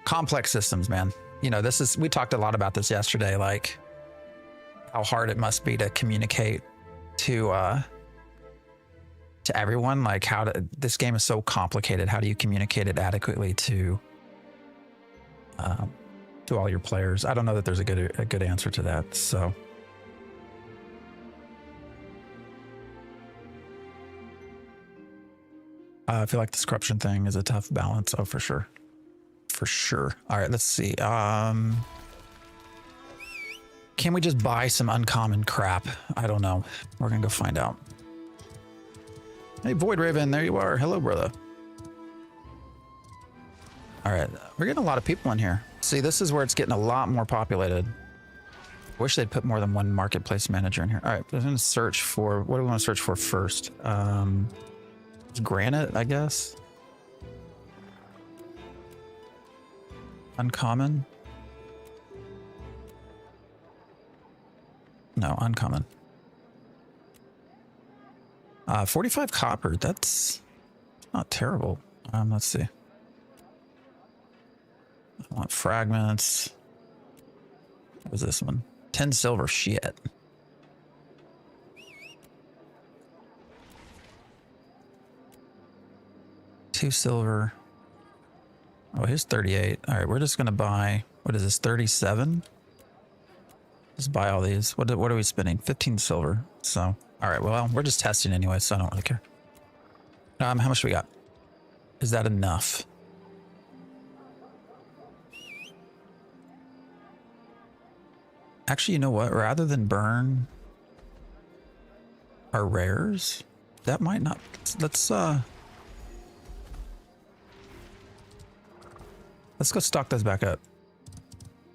A: Complex systems, man. You know, we talked a lot about this yesterday, like how hard it must be to communicate to everyone, like this game is so complicated. How do you communicate it adequately to all your players? I don't know that there's a good answer to that. So I feel like this corruption thing is a tough balance. Oh, for sure. For sure. All right, let's see. Can we just buy some uncommon crap? I don't know. We're gonna go find out. Hey, Void Raven, there you are. Hello, brother. All right, we're getting a lot of people in here. See, this is where it's getting a lot more populated. Wish they'd put more than one marketplace manager in here. All right, we're gonna search for, what do we want to search for first? It's granite, I guess. Uncommon. No, uncommon. 45 copper. That's not terrible. Let's see. I want fragments. What was this one? 10 silver. Shit. Two silver. Oh, here's 38. All right, we're just gonna buy. What is this? 37. Just buy all these. What are we spending? 15 silver. So, all right. Well, we're just testing anyway, so I don't really care. How much we got? Is that enough? Actually, you know what? Rather than burn our rares, that might not. Let's go stock those back up.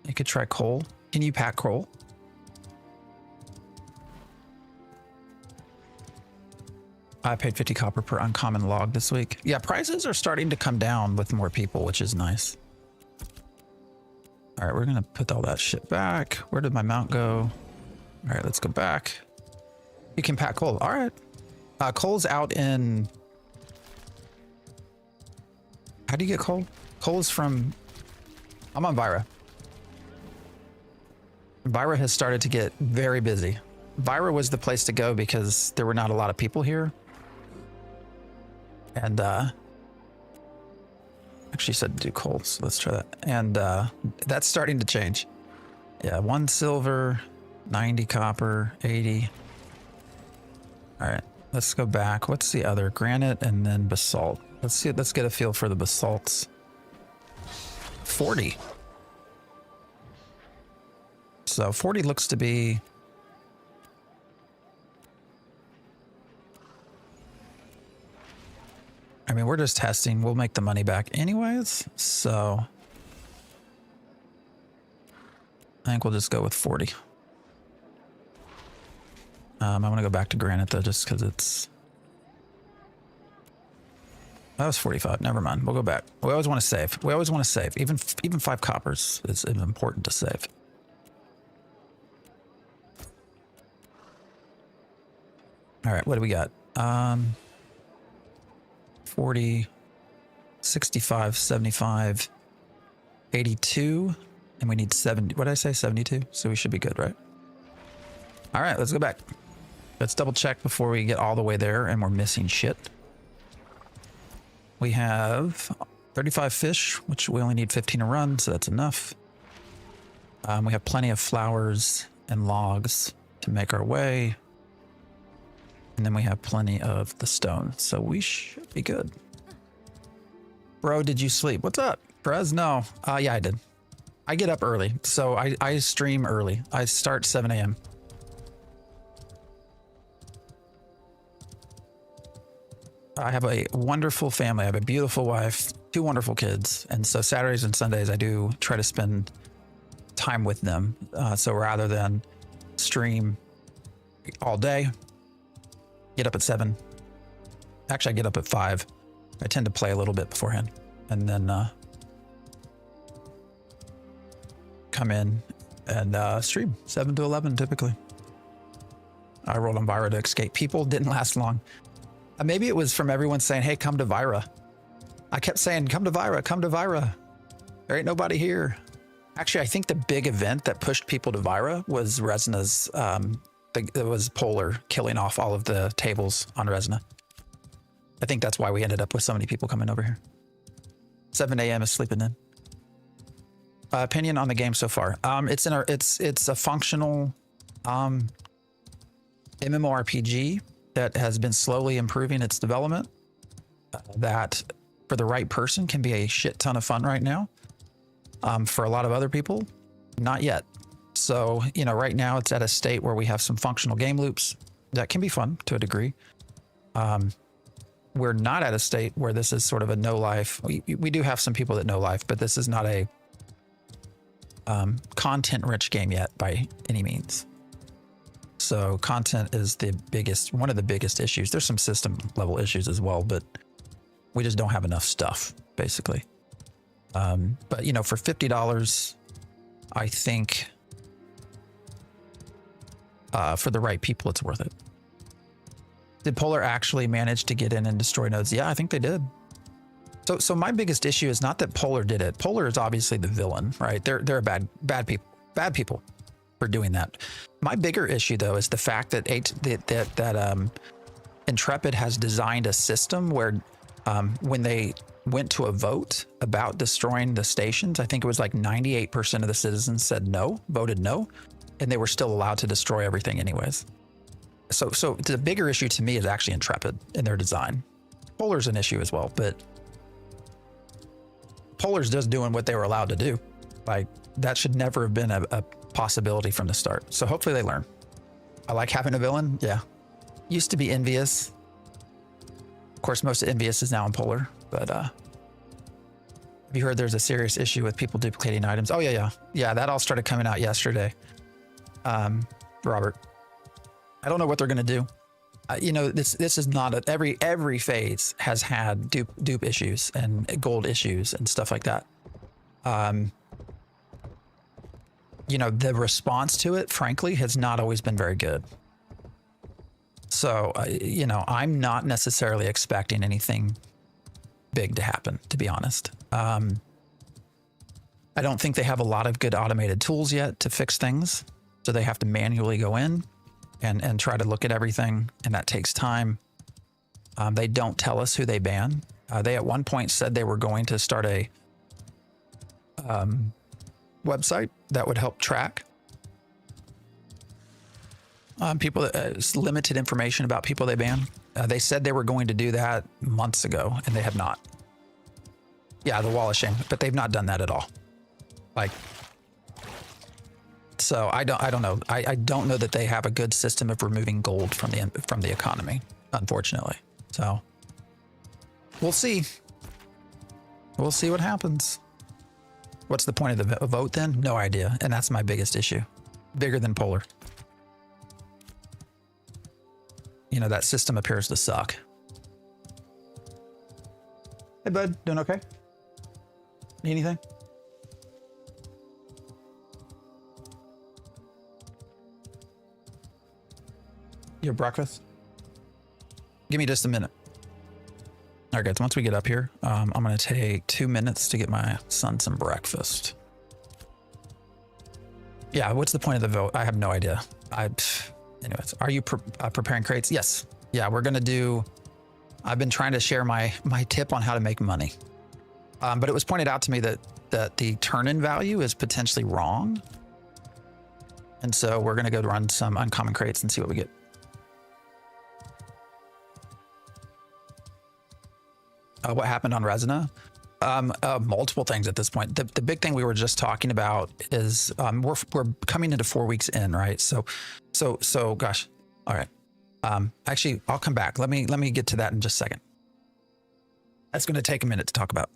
A: You could try coal. Can you pack coal? I paid 50 copper per uncommon log this week. Yeah, prices are starting to come down with more people, which is nice. All right, we're gonna put all that shit back. Where did my mount go? All right, let's go back. You can pack coal. All right. Coal's out in... How do you get coal? Coal is from... I'm on Vira. Vira has started to get very busy. Vira was the place to go because there were not a lot of people here. And actually said to do coal, so let's try that. And that's starting to change. Yeah, 1 silver, 90 copper, 80. All right, let's go back. What's the other? Granite and then basalt. Let's see. Let's get a feel for the basalts. 40. So 40 looks to be... I mean, we're just testing. We'll make the money back anyways. So I think we'll just go with 40. I want to go back to granite though, just because it's... That was 45. Never mind. We'll go back. We always want to save. We always want to save. Even 5 coppers is important to save. All right, what do we got? 40, 65, 75, 82, and we need 70. What did I say? 72. So we should be good, right? All right, let's go back. Let's double check before we get all the way there and we're missing shit. We have 35 fish, which we only need 15 a run, so that's enough. We have plenty of flowers and logs to make our way. And then we have plenty of the stone, so we should be good. Bro, did you sleep? What's up? Perez? No. Yeah, I did. I get up early, so I stream early. I start 7 a.m. I have a wonderful family. I have a beautiful wife, 2 wonderful kids. And so Saturdays and Sundays, I do try to spend time with them. So rather than stream all day, get up at 7. Actually, I get up at 5. I tend to play a little bit beforehand and then come in and stream 7 to 11 typically. I rolled on Vira to escape. People didn't last long. Maybe it was from everyone saying, hey, come to Vira. I kept saying, come to Vira, come to Vira. There ain't nobody here. Actually, I think the big event that pushed people to Vira was Resna's, it was Polar killing off all of the tables on Resna. I think that's why we ended up with so many people coming over here. 7 a.m. is sleeping in. Opinion on the game so far. It's a functional MMORPG that has been slowly improving its development. That for the right person can be a shit ton of fun right now. For a lot of other people, not yet. So, you know, right now it's at a state where we have some functional game loops that can be fun to a degree. We're not at a state where this is sort of a no life. We do have some people that know life, but this is not a content rich game yet by any means. So content is one of the biggest issues. There's some system level issues as well, but we just don't have enough stuff, basically. But you know, for $50, I think for the right people, it's worth it. Did Polar actually manage to get in and destroy nodes? Yeah, I think they did. So my biggest issue is not that Polar did it. Polar is obviously the villain, right? They're bad people for doing that. My bigger issue though is the fact that Intrepid has designed a system where when they went to a vote about destroying the stations, I think it was like 98% of the citizens said no, voted no, and they were still allowed to destroy everything anyways. So the bigger issue to me is actually Intrepid in their design. Polar's an issue as well, but Polar's just doing what they were allowed to do. Like, that should never have been a possibility from the start. So hopefully they learn. I like having a villain. Yeah. Used to be Envious. Of course, most of Envious is now in Polar, but have you heard there's a serious issue with people duplicating items? Oh yeah. That all started coming out yesterday. Robert, I don't know what they're going to do. You know, this is not every phase has had dupe issues and gold issues and stuff like that. You know, the response to it, frankly, has not always been very good. So, you know, I'm not necessarily expecting anything big to happen, to be honest. I don't think they have a lot of good automated tools yet to fix things. So they have to manually go in and try to look at everything, and that takes time. They don't tell us who they ban. They at one point said they were going to start a website that would help track people, limited information about people they ban. They said they were going to do that months ago, and they have not. Yeah, the wall of shame, but they've not done that at all. Like, so I don't know. I don't know that they have a good system of removing gold from the economy, unfortunately. So we'll see. We'll see what happens. What's the point of the vote then? No idea. And that's my biggest issue. Bigger than Polar. You know, that system appears to suck. Hey, bud. Doing okay? Need anything? Your breakfast? Give me just a minute. All right, guys, once we get up here, I'm going to take 2 minutes to get my son some breakfast. Yeah, what's the point of the vote? I have no idea. Anyways, are you preparing crates? Yes. Yeah, we're going to do... I've been trying to share my tip on how to make money. But it was pointed out to me that the turn-in value is potentially wrong. And so we're going to go run some uncommon crates and see what we get. What happened on Resina? Multiple things at this point. The big thing we were just talking about is we're coming into 4 weeks in, right? So gosh, all right. Actually, I'll come back. Let me get to that in just a second. That's going to take a minute to talk about.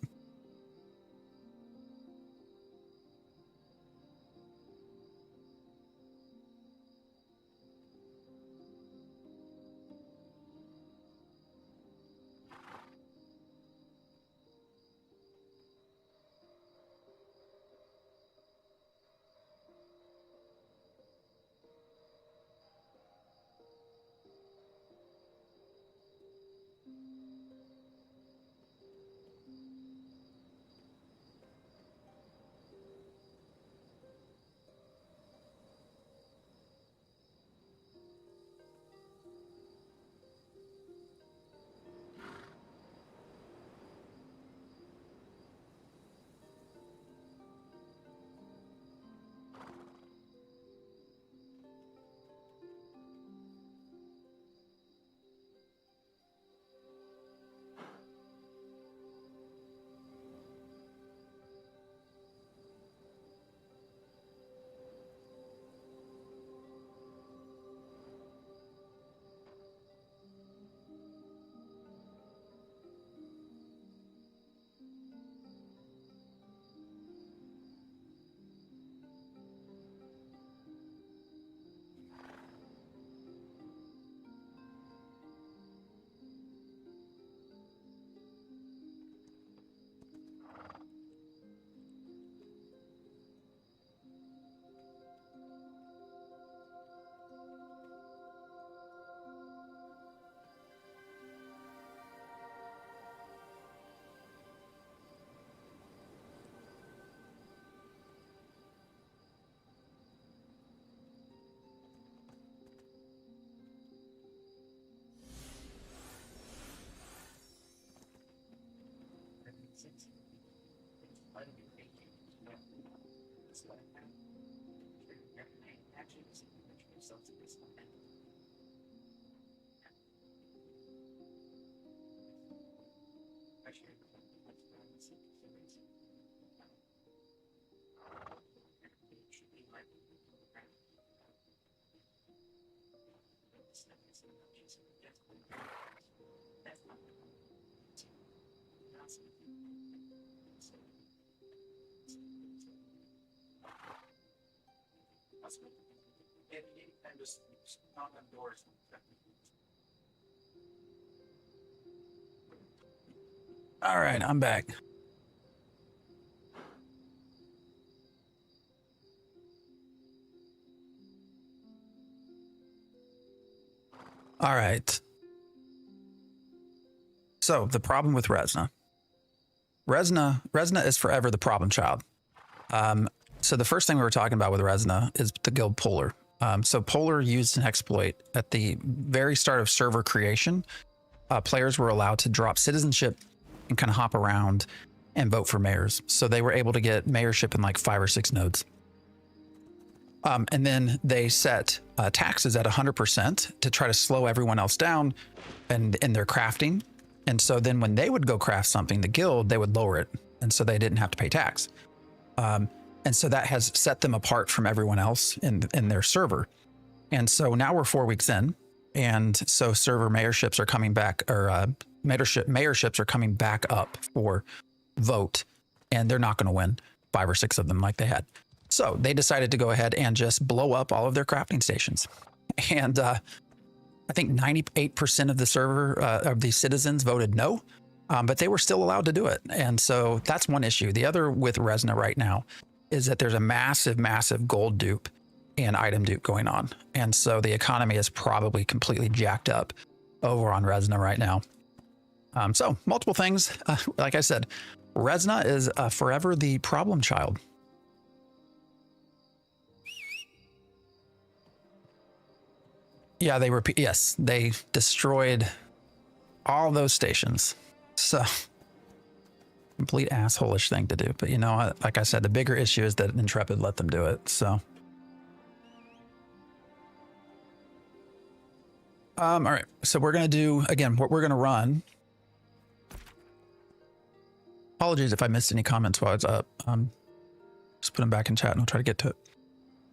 A: All right, I'm back. All right. So the problem with Resna. Resna is forever the problem child. So the first thing we were talking about with Resna is the guild Polar. So Polar used an exploit at the very start of server creation. Players were allowed to drop citizenship and kind of hop around and vote for mayors. So they were able to get mayorship in like 5 or 6 nodes. And then they set taxes at 100% to try to slow everyone else down and in their crafting. And so then when they would go craft something, the guild, they would lower it. And so they didn't have to pay tax. And so that has set them apart from everyone else in their server. And so now we're 4 weeks in. And so server mayorships are coming back, or mayorships are coming back up for vote. And they're not going to win 5 or 6 of them like they had. So they decided to go ahead and just blow up all of their crafting stations. And I think 98% of the server, of the citizens voted no, but they were still allowed to do it. And so that's one issue. The other with Resna right now is that there's a massive, massive gold dupe and item dupe going on. And so the economy is probably completely jacked up over on Resna right now. So multiple things. Like I said, Resna is forever the problem child. Yeah, yes, they destroyed all those stations. So complete asshole-ish thing to do. But you know, like I said, the bigger issue is that Intrepid let them do it. So all right, so we're gonna do again what we're gonna run. Apologies if I missed any comments while it's up. Just put them back in chat and I'll try to get to it.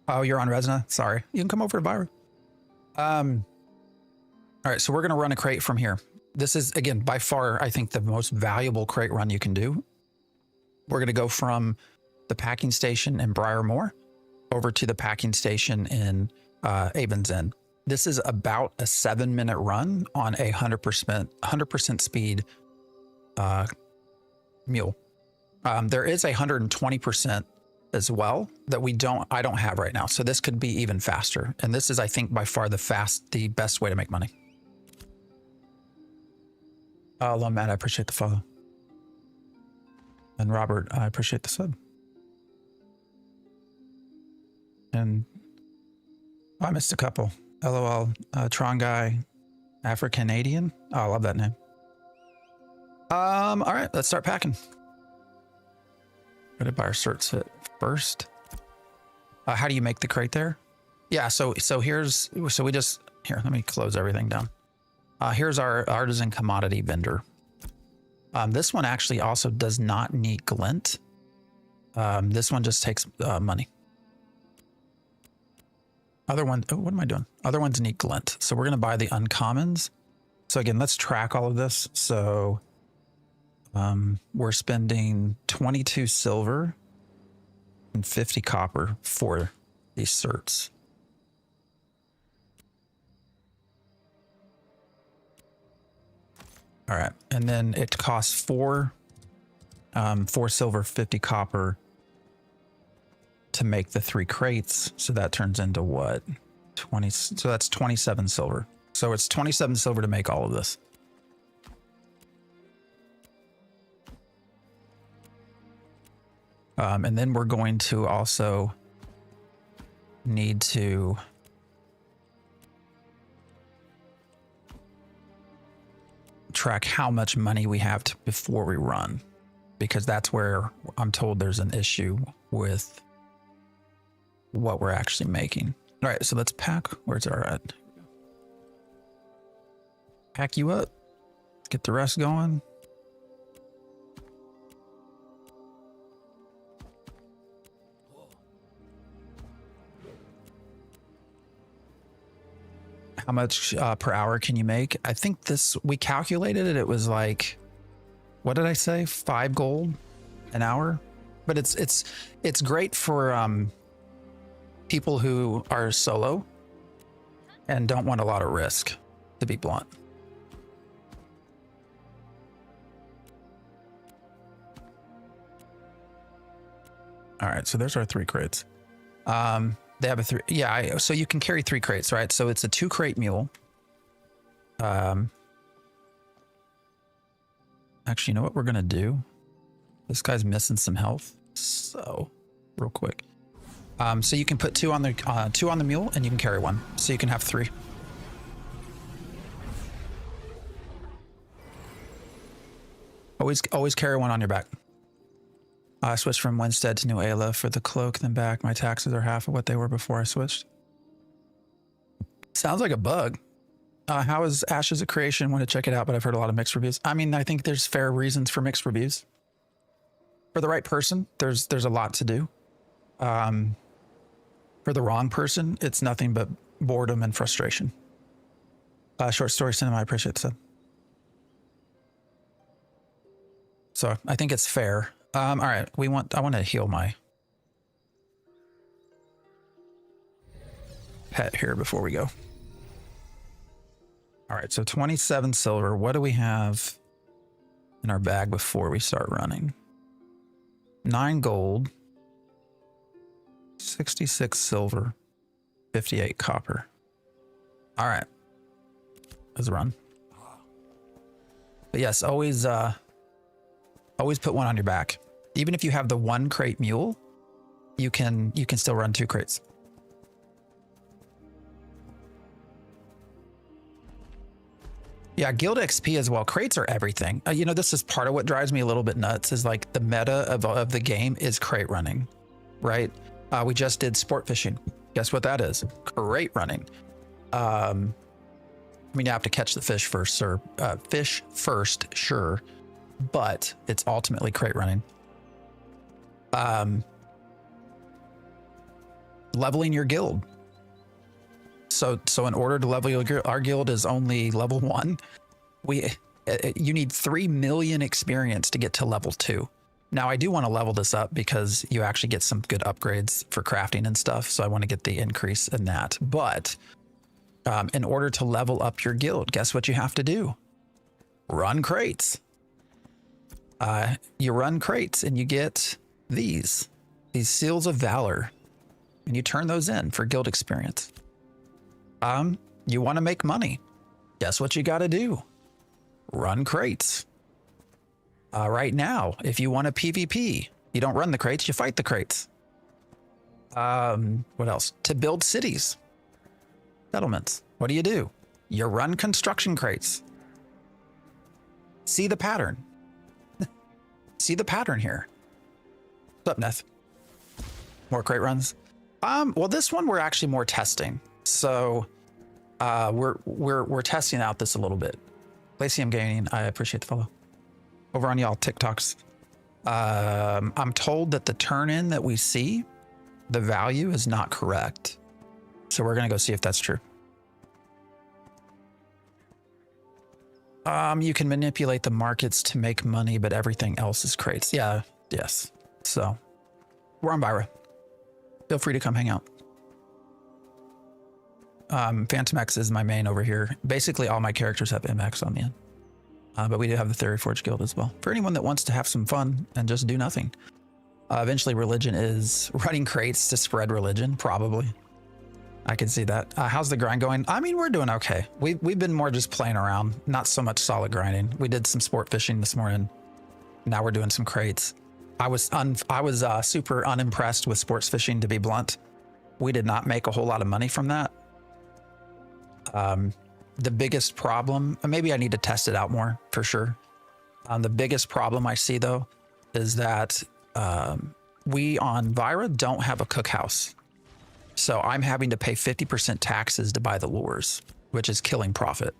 A: Oh, you're on Resna? Sorry. You can come over to Byron. All right, so we're gonna run a crate from here. This is, again, by far, I think the most valuable crate run you can do. We're gonna go from the packing station in Briarmore over to the packing station in Avon's End. This is about a 7-minute run on a 100% speed mule. There is 120% as well that I don't have right now. So this could be even faster. And this is, I think, by far the best way to make money. Hello, Matt, I appreciate the follow. And Robert, I appreciate the sub. And I missed a couple. LOL, Tron Guy, Afro-Canadian. Oh, I love that name. All right, let's start packing. Gotta buy our cert set first. How do you make the crate there? Yeah, so we just, here, let me close everything down. Here's our artisan commodity vendor. This one actually also does not need glint. This one just takes money. Other one, oh, what am I doing? Other ones need glint. So we're gonna buy the uncommons. So again, let's track all of this. So we're spending 22 silver and 50 copper for these certs. All right, and then it costs 4 silver, 50 copper to make the 3 crates. So that turns into what? 20. So that's 27 silver. So it's 27 silver to make all of this. And then we're going to also need to track how much money we have before we run, because that's where I'm told there's an issue with what we're actually making. All right, so let's pack. Where's our at? Pack you up. Get the rest going. How much per hour can you make? I think this, we calculated it. It was like, what did I say? 5 gold an hour. But it's great for people who are solo and don't want a lot of risk, to be blunt. All right, so there's our 3 crates. They have a 3. Yeah, so you can carry 3 crates, right? So it's a 2 crate mule. Actually, you know what we're gonna do? This guy's missing some health. So, real quick. So you can put 2 on the mule, and you can carry 1. So you can have 3. Always carry 1 on your back. I switched from Winstead to New Ayla for the cloak, then back. My taxes are half of what they were before I switched. Sounds like a bug. How is Ashes of Creation? Want to check it out, but I've heard a lot of mixed reviews. I mean, I think there's fair reasons for mixed reviews. For the right person, there's a lot to do. For the wrong person, it's nothing but boredom and frustration. Short story cinema, I appreciate that. So I think it's fair. All right, I want to heal my pet here before we go. All right, so 27 silver. What do we have in our bag before we start running? 9 gold, 66 silver, 58 copper. All right, let's run. But yes, always put 1 on your back. Even if you have the 1 crate mule, you can still run 2 crates. Yeah, guild XP as well. Crates are everything. You know, this is part of what drives me a little bit nuts is like the meta of the game is crate running, right? We just did sport fishing. Guess what that is? Crate running. I mean, you have to catch the fish first, sir. Fish first, sure. But it's ultimately crate running. Leveling your guild. So in order to level our guild is only level 1. You need 3 million experience to get to level 2. Now I do want to level this up because you actually get some good upgrades for crafting and stuff. So I want to get the increase in that. But in order to level up your guild, guess what you have to do? Run crates. You run crates and you get these seals of valor, and you turn those in for guild experience. You want to make money. Guess what you got to do? Run crates. Right now, if you want a PvP, you don't run the crates, you fight the crates. What else? To build cities, settlements. What do? You run construction crates. See the pattern. See the pattern here. What's up, Neth? More crate runs. Well, this one we're actually more testing. So we're testing out this a little bit. Glacium Gaming, I appreciate the follow. Over on y'all TikToks. I'm told that the turn-in that we see, the value is not correct. So we're gonna go see if that's true. You can manipulate the markets to make money, but everything else is crates. Yeah, yes. So we're on Byra. Feel free to come hang out. Phantom X is my main over here. Basically, all my characters have MX on the end. But we do have the Theory Forge Guild as well. For anyone that wants to have some fun and just do nothing. Eventually, religion is running crates to spread religion, probably. I can see that. How's the grind going? I mean, we're doing okay. We've been more just playing around, not so much solid grinding. We did some sport fishing this morning. Now we're doing some crates. I was super unimpressed with sports fishing, to be blunt. We did not make a whole lot of money from that. The biggest problem, maybe I need to test it out more for sure. The biggest problem I see though is that we on Vyra don't have a cookhouse. So I'm having to pay 50% taxes to buy the lures, which is killing profit.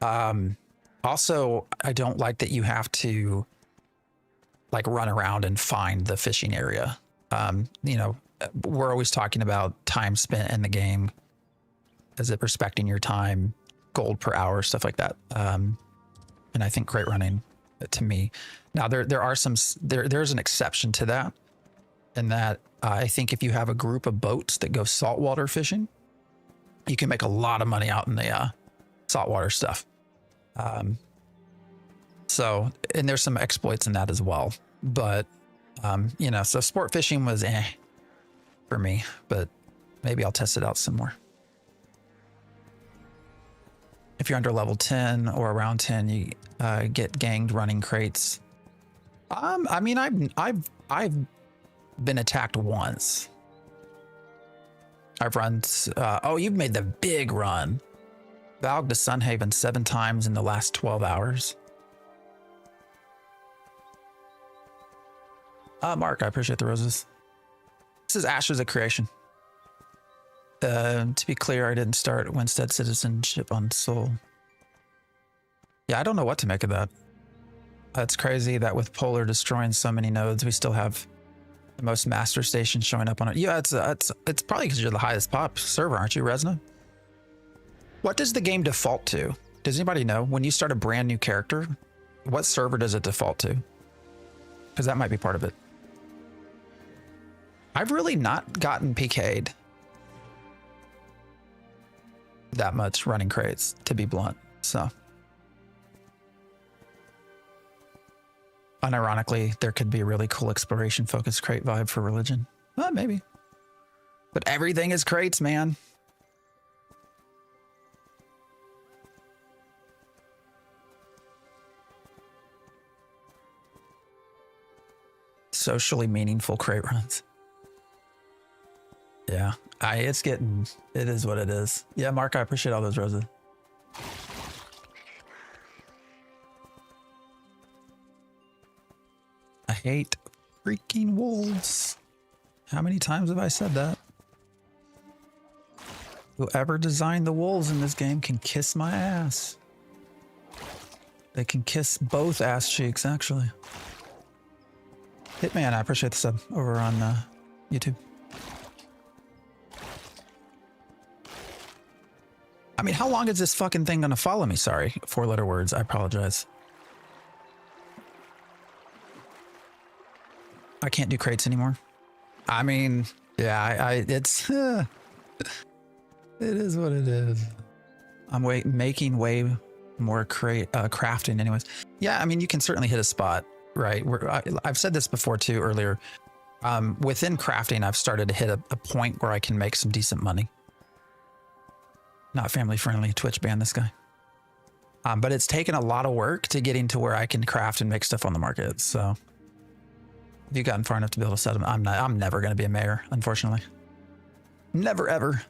A: Also, I don't like that you have to like run around and find the fishing area. You know, we're always talking about time spent in the game. Is it respecting your time, gold per hour, stuff like that. And I think crate running, to me, now there's an exception to that, in that I think if you have a group of boats that go saltwater fishing, you can make a lot of money out in the saltwater stuff. So, and there's some exploits in that as well. But, you know, so sport fishing was for me, but maybe I'll test it out some more. If you're under level 10 or around 10, you get ganged running crates. I mean, I've been attacked once. I've run. Oh, you've made the big run. Valg to Sunhaven 7 times in the last 12 hours. Mark, I appreciate the roses. This is Ashes of Creation. To be clear, I didn't start Winstead Citizenship on Soul. Yeah, I don't know what to make of that. That's crazy that with Polar destroying so many nodes, we still have the most master stations showing up on it. Yeah, it's probably because you're the highest pop server, aren't you, Resna? What does the game default to? Does anybody know? When you start a brand new character, what server does it default to? Because that might be part of it. I've really not gotten PK'd that much running crates, to be blunt. So, unironically, there could be a really cool exploration focused crate vibe for religion. Maybe. But everything is crates, man. Socially meaningful crate runs. Yeah, it is what it is. Yeah, Mark, I appreciate all those roses. I hate freaking wolves. How many times have I said that? Whoever designed the wolves in this game can kiss my ass. They can kiss both ass cheeks, actually. Hitman, I appreciate the sub over on YouTube. I mean, how long is this fucking thing gonna follow me? Sorry, 4-letter words. I apologize. I can't do crates anymore. I mean, yeah, it's it is what it is. I'm making way more crafting, anyways. Yeah, I mean, you can certainly hit a spot, right? I've said this before too earlier. Within crafting, I've started to hit a point where I can make some decent money. Not family friendly. Twitch banned this guy. But it's taken a lot of work to getting to where I can craft and make stuff on the market. So if you've gotten far enough to be able to set them, I'm never going to be a mayor, unfortunately. Never, ever.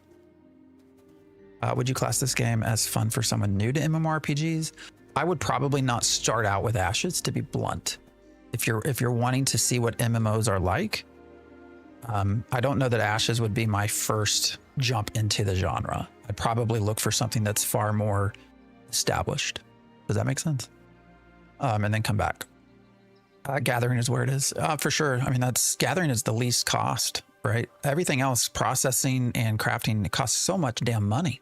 A: Would you class this game as fun for someone new to MMORPGs? I would probably not start out with Ashes, to be blunt. If you're wanting to see what MMOs are like, I don't know that Ashes would be my first jump into the genre. I'd probably look for something that's far more established. Does that make sense? And then come back. Gathering is where it is, for sure. I mean, gathering is the least cost, right? Everything else, processing and crafting, it costs so much damn money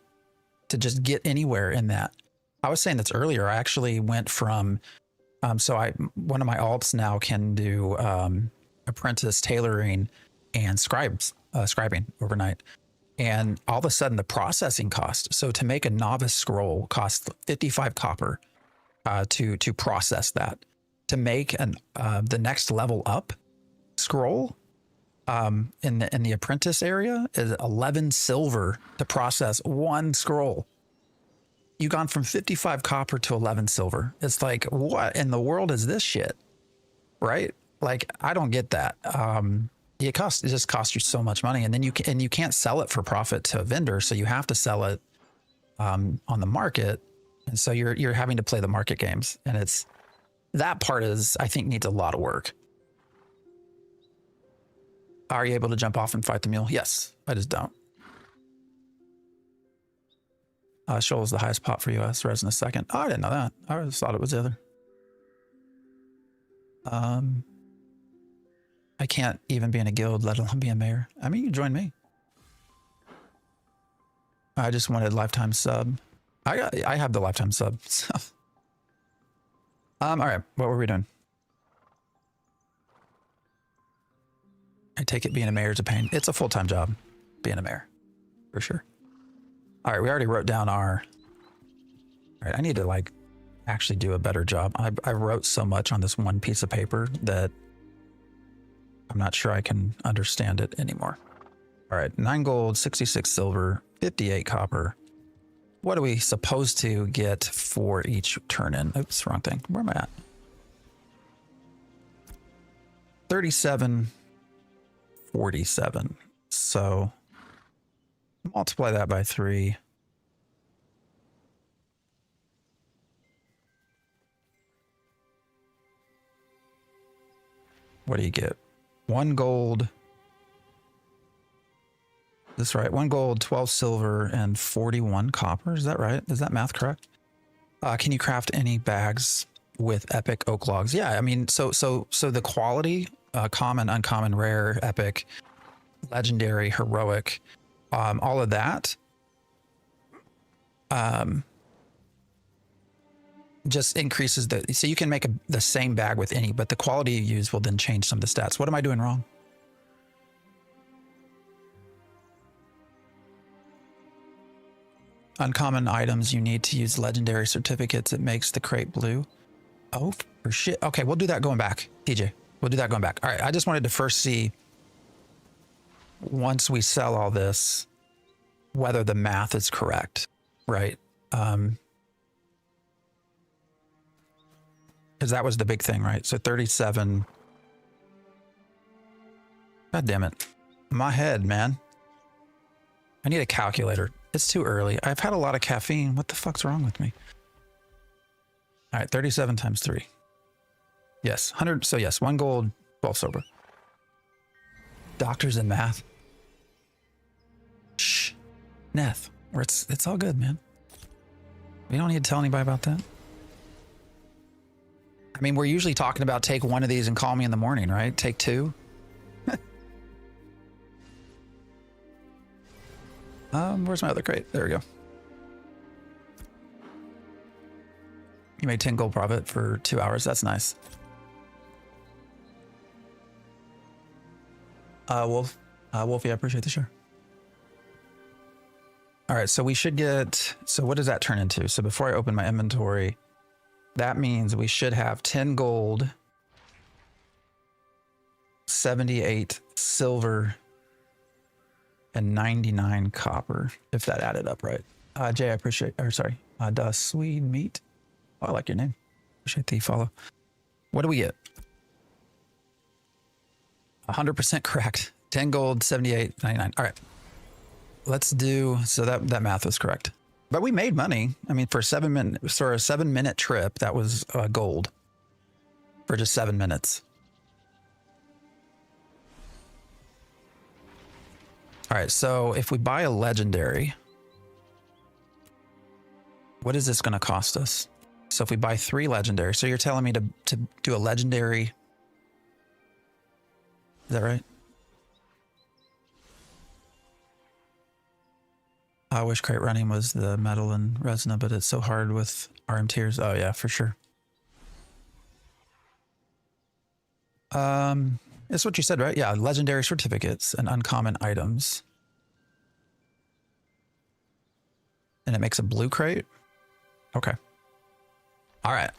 A: to just get anywhere in that. I was saying this earlier. I actually went from, one of my alts now can do apprentice tailoring and scribing overnight. And all of a sudden the processing cost. So to make a novice scroll costs 55 copper to process that. To make the next level up scroll in the apprentice area is 11 silver to process one scroll. You've gone from 55 copper to 11 silver. It's like, what in the world is this shit? Right? Like, I don't get that. It just costs you so much money, and then you can't sell it for profit to a vendor, so you have to sell it on the market, and so you're having to play the market games, and that part I think needs a lot of work. Are you able to jump off and fight the mule? Yes, I just don't. Shoal is the highest pot for US. Resin is second. Oh, I didn't know that. I just thought it was the other. I can't even be in a guild, let alone be a mayor. I mean, you join me. I just wanted lifetime sub. I have the lifetime sub. So. All right, what were we doing? I take it being a mayor is a pain. It's a full-time job, being a mayor, for sure. All right, we already wrote down our... All right, I need to like actually do a better job. I wrote so much on this one piece of paper that I'm not sure I can understand it anymore. All right, 9 gold, 66 silver, 58 copper. What are we supposed to get for each turn-in? Oops, wrong thing. Where am I at? 37, 47. So multiply that by 3. What do you get? 1 gold. Is this right? 1 gold, 12 silver, and 41 copper. Is that right? Is that math correct? Can you craft any bags with epic oak logs? Yeah, I mean, so the quality, common, uncommon, rare, epic, legendary, heroic, all of that, just increases the, so you can make the same bag with any, but the quality you use will then change some of the stats. What am I doing wrong? Uncommon items, you need to use legendary certificates. It makes the crate blue. Oh, for shit. Okay, we'll do that going back, TJ. We'll do that going back. All right, I just wanted to first see, once we sell all this, whether the math is correct, right? Because that was the big thing, right? So 37. God damn it. My head, man. I need a calculator. It's too early. I've had a lot of caffeine. What the fuck's wrong with me? All right, 37 times 3. Yes, 100. So yes, 1 gold, 12 silver. Doctors in math. Shh. Neth. It's all good, man. We don't need to tell anybody about that. I mean, we're usually talking about take 1 of these and call me in the morning, right? Take 2. Where's my other crate? There we go. You made 10 gold profit for 2 hours. That's nice. Wolfie, I appreciate the share. All right, so we should get, so what does that turn into? So before I open my inventory, that means we should have 10 gold, 78 silver, and 99 copper, if that added up right. Jay, I appreciate, or sorry, Da Swede Meat. Oh, I like your name. Appreciate the follow. What do we get? 100% correct. 10 gold, 78, 99. All right. Let's do, so that math was correct. But we made money. I mean, for a 7-minute trip, that was gold for just 7 minutes. All right, so if we buy a legendary, what is this going to cost us? So if we buy 3 legendary, so you're telling me to do a legendary, is that right? I wish crate running was the metal and Resina, but it's so hard with RM tiers. Oh yeah, for sure. It's what you said, right? Yeah, legendary certificates and uncommon items. And it makes a blue crate? Okay. All right.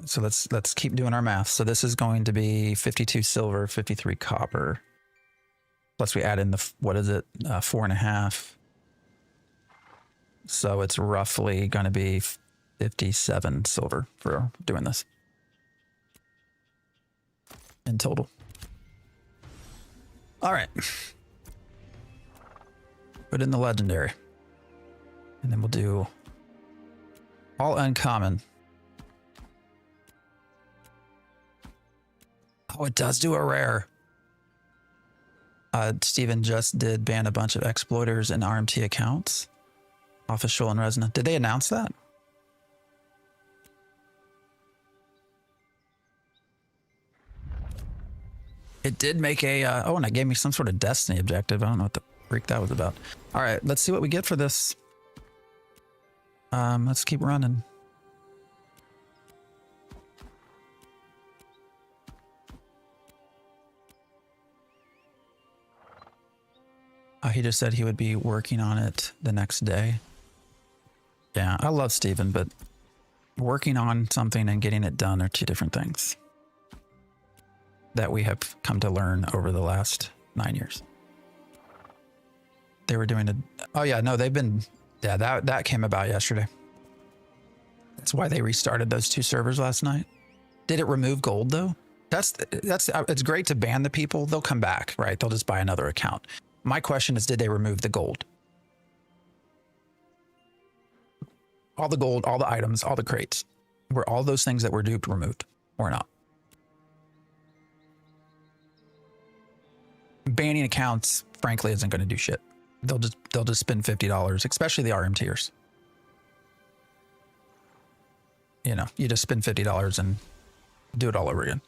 A: So let's keep doing our math. So this is going to be 52 silver, 53 copper. Plus we add in the, what is it? 4.5. So it's roughly going to be 57 silver for doing this in total. All right. Put in the legendary. And then we'll do all uncommon. Oh, it does do a rare. Steven just did ban a bunch of exploiters and RMT accounts. Official and Resonant. Did they announce that? It did make a, oh, and it gave me some sort of Destiny objective. I don't know what the freak that was about. All right, let's see what we get for this. Let's keep running. He just said he would be working on it the next day. Yeah, I love Steven, but working on something and getting it done are two different things that we have come to learn over the last 9 years. They were doing a, oh yeah, no, they've been, yeah, that came about yesterday. That's why they restarted those two servers last night. Did it remove gold though? It's great to ban the people. They'll come back, right? They'll just buy another account. My question is, did they remove the gold? All the gold, all the items, all the crates. Were all those things that were duped removed or not? Banning accounts, frankly, isn't going to do shit. They'll just spend $50, especially the RMTers. You know, you just spend $50 and do it all over again.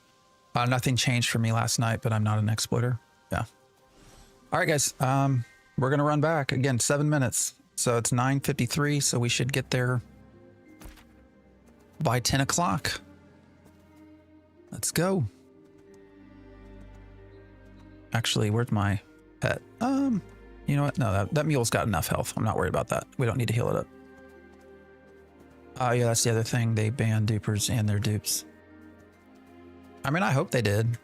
A: Nothing changed for me last night, but I'm not an exploiter. Yeah. All right, guys. We're going to run back again, 7 minutes. So it's 9:53. So we should get there by 10 o'clock. Let's go. Actually, where's my pet? You know what? No, that mule's got enough health. I'm not worried about that. We don't need to heal it up. Yeah, that's the other thing. They banned dupers and their dupes. I mean, I hope they did.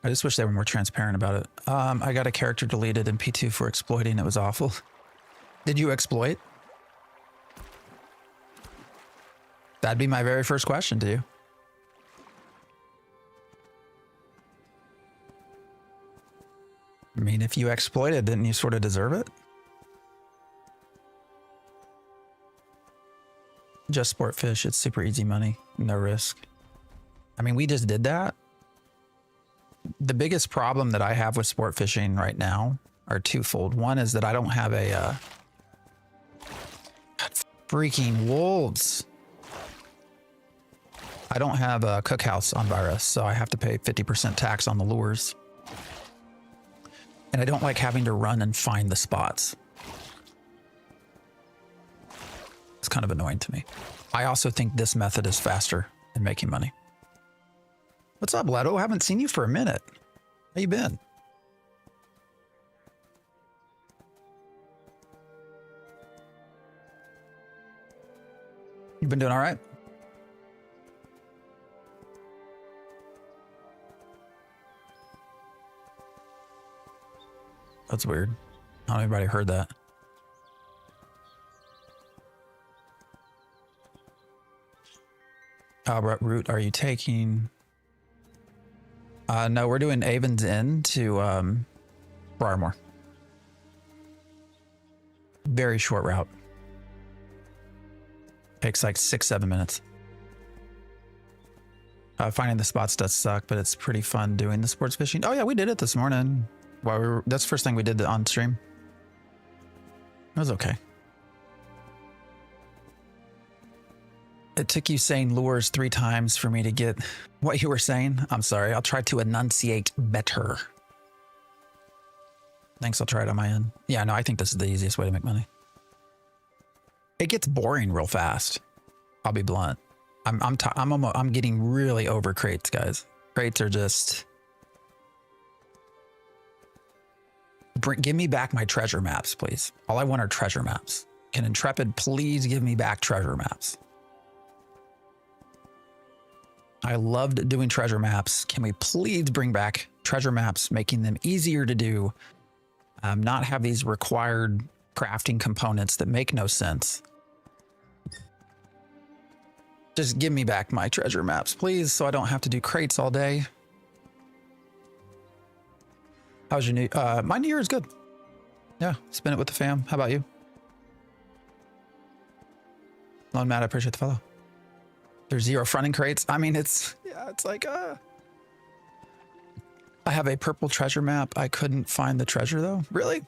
A: I just wish they were more transparent about it. I got a character deleted in P2 for exploiting. It was awful. Did you exploit? That'd be my very first question to you. I mean, if you exploited, didn't you sort of deserve it? Just sport fish. It's super easy money. No risk. I mean, we just did that. The biggest problem that I have with sport fishing right now are twofold. One is that I don't have a freaking wolves. I don't have a cookhouse on Virus, so I have to pay 50% tax on the lures. And I don't like having to run and find the spots. It's kind of annoying to me. I also think this method is faster in making money. What's up, Leto? Haven't seen you for a minute. How you been? You been doing all right? That's weird. Not anybody heard that. What route are you taking? No, we're doing Avon's Inn to Briarmore. Very short route. Takes like 6-7 minutes. Finding the spots does suck, but it's pretty fun doing the sports fishing. Oh yeah, we did it this morning. Well, that's the first thing we did on stream. It was okay. It took you saying lures 3 times for me to get what you were saying. I'm sorry. I'll try to enunciate better. Thanks. I'll try it on my end. Yeah, no, I think this is the easiest way to make money. It gets boring real fast. I'll be blunt. I'm getting really over crates, guys. Crates are just... Give me back my treasure maps, please. All I want are treasure maps. Can Intrepid please give me back treasure maps? I loved doing treasure maps. Can we please bring back treasure maps, making them easier to do, not have these required crafting components that make no sense. Just give me back my treasure maps, please, so I don't have to do crates all day. How's your my New Year is good. Yeah, spin it with the fam. How about you? Lone Matt, I appreciate the follow. There's 0 fronting crates. I mean, it's like, I have a purple treasure map. I couldn't find the treasure though. Really?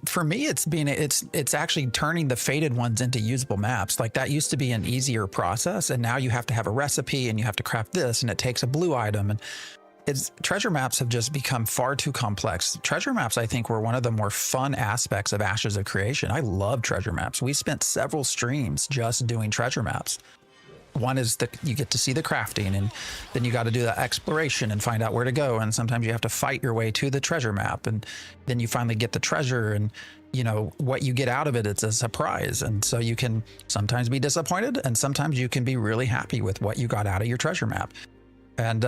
A: For me, it's actually turning the faded ones into usable maps. Like that used to be an easier process, and now you have to have a recipe and you have to craft this, and it takes a blue item. And treasure maps have just become far too complex. Treasure maps, I think, were one of the more fun aspects of Ashes of Creation. I love treasure maps. We spent several streams just doing treasure maps. One is you get to see the crafting, and then you got to do the exploration and find out where to go. And sometimes you have to fight your way to the treasure map, and then you finally get the treasure, and you know what you get out of it. It's a surprise. And so you can sometimes be disappointed, and sometimes you can be really happy with what you got out of your treasure map. And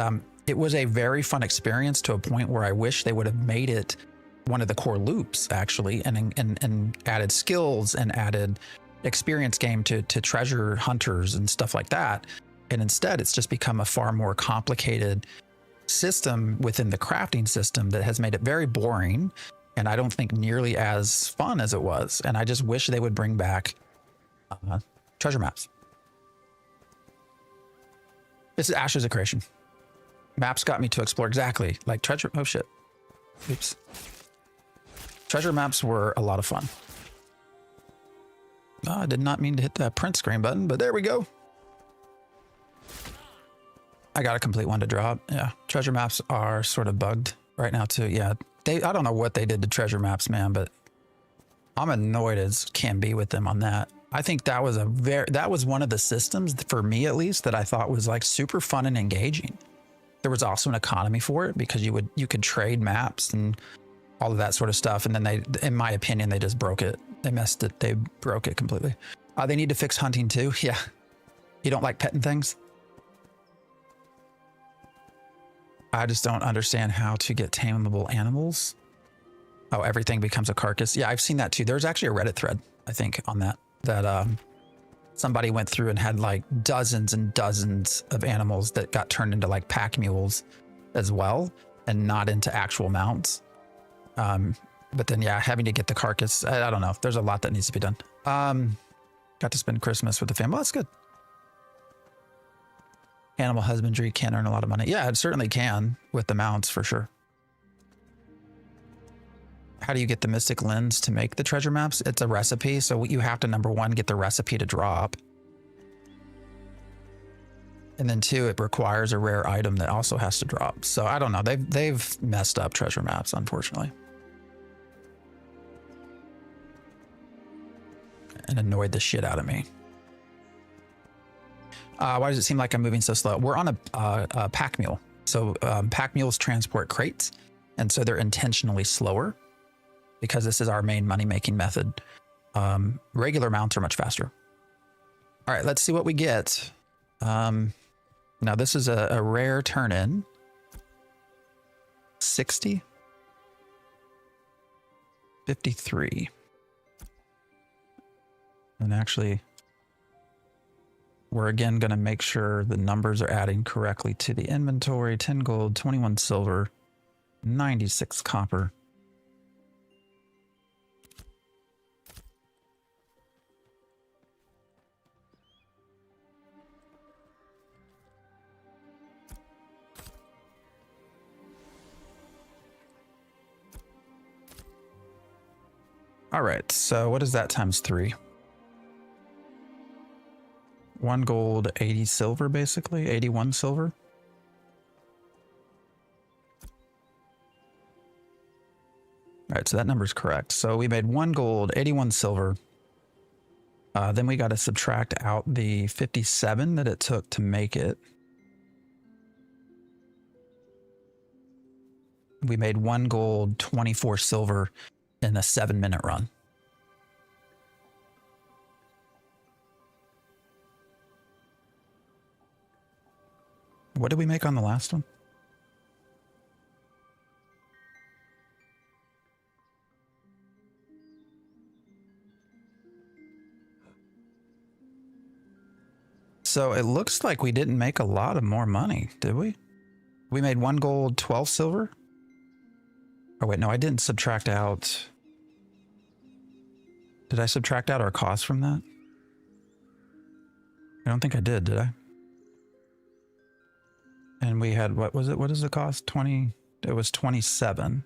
A: it was a very fun experience to a point where I wish they would have made it one of the core loops actually, and added skills and added experience game to treasure hunters and stuff like that. And instead it's just become a far more complicated system within the crafting system that has made it very boring, and I don't think nearly as fun as it was. And I just wish they would bring back treasure maps. This is Ashes of Creation. Maps got me to explore. Exactly. Like treasure. Oh shit. Oops. Treasure maps were a lot of fun. Oh, I did not mean to hit that print screen button, but there we go. I got a complete one to drop. Yeah. Treasure maps are sort of bugged right now too. Yeah. I don't know what they did to treasure maps, man, but I'm annoyed as can be with them on that. I think that was that was one of the systems, for me at least, that I thought was like super fun and engaging. There was also an economy for it because you could trade maps and all of that sort of stuff. And then in my opinion, they just broke it. They messed it. They broke it completely. They need to fix hunting too. Yeah. You don't like petting things? I just don't understand how to get tameable animals. Oh, everything becomes a carcass. Yeah, I've seen that too. There's actually a Reddit thread, I think, on that somebody went through and had like dozens and dozens of animals that got turned into like pack mules as well, and not into actual mounts. But then, yeah, having to get the carcass, I don't know. There's a lot that needs to be done. Got to spend Christmas with the family. Well, that's good. Animal husbandry can earn a lot of money. Yeah, it certainly can with the mounts for sure. How do you get the mystic lens to make the treasure maps? It's a recipe. So you have to, number one, get the recipe to drop. And then two, it requires a rare item that also has to drop. So I don't know. They've messed up treasure maps, unfortunately. And annoyed the shit out of me. Why does it seem like I'm moving so slow? We're on a pack mule. So pack mules transport crates. And so they're intentionally slower because this is our main money-making method. Regular mounts are much faster. All right, let's see what we get. Now this is a rare turn-in. 60. 53. And actually, we're again going to make sure the numbers are adding correctly to the inventory. 10 gold, 21 silver, 96 copper. All right, so what is that times 3? 1 gold, 80 silver, basically, 81 silver. All right, so that number's correct. So we made 1 gold, 81 silver. Then we got to subtract out the 57 that it took to make it. We made 1 gold, 24 silver in a 7-minute run. What did we make on the last one? So it looks like we didn't make a lot of more money, did we? We made 1 gold, 12 silver? Oh wait, no, I didn't subtract out. Did I subtract out our cost from that? I don't think I did I? And we had, what was it? What is the cost? 20, it was 27.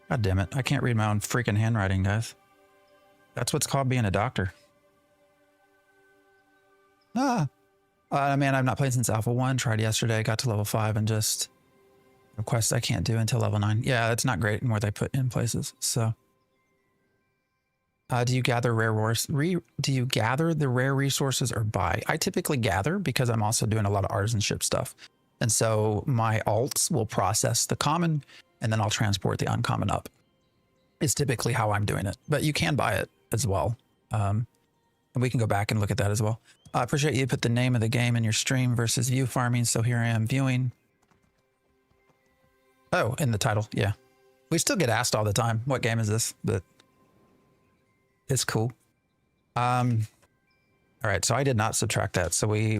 A: God damn it. I can't read my own freaking handwriting, guys. That's what's called being a doctor. Man, I've not played since Alpha 1. Tried yesterday, got to level 5 and just quests I can't do until level 9. Yeah, it's not great in where they put in places. So, do you gather do you gather the rare resources or buy? I typically gather because I'm also doing a lot of artisanship stuff. And so my alts will process the common and then I'll transport the uncommon up. Is typically how I'm doing it, but you can buy it as well. And we can go back and look at that as well. I appreciate you put the name of the game in your stream versus view farming. So here I am viewing. Oh, in the title. Yeah. We still get asked all the time, what game is this? But it's cool. All right. So I did not subtract that. So we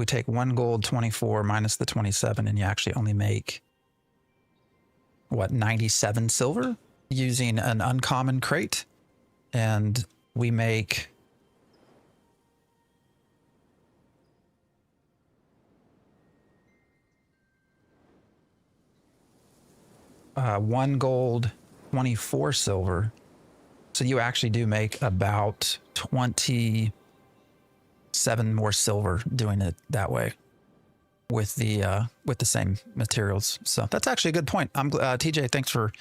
A: take 1 gold, 24 minus the 27, and you actually only make what, 97 silver using an uncommon crate. And we make 1 gold, 24 silver. So you actually do make about 27 more silver doing it that way with the same materials. So that's actually a good point. I'm TJ, thanks for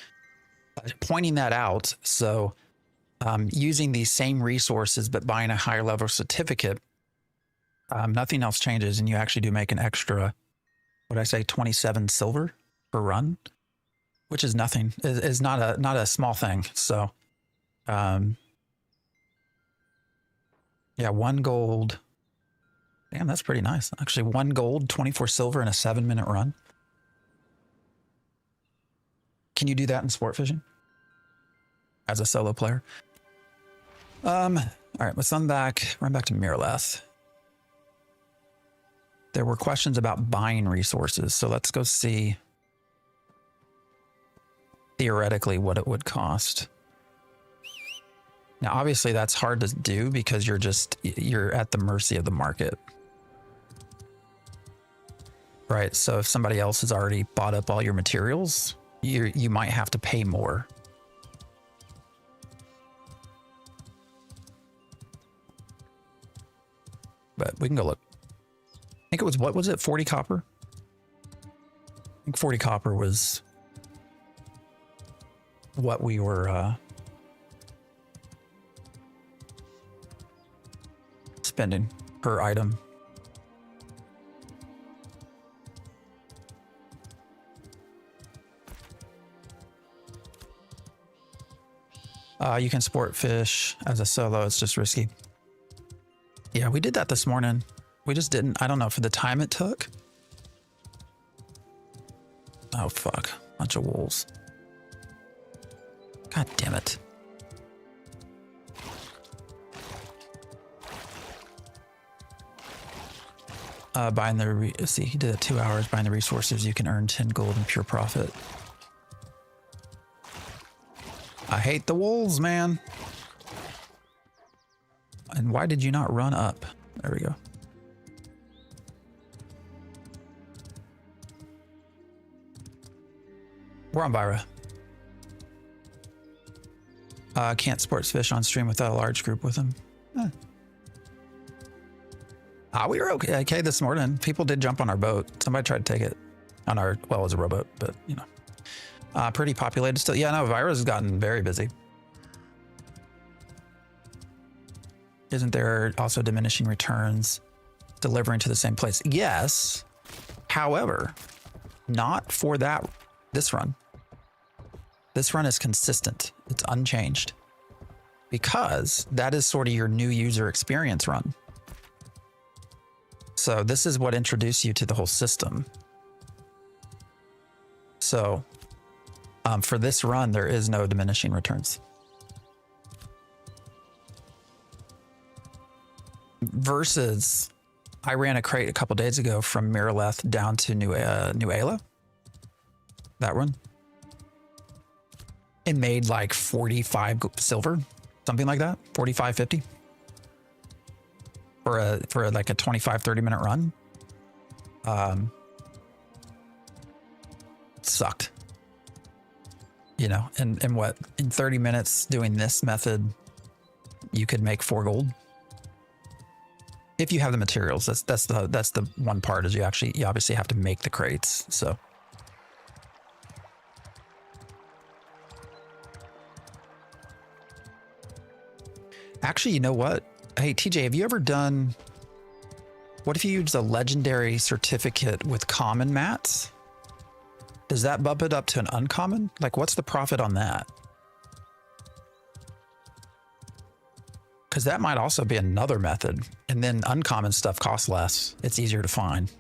A: pointing that out. So using these same resources but buying a higher level certificate, nothing else changes, and you actually do make an extra, what did I say, 27 silver per run, which is nothing. Is not a small thing. So yeah, 1 gold. Damn, that's pretty nice. Actually, 1 gold, 24 silver in a 7-minute run. Can you do that in sport fishing as a solo player? All right, let's run back to Miralath. There were questions about buying resources, so let's go see theoretically what it would cost. Now, obviously, that's hard to do because you're at the mercy of the market. Right, so if somebody else has already bought up all your materials, you might have to pay more. But we can go look. I think it was, what was it, 40 copper? I think 40 copper was what we were spending per item. You can sport fish as a solo. It's just risky. Yeah, we did that this morning. We just didn't. I don't know, for the time it took. Oh, fuck. Bunch of wolves. God damn it. Buying the, see, he did it 2 hours. Buying the resources, you can earn 10 gold in pure profit. I hate the wolves, man. And why did you not run up? There we go. We're on Byra. Can't sports fish on stream without a large group with them. We were okay this morning. People did jump on our boat. Somebody tried to take it on our, well, it was a rowboat, but you know. Pretty populated still. Yeah, no, Virus has gotten very busy. Isn't there also diminishing returns delivering to the same place? Yes. However, not for this run. This run is consistent. It's unchanged because that is sort of your new user experience run. So this is what introduced you to the whole system. So for this run, there is no diminishing returns. Versus, I ran a crate a couple days ago from Miralath down to New Ayla. that one. It made like 45 silver, something like that, 45, 50 for like a 25, 30-minute run. Sucked. You know, and what, in 30 minutes doing this method, you could make 4 gold. If you have the materials. That's the one part, is you obviously have to make the crates. So actually, you know what? Hey TJ, have you ever done, what if you use a legendary certificate with common mats? Does that bump it up to an uncommon? Like, what's the profit on that? Because that might also be another method. And then uncommon stuff costs less. It's easier to find.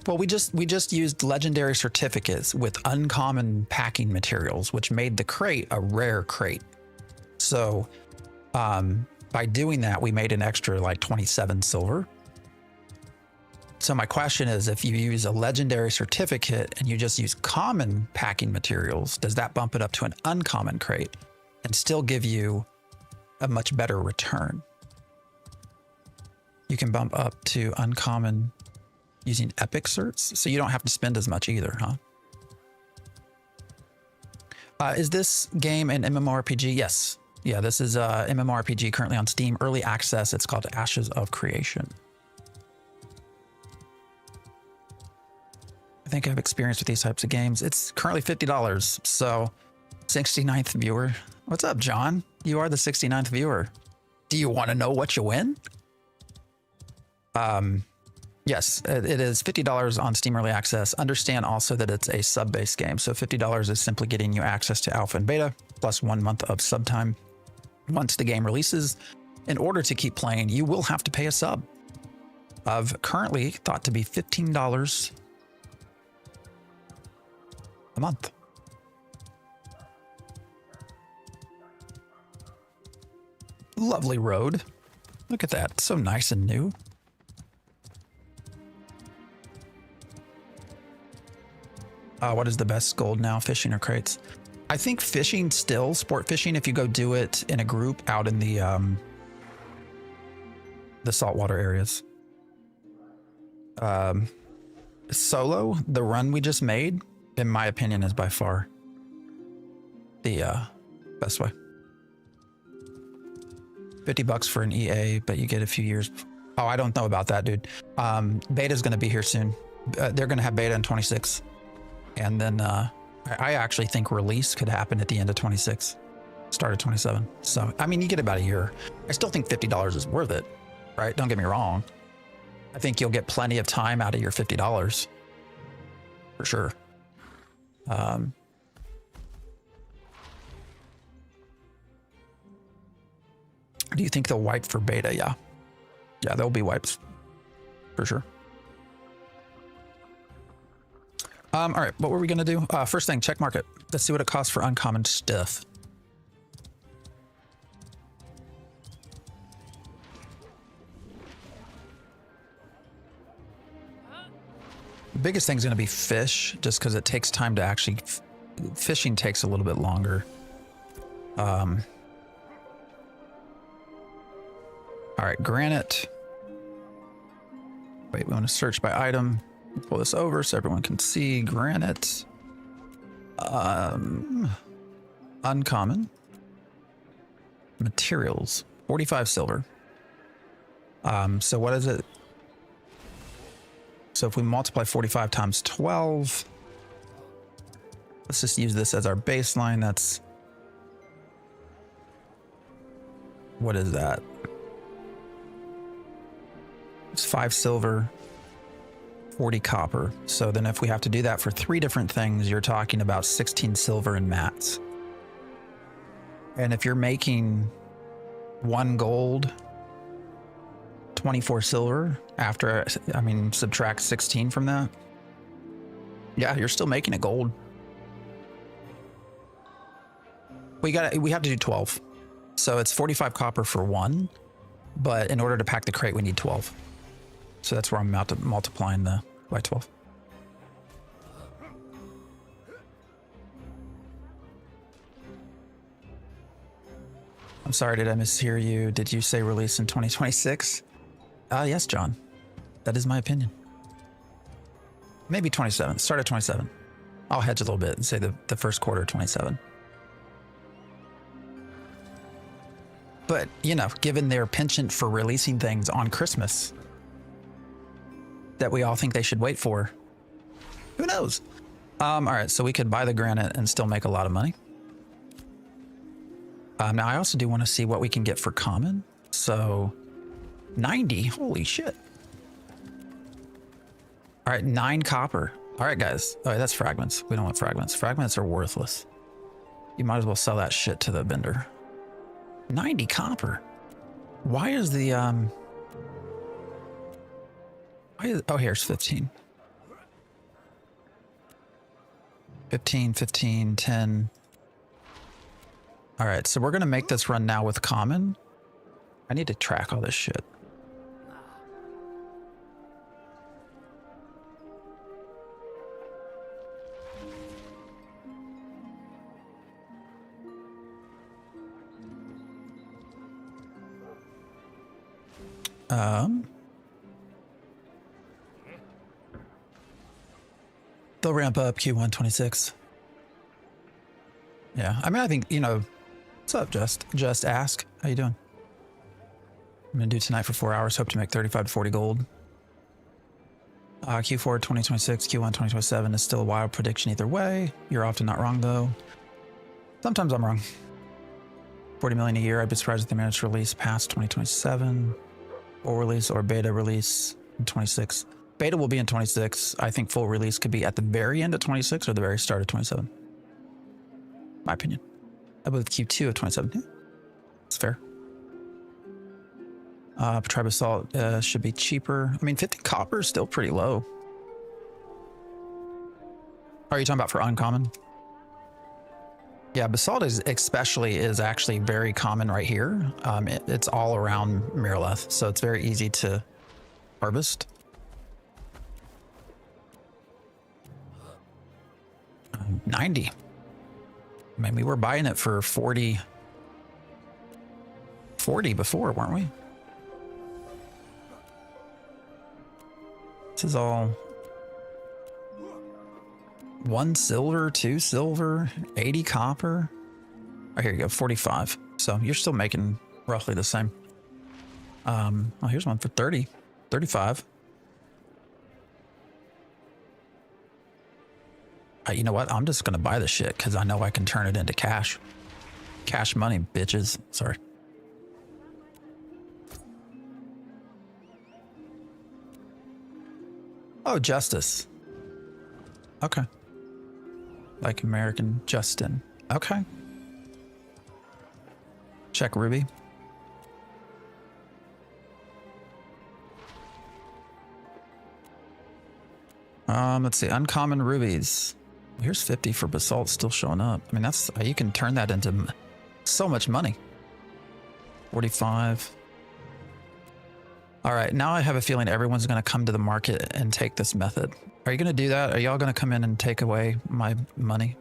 A: Well, we just used legendary certificates with uncommon packing materials, which made the crate a rare crate. So by doing that, we made an extra like 27 silver. So my question is, if you use a legendary certificate and you just use common packing materials, does that bump it up to an uncommon crate and still give you a much better return? You can bump up to uncommon using epic certs, so you don't have to spend as much either, huh? Is this game an MMORPG? Yes. Yeah, this is a MMORPG currently on Steam, early access. It's called Ashes of Creation. I think I have experience with these types of games. It's currently $50, so 69th viewer. What's up, John? You are the 69th viewer. Do you want to know what you win? Yes, it is $50 on Steam Early Access. Understand also that it's a sub-based game. So $50 is simply getting you access to alpha and beta, plus 1 month of sub time. Once the game releases, in order to keep playing, you will have to pay a sub of currently thought to be $15 a month. Lovely road. Look at that. It's so nice and new. What is the best gold now, fishing or crates? I think fishing still, sport fishing, if you go do it in a group out in the saltwater areas. Solo, the run we just made, in my opinion, is by far the best way. $50 for an EA, but you get a few years. Oh, I don't know about that, dude. Beta's going to be here soon. They're going to have beta in 26. And then I actually think release could happen at the end of 26, start of 27. So, I mean, you get about a year. I still think $50 is worth it, right? Don't get me wrong. I think you'll get plenty of time out of your $50 for sure. Do you think they'll wipe for beta? Yeah. Yeah, there'll be wipes for sure. All right, what were we gonna do? First thing, check market. Let's see what it costs for uncommon stuff. The biggest thing is gonna be fish, just because it takes time to actually, fishing takes a little bit longer. All right, granite. Wait, we want to search by item. Pull this over so everyone can see. Granite. Uncommon. Materials. 45 silver. So what is it? So if we multiply 45 times 12, let's just use this as our baseline. That's, what is that? It's 5 silver. 40 copper. So then if we have to do that for 3 different things, you're talking about 16 silver and mats. And if you're making 1 gold, 24 silver after, I mean, subtract 16 from that. Yeah, you're still making it gold. We have to do 12. So it's 45 copper for 1. But in order to pack the crate, we need 12. So that's where I'm multiplying the by 12. I'm sorry, did I mishear you? Did you say release in 2026? Yes, John. That is my opinion. Maybe 27. Start at 27. I'll hedge a little bit and say the first quarter of 27. But, you know, given their penchant for releasing things on Christmas that we all think they should wait for, who knows? All right, so we could buy the granite and still make a lot of money. Now, I also do want to see what we can get for common. So, 90. Holy shit. All right, 9 copper. All right, guys. All right, that's fragments. We don't want fragments. Fragments are worthless. You might as well sell that shit to the vendor. 90 copper. Why is the oh, here's 15. 15, 15, 10. All right, so we're gonna make this run now with common. I need to track all this shit. They'll ramp up Q1 26. Yeah, I mean, I think, you know, what's up, Just Ask. How you doing? I'm gonna do tonight for 4 hours. Hope to make 35 to 40 gold. Q4 2026, Q1 2027 is still a wild prediction either way. You're often not wrong though. Sometimes I'm wrong. 40 million a year. I'd be surprised if they managed to release past 2027. Full release or beta release in 26. Beta will be in 26. I think full release could be at the very end of 26 or the very start of 27. My opinion. I believe Q2 of 27. Yeah, it's fair. Tribe Assault should be cheaper. I mean, 50 copper is still pretty low. Are you talking about for uncommon? Yeah, Basalt is actually very common right here. It's all around Miraleth, so it's very easy to harvest. 90. I mean, we were buying it for 40 before, weren't we? This is all 1 silver, 2 silver, 80 copper. Oh, here you go, 45. So you're still making roughly the same. Oh, here's one for 30, 35. You know what? I'm just gonna buy the shit because I know I can turn it into cash. Cash money, bitches. Sorry. Oh, Justice. Okay. Like American Justin. Okay. Check Ruby. Let's see. Uncommon rubies. Here's 50 for basalt still showing up. I mean, that's, you can turn that into so much money. 45. All right, now I have a feeling everyone's going to come to the market and take this method. Are you going to do that? Are y'all going to come in and take away my money?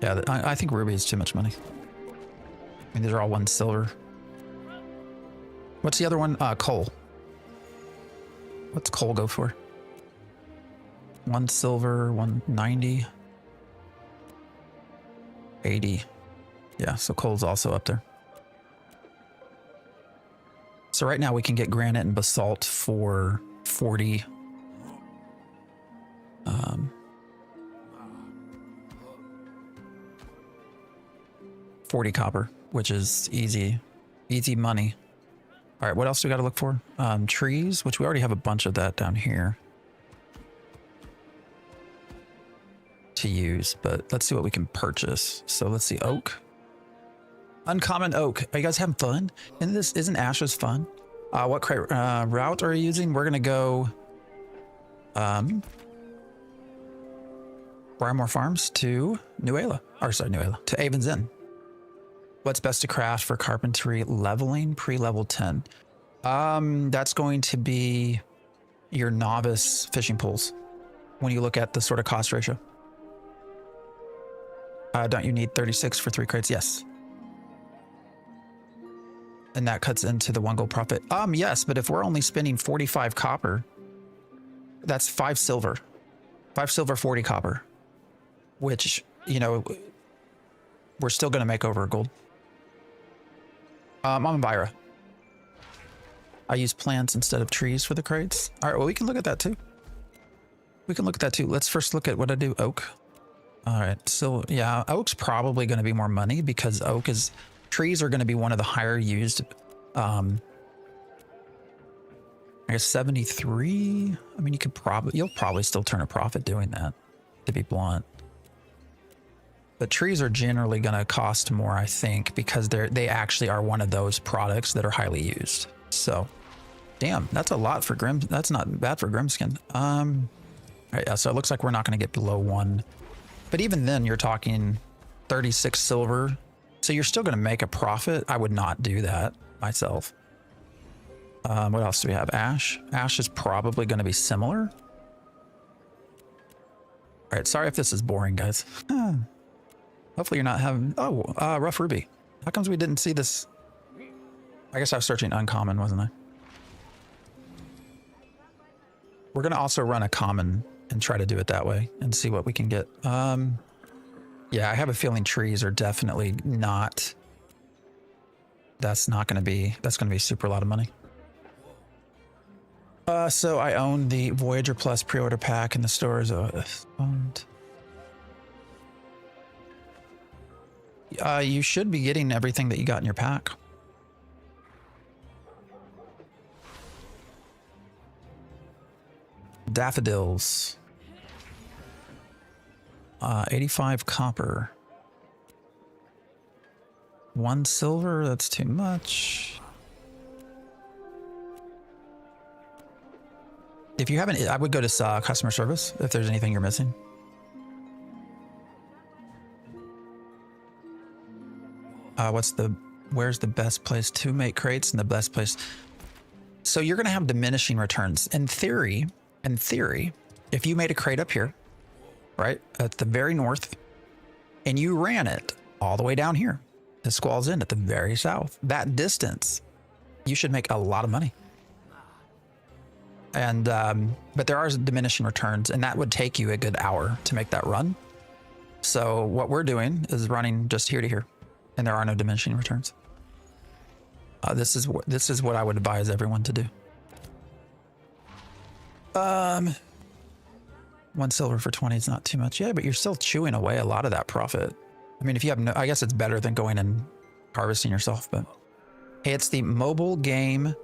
A: Yeah, I think ruby is too much money. I mean, these are all 1 silver. What's the other one? Coal. What's coal go for? 1 silver, 190. 80. Yeah, so coal's also up there. So right now we can get granite and basalt for 40. 40 copper, which is easy money. All right, what else do we got to look for? Trees, which we already have a bunch of that down here to use, but let's see what we can purchase. So let's see, oak. Uncommon oak. Are you guys having fun? And this isn't Ashes fun? What crate route are you using? We're gonna go Briarmore Farms to Nuela. Or sorry, Nuela. To Avon's Inn. What's best to craft for carpentry leveling? Pre-level 10. That's going to be your novice fishing poles when you look at the sort of cost ratio. Don't you need 36 for 3 crates? Yes. And that cuts into the 1 gold profit. Yes, but if we're only spending 45 copper, that's 5 silver. 5 silver, 40 copper. Which, you know, we're still going to make over a gold. I'm Vira. I use plants instead of trees for the crates. All right, well, we can look at that too. We can look at that too. Let's first look at what I do. Oak. All right, so yeah, oak's probably going to be more money because trees are going to be one of the higher used. I guess 73. I mean, you'll probably still turn a profit doing that, to be blunt. But trees are generally going to cost more, I think, because they actually are one of those products that are highly used. So, damn, that's a lot for Grim. That's not bad for Grimskin. All right, yeah, so it looks like we're not going to get below 1. But even then, you're talking 36 silver. So you're still going to make a profit. I would not do that myself. What else do we have? Ash. Ash is probably going to be similar. All right, sorry if this is boring, guys. Hopefully you're not having... Oh, rough ruby. How comes we didn't see this? I guess I was searching uncommon, wasn't I? We're going to also run a common and try to do it that way and see what we can get. Yeah, I have a feeling trees are definitely not... That's going to be a super lot of money. So I own the Voyager Plus pre-order pack in the stores. You should be getting everything that you got in your pack. Daffodils. 85 copper. 1 silver, that's too much. If you haven't, I would go to customer service if there's anything you're missing. Where's the best place to make crates and the best place? So you're going to have diminishing returns. In theory, if you made a crate up here, right, at the very north, and you ran it all the way down here to Squall's End at the very south, that distance, you should make a lot of money. And but there are diminishing returns, and that would take you a good hour to make that run. So what we're doing is running just here to here, and there are no diminishing returns. This is what I would advise everyone to do. 1 silver for 20 is not too much. Yeah, but you're still chewing away a lot of that profit. I mean, if you have no, I guess it's better than going and harvesting yourself, but hey, it's the mobile game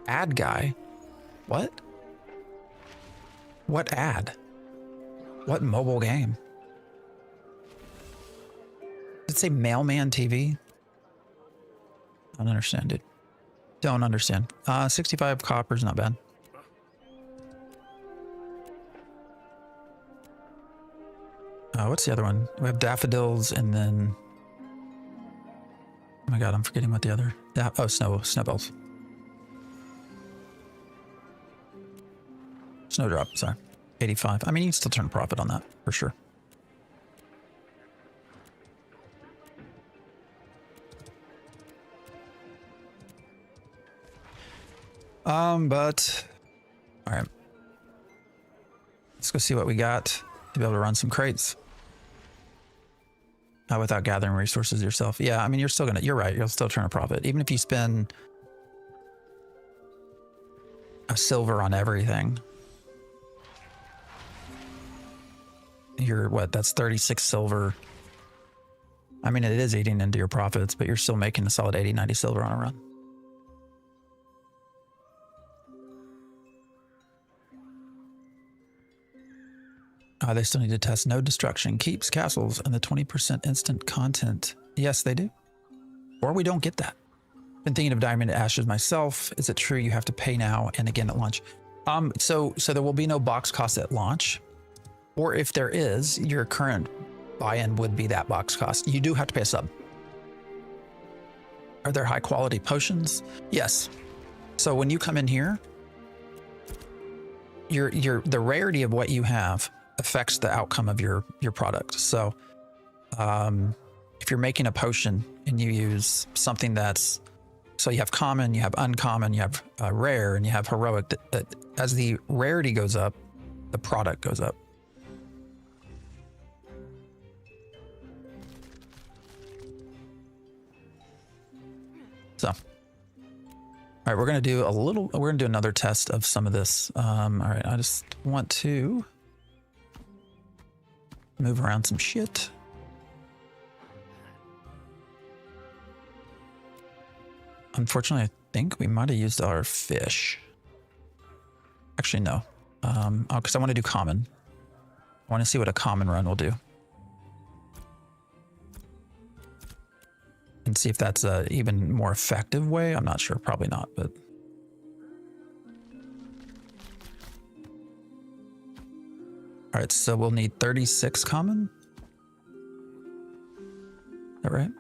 A: ad guy. What? What ad? What mobile game? Did it say Mailman TV? Don't understand, dude. Don't understand. 65 copper is not bad. What's the other one? We have daffodils and then... Oh my god, I'm forgetting what the other... snowballs. Snowdrop, sorry. 85. I mean, you can still turn a profit on that, for sure. But... Alright. Let's go see what we got to be able to run some crates. Without gathering resources yourself. Yeah, I mean, you're right, you'll still turn a profit. Even if you spend a silver on everything. You're what, that's 36 silver. I mean, it is eating into your profits, but you're still making a solid 80, 90 silver on a run. They still need to test no destruction, keeps castles, and the 20% instant content. Yes, they do. Or we don't get that. Been thinking of diamond ashes myself. Is it true you have to pay now and again at launch? So there will be no box cost at launch. Or if there is, your current buy-in would be that box cost. You do have to pay a sub. Are there high quality potions? Yes. So when you come in here, the rarity of what you have affects the outcome of your product. So if you're making a potion and you use something that's, so you have common, you have uncommon, you have rare, and you have heroic, as the rarity goes up, the product goes up. So, all right, we're going to do another test of some of this. All right, I just want to move around some shit. Unfortunately, I think we might have used our fish. Actually, no. Because I want to do common. I want to see what a common run will do. And see if that's a even more effective way. I'm not sure, probably not, but. All right, so we'll need 36 common. Is that right?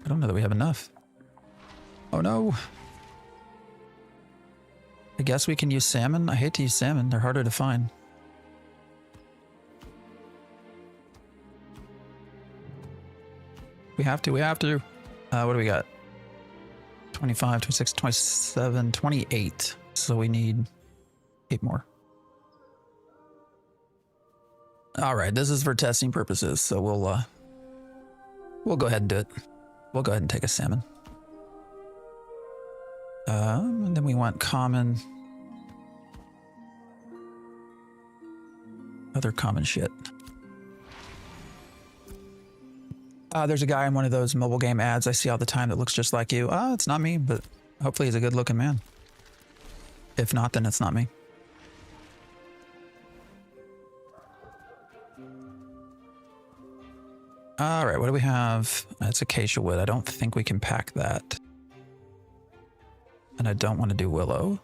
A: I don't know that we have enough. Oh no. I guess we can use salmon. I hate to use salmon. They're harder to find. We have to. What do we got? 25, 26, 27, 28. So we need 8 more. All right, this is for testing purposes. So we'll go ahead and do it. We'll go ahead and take a salmon. And then we want common. Other common shit. There's a guy in one of those mobile game ads I see all the time that looks just like you. It's not me, but hopefully he's a good looking man. If not, then it's not me. All right, what do we have? That's acacia wood. I don't think we can pack that. And I don't want to do willow.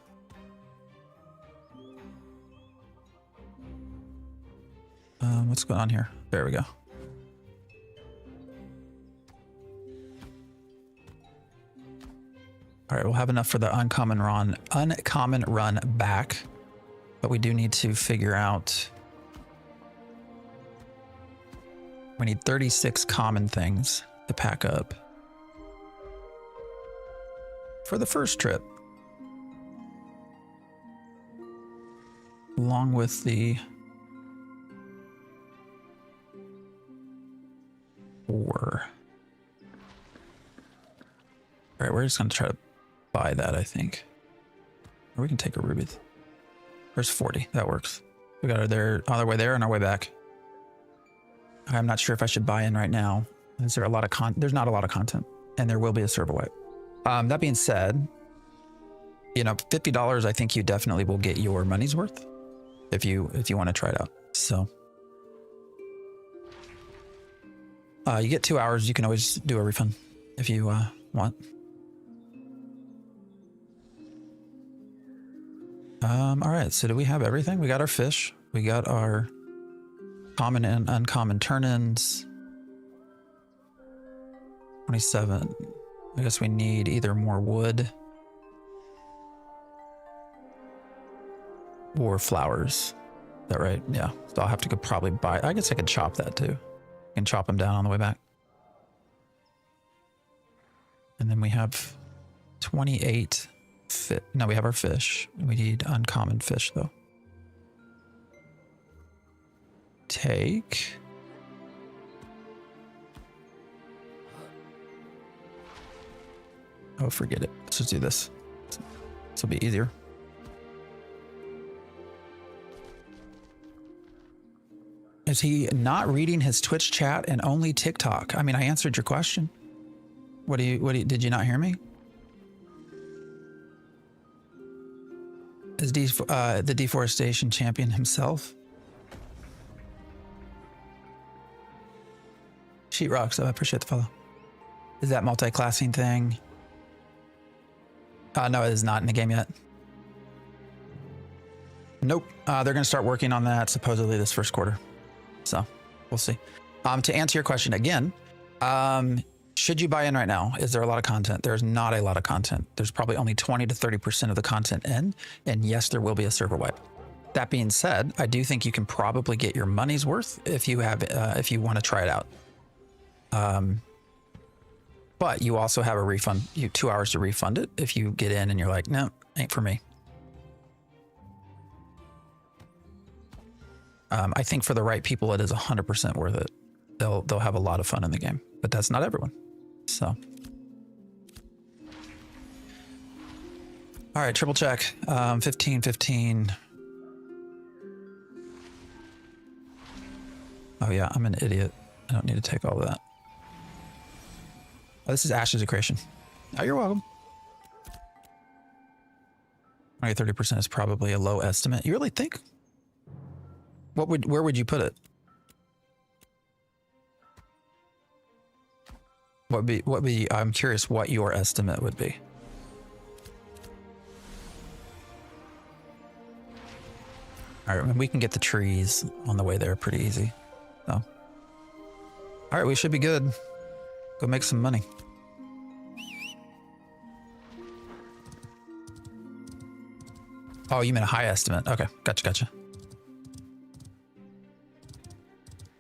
A: What's going on here? There we go. All right, we'll have enough for the uncommon run back, but we do need to figure out. We need 36 common things to pack up for the first trip, along with the 4. All right, we're just going to try to buy that, I think. Or we can take a ruby. There's 40. That works. We got our on our way there and our way back. I'm not sure if I should buy in right now. Is there a lot of there's not a lot of content, and there will be a server wipe. That being said, you know, $50, I think you definitely will get your money's worth if you want to try it out. So you get 2 hours. You can always do a refund if you want. All right, so do we have everything? We got our fish. We got our common and uncommon turn-ins. 27. I guess we need either more wood or flowers. Is that right? Yeah. So I'll have to go probably buy. I guess I could chop that too. I can chop them down on the way back. And then we have 28. No, we have our fish. We need uncommon fish though. Take. Oh, forget it. Let's just do this. This will be easier. Is he not reading his Twitch chat and only TikTok? I mean, I answered your question. Did you not hear me? Is the deforestation champion himself? Sheetrock, so I appreciate the follow. Is that multi-classing thing? No, it is not in the game yet. Nope. They're going to start working on that supposedly this first quarter. So we'll see. To answer your question again, Should you buy in right now? Is there a lot of content? There's not a lot of content. There's probably only 20 to 30% of the content in, and yes, there will be a server wipe. That being said, I do think you can probably get your money's worth if you have, if you want to try it out. But you also have a refund, 2 hours to refund it if you get in and you're like, no, ain't for me. I think for the right people, it is 100% worth it. They'll have a lot of fun in the game, but that's not everyone. So, all right, triple check. 15, 15. Oh yeah, I'm an idiot. I don't need to take all of that. Oh, this is Ashes of Creation. Oh, you're welcome. 30% is probably a low estimate. You really think? Where would you put it? What be, I'm curious what your estimate would be. All right, we can get the trees on the way there pretty easy. So, all right, we should be good. Go make some money. Oh, you mean a high estimate? Okay, gotcha.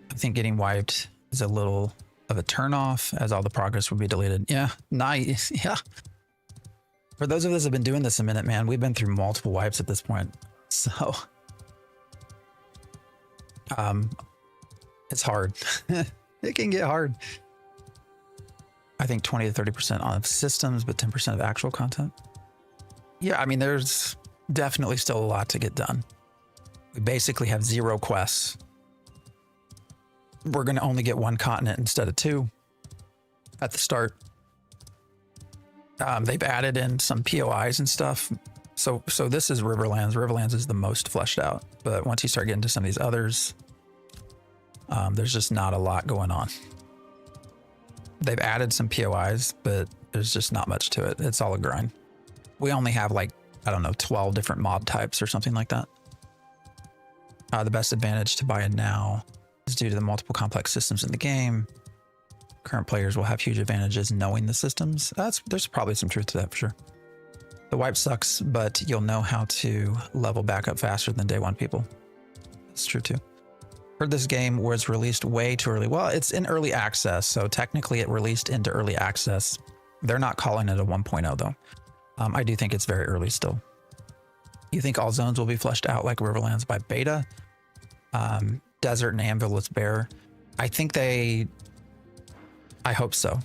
A: I think getting wiped is a little of a turnoff, as all the progress would be deleted. Yeah, nice. Yeah. For those of us that have been doing this a minute, man, we've been through multiple wipes at this point. So, it's hard. It can get hard. I think 20 to 30% on systems, but 10% of actual content. Yeah, I mean, there's definitely still a lot to get done. We basically have 0 quests. We're going to only get 1 continent instead of 2 at the start. They've added in some POIs and stuff. So this is Riverlands. Riverlands is the most fleshed out. But once you start getting to some of these others, there's just not a lot going on. They've added some POIs, but there's just not much to it. It's all a grind. We only have like, I don't know, 12 different mob types or something like that. The best advantage to buy in now is due to the multiple complex systems in the game. Current players will have huge advantages knowing the systems. There's probably some truth to that for sure. The wipe sucks, but you'll know how to level back up faster than day 1 people. That's true too. Heard this game was released way too early. Well, it's in early access, so technically it released into early access. They're not calling it a 1.0 though. I do think it's very early still. You think all zones will be fleshed out like Riverlands by beta? Desert and Anvil is bare. I hope so.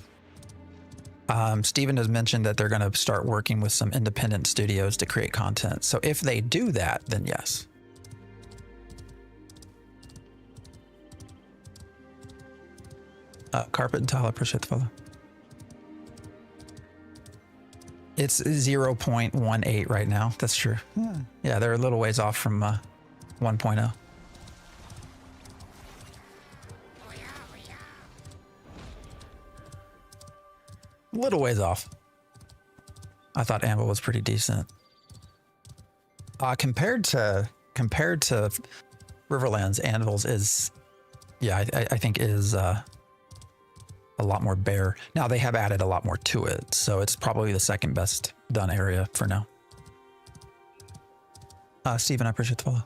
A: Steven has mentioned that they're going to start working with some independent studios to create content. So if they do that, then yes. Carpet and Tile, I appreciate the follow. It's 0.18 right now. That's true. Yeah, they're a little ways off from 1.0. Little ways off. I thought Anvil was pretty decent. Compared to Riverlands, Anvil's is, yeah, I think is a lot more bare. Now they have added a lot more to it, so it's probably the second best done area for now. Steven, I appreciate the follow.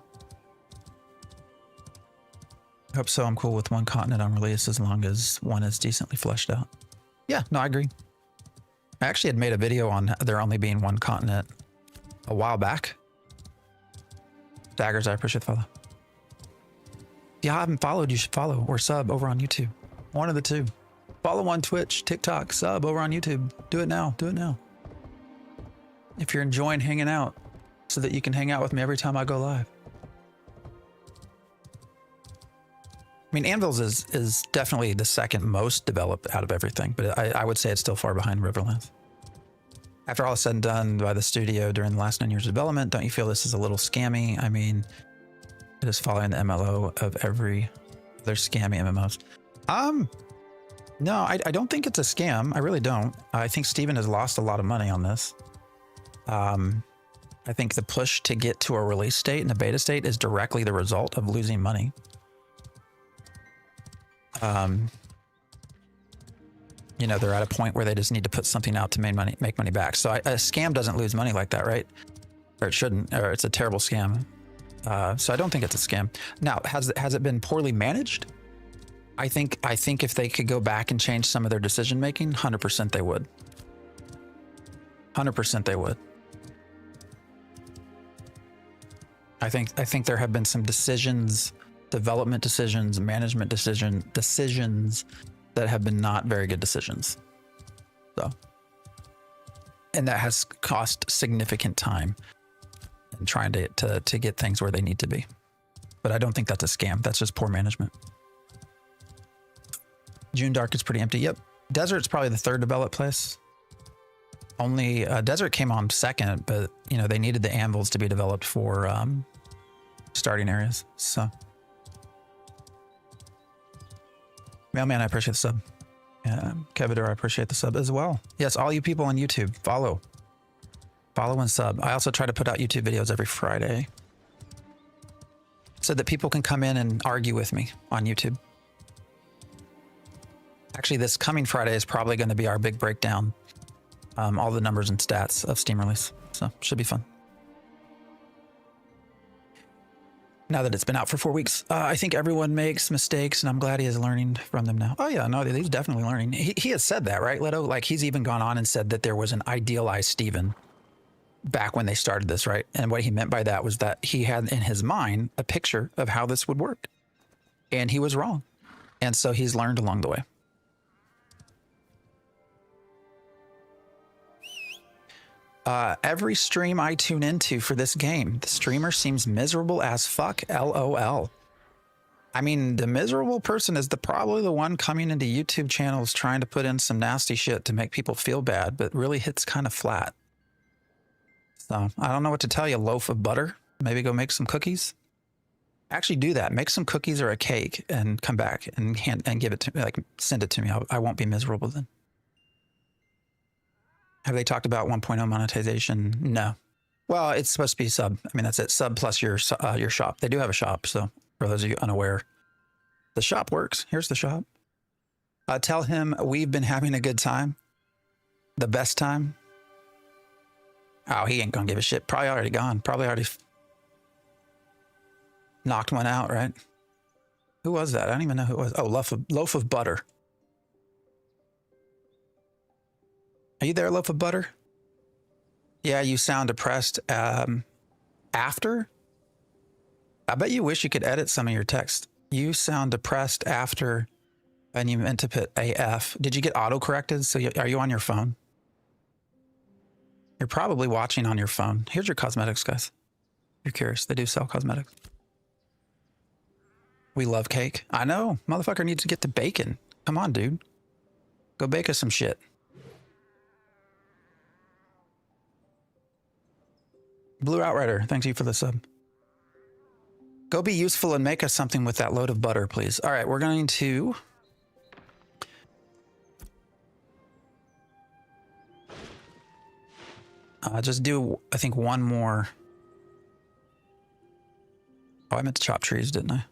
A: I hope so. I'm cool with 1 continent on release as long as 1 is decently fleshed out. Yeah, no, I agree. I actually had made a video on there only being 1 continent a while back. Daggers, I appreciate the follow. If you haven't followed, you should follow or sub over on YouTube. One of the two. Follow on Twitch, TikTok, sub over on YouTube. Do it now. Do it now. If you're enjoying hanging out, so that you can hang out with me every time I go live. I mean, Anvil's is definitely the second most developed out of everything, but I would say it's still far behind Riverlands. After all is said and done by the studio during the last 9 years of development, don't you feel this is a little scammy? I mean, it is following the MLO of every other scammy MMOs. No, I don't think it's a scam. I really don't. I think Steven has lost a lot of money on this. I think the push to get to a release state and a beta state is directly the result of losing money. you know, they're at a point where they just need to put something out to make money back. So a scam doesn't lose money like that, right? Or it shouldn't, or it's a terrible scam. So I don't think it's a scam. Now, has it been poorly managed? I think if they could go back and change some of their decision making, 100% they would. 100% they would. I think there have been some decisions, development decisions, management decisions that have been not very good decisions. So, and that has cost significant time in trying to get things where they need to be. But I don't think that's a scam. That's just poor management. June Dark is pretty empty. Yep. Desert's probably the third developed place. Only Desert came on second, but you know, they needed the anvils to be developed for starting areas. So Mailman, I appreciate the sub. Kevador, I appreciate the sub as well. Yes, all you people on YouTube, follow and sub. I also try to put out YouTube videos every Friday so that people can come in and argue with me on YouTube. Actually, this coming Friday is probably going to be our big breakdown. All the numbers and stats of Steam release. So should be fun. Now that it's been out for 4 weeks, I think everyone makes mistakes, and I'm glad he is learning from them now. Oh yeah, no, he's definitely learning. He has said that, right, Leto? Like, he's even gone on and said that there was an idealized Steven back when they started this, right? And what he meant by that was that he had in his mind a picture of how this would work, and he was wrong. And so he's learned along the way. Every stream I tune into for this game, the streamer seems miserable as fuck, LOL. I mean, the miserable person is probably the one coming into YouTube channels trying to put in some nasty shit to make people feel bad, but really hits kind of flat. So I don't know what to tell you. Loaf of butter, maybe go make some cookies. Actually do that. Make some cookies or a cake and come back and give it to me, like send it to me. I won't be miserable then. Have they talked about 1.0 monetization? No. Well, it's supposed to be sub. I mean, that's it. Sub plus your shop. They do have a shop. So for those of you unaware, the shop works. Here's the shop. Tell him we've been having a good time. The best time. Oh, he ain't gonna give a shit. Probably already gone. Probably already knocked one out, right? Who was that? I don't even know who it was. Oh, loaf of butter. Are you there, loaf of butter? Yeah, you sound depressed. After? I bet you wish you could edit some of your text. You sound depressed after, and you meant to put AF. Did you get auto-corrected? So are you on your phone? You're probably watching on your phone. Here's your cosmetics, guys. You're curious. They do sell cosmetics. We love cake. I know. Motherfucker needs to get to bacon. Come on, dude. Go bake us some shit. Blue Outrider, thanks you for the sub. Go be useful and make us something with that load of butter, please. All right, we're going to... just do, I think, one more. Oh, I meant to chop trees, didn't I?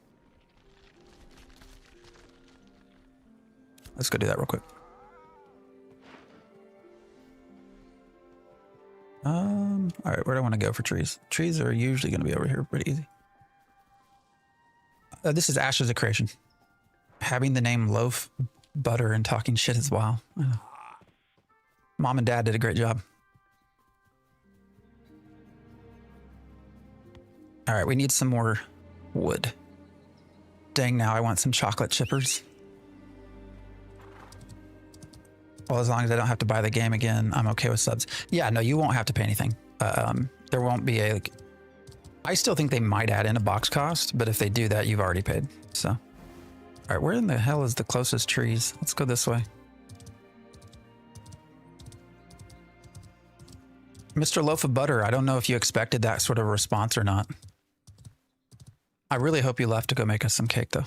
A: Let's go do that real quick. All right, where do I want to go for trees? Trees are usually going to be over here pretty easy. This is Ashes of Creation. Having the name Loaf, Butter, and talking shit is wild. Mom and Dad did a great job. All right, we need some more wood. Dang, now I want some chocolate chippers. Well, as long as I don't have to buy the game again, I'm okay with subs. Yeah, no, you won't have to pay anything. There won't be a... I still think they might add in a box cost, but if they do that, you've already paid. So, all right, where in the hell is the closest trees? Let's go this way. Mr. Loaf of Butter, I don't know if you expected that sort of response or not. I really hope you left to go make us some cake, though.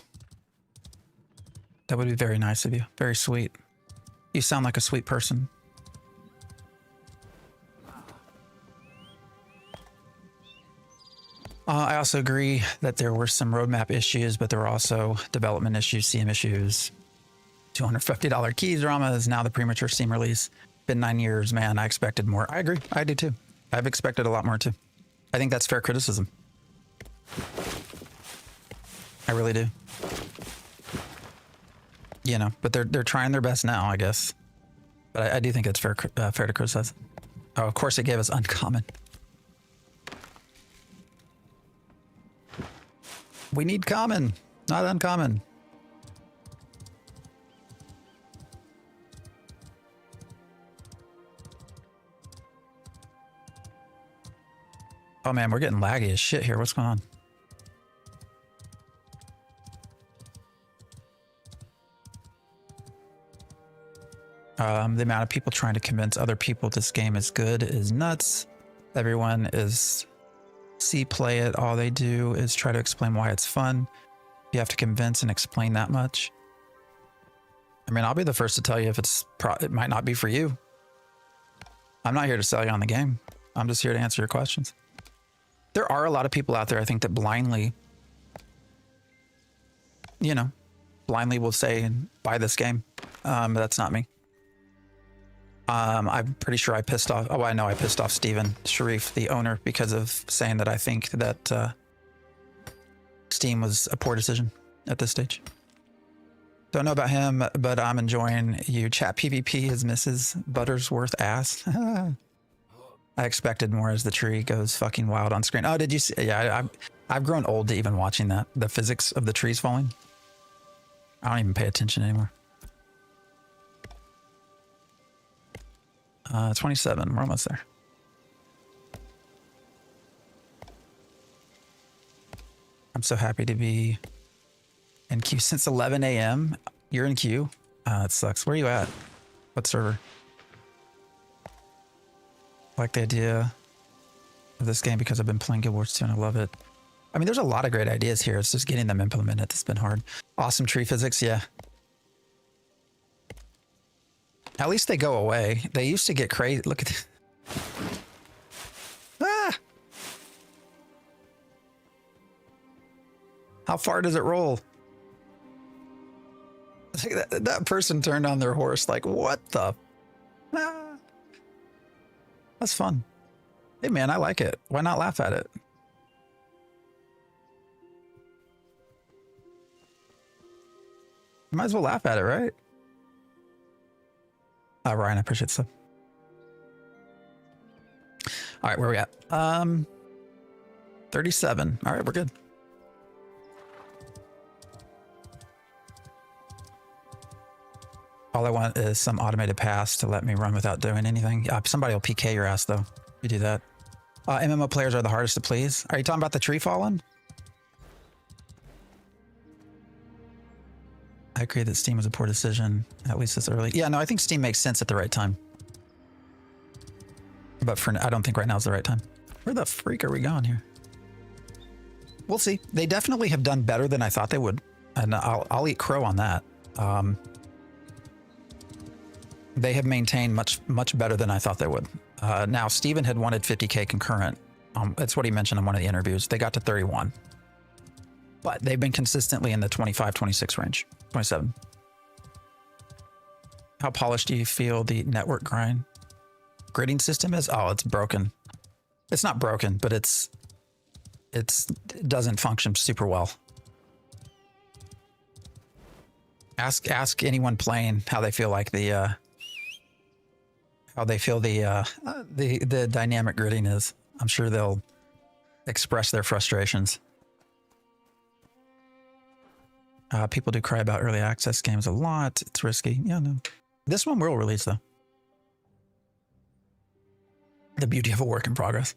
A: That would be very nice of you. Very sweet. You sound like a sweet person. I also agree that there were some roadmap issues, but there were also development issues, CM issues, $250 keys drama is now the premature Steam release. Been 9 years, man. I expected more. I agree. I do too. I've expected a lot more too. I think that's fair criticism. I really do. You know, but they're trying their best now, I guess. But I do think it's fair to criticize. Oh, of course it gave us uncommon. We need common, not uncommon. Oh man, we're getting laggy as shit here. What's going on? The amount of people trying to convince other people this game is good is nuts. Everyone is play it. All they do is try to explain why it's fun. You have to convince and explain that much. I mean, I'll be the first to tell you if it might not be for you. I'm not here to sell you on the game. I'm just here to answer your questions. There are a lot of people out there, I think, that blindly, you know, blindly will say, buy this game. That's not me. I'm pretty sure I pissed off. Oh, I know I pissed off Steven Sharif, the owner, because of saying that I think that Steam was a poor decision at this stage. Don't know about him, but I'm enjoying you. Chat PvP is Mrs. Buttersworth ass. I expected more as the tree goes fucking wild on screen. Oh, did you see? Yeah, I've grown old to even watching that. The physics of the trees falling. I don't even pay attention anymore. 27. We're almost there. I'm so happy to be in queue since 11 a.m. You're in queue? That sucks. Where are you at? What server? I like the idea of this game because I've been playing Guild Wars 2 and I love it. I mean, there's a lot of great ideas here. It's just getting them implemented that's been hard. Awesome tree physics, yeah. At least they go away. They used to get crazy. Look at this. Ah! How far does it roll? That person turned on their horse like, what the? Ah. That's fun. Hey man, I like it. Why not laugh at it? You might as well laugh at it, right? Ryan, I appreciate stuff. All right, where are we at? 37. All right, we're good. All I want is some automated pass to let me run without doing anything. Somebody will PK your ass though. You do that. MMO players are the hardest to please. Are you talking about the tree falling? I agree that Steam was a poor decision, at least this early. Yeah, no, I think Steam makes sense at the right time. But I don't think right now is the right time. Where the freak are we going here? We'll see. They definitely have done better than I thought they would. And I'll eat crow on that. They have maintained much better than I thought they would. Now, Steven had wanted 50K concurrent. That's what he mentioned in one of the interviews. They got to 31. But they've been consistently in the 25, 26 range. 27. How polished do you feel the network gridding system is? Oh, it's broken. It's not broken, but it doesn't function super well. Ask anyone playing how they feel like the dynamic gridding is. I'm sure they'll express their frustrations. People do cry about early access games a lot. It's risky. Yeah, no. This one will release though. The beauty of a work in progress.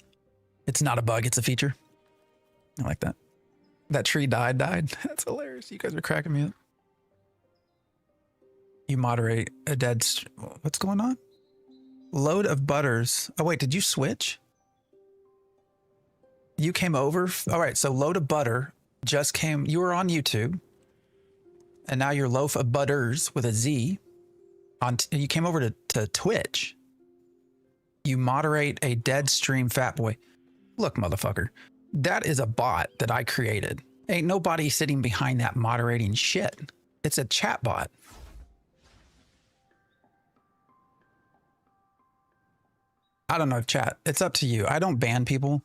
A: It's not a bug, it's a feature. I like that. That tree died. That's hilarious. You guys are cracking me up. You moderate a dead... What's going on? Load of butters. Oh, wait, did you switch? You came over? All right, so Load of Butter just came... You were on YouTube. And now you're Loaf of Butters with a Z. You came over to Twitch. You moderate a dead stream fat boy. Look, motherfucker. That is a bot that I created. Ain't nobody sitting behind that moderating shit. It's a chat bot. I don't know, chat. It's up to you. I don't ban people.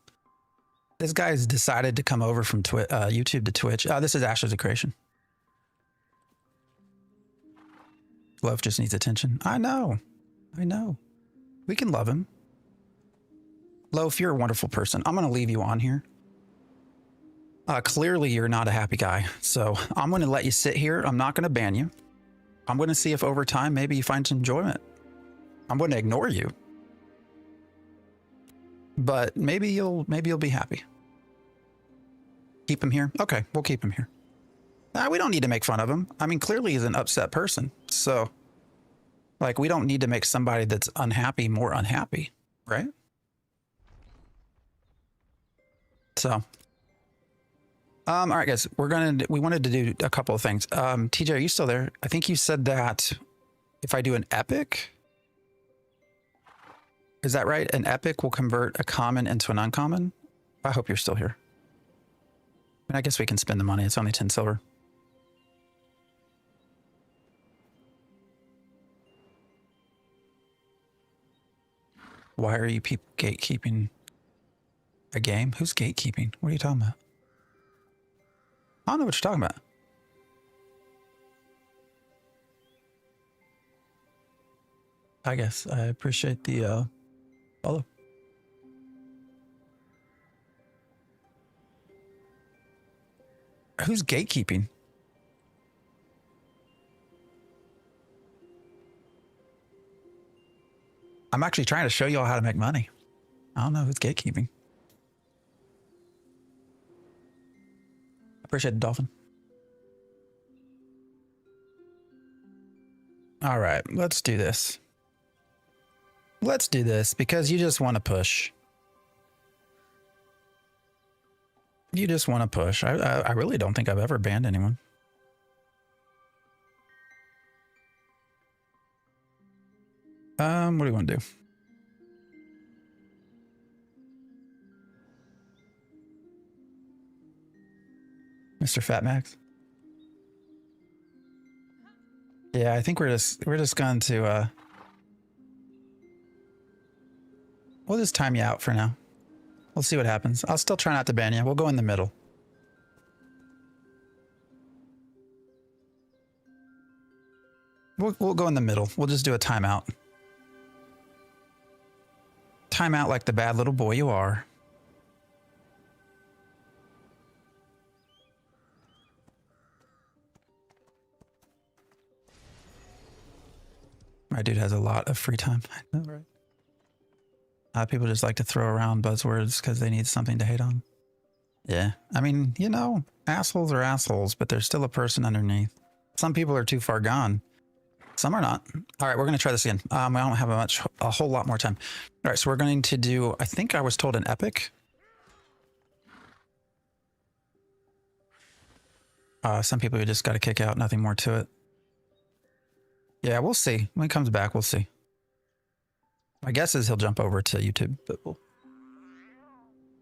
A: This guy's decided to come over from YouTube to Twitch. This is Ashes of Creation. Love just needs attention. I know. I know. We can love him. Loaf, you're a wonderful person. I'm going to leave you on here. Clearly, you're not a happy guy. So I'm going to let you sit here. I'm not going to ban you. I'm going to see if over time, maybe you find some enjoyment. I'm going to ignore you. But maybe you'll be happy. Keep him here? Okay, we'll keep him here. We don't need to make fun of him. I mean, clearly he's an upset person. So, like, we don't need to make somebody that's unhappy more unhappy, right? So, all right, guys, we wanted to do a couple of things. TJ, are you still there? I think you said that if I do an epic, is that right? An epic will convert a common into an uncommon? I hope you're still here. I mean, I guess we can spend the money. It's only 10 silver. Why are you people gatekeeping a game? Who's gatekeeping? What are you talking about? I don't know what you're talking about. I guess I appreciate the follow. Who's gatekeeping? I'm actually trying to show you all how to make money. I don't know who's gatekeeping. Appreciate the dolphin. All right, let's do this. Let's do this because you just want to push. You just want to push. I really don't think I've ever banned anyone. What do you want to do? Mr. Fat Max? Yeah, I think we're just going to we'll just time you out for now. We'll see what happens. I'll still try not to ban you. We'll go in the middle. We'll go in the middle. We'll just do a timeout. Timeout like the bad little boy you are. My dude has a lot of free time. I know, right? People just like to throw around buzzwords because they need something to hate on. Yeah. I mean, you know, assholes are assholes, but there's still a person underneath. Some people are too far gone. Some are not. All right, we're going to try this again. We don't have a whole lot more time. All right, so we're going to do, I think I was told an epic. Some people you just got to kick out, nothing more to it. Yeah, we'll see. When he comes back, we'll see. My guess is he'll jump over to YouTube, but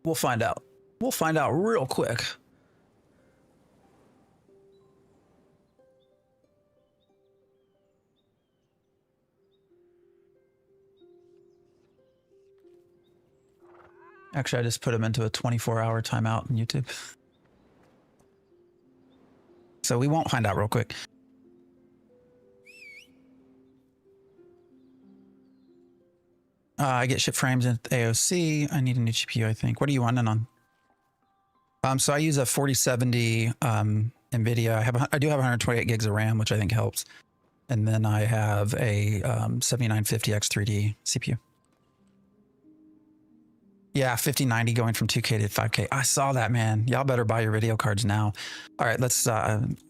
A: we'll find out. We'll find out real quick. Actually, I just put him into a 24-hour timeout on YouTube. So we won't find out real quick. I get ship frames in AOC. I need a new GPU, I think. What are you running on? So I use a 4070 NVIDIA. I do have 128 gigs of RAM, which I think helps. And then I have a 7950X3D CPU. Yeah, 5090 going from 2K to 5K. I saw that, man. Y'all better buy your video cards now. All right, let's. All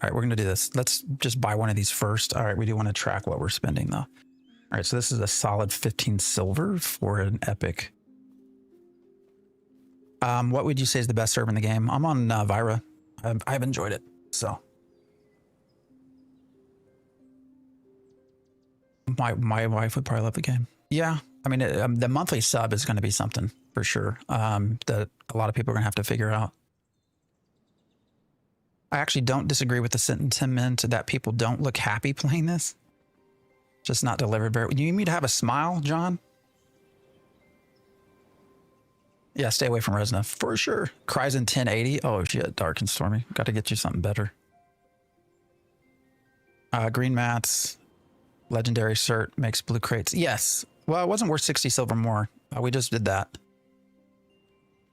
A: right, we're gonna do this. Let's just buy one of these first. All right, we do want to track what we're spending though. All right, so this is a solid 15 silver for an epic. What would you say is the best server in the game? I'm on Vira. I've enjoyed it. So my wife would probably love the game. Yeah, I mean the monthly sub is going to be something for sure. That a lot of people are going to have to figure out. I actually don't disagree with the sentiment that people don't look happy playing this. Just not delivered very. You need me to have a smile, John? Yeah, stay away from Resna for sure. Cries in 1080. Oh shit, dark and stormy. Got to get you something better. Green mats, legendary cert makes blue crates. Yes. Well, it wasn't worth 60 silver more. We just did that.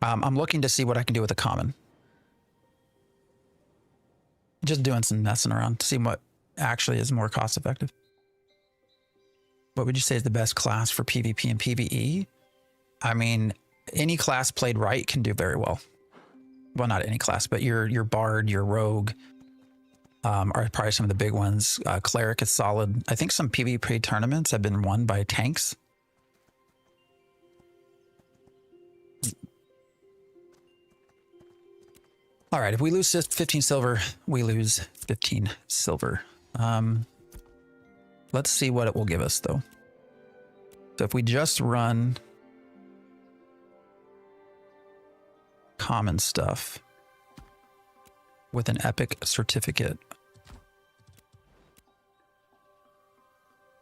A: I'm looking to see what I can do with a common. Just doing some messing around to see what actually is more cost effective. What would you say is the best class for PvP and PvE? I mean, any class played right can do very well. Well, not any class, but your bard, your rogue are probably some of the big ones. Cleric is solid. I think some PvP tournaments have been won by tanks. All right, if we lose 15 silver, we lose 15 silver. Let's see what it will give us, though. So if we just run common stuff with an epic certificate.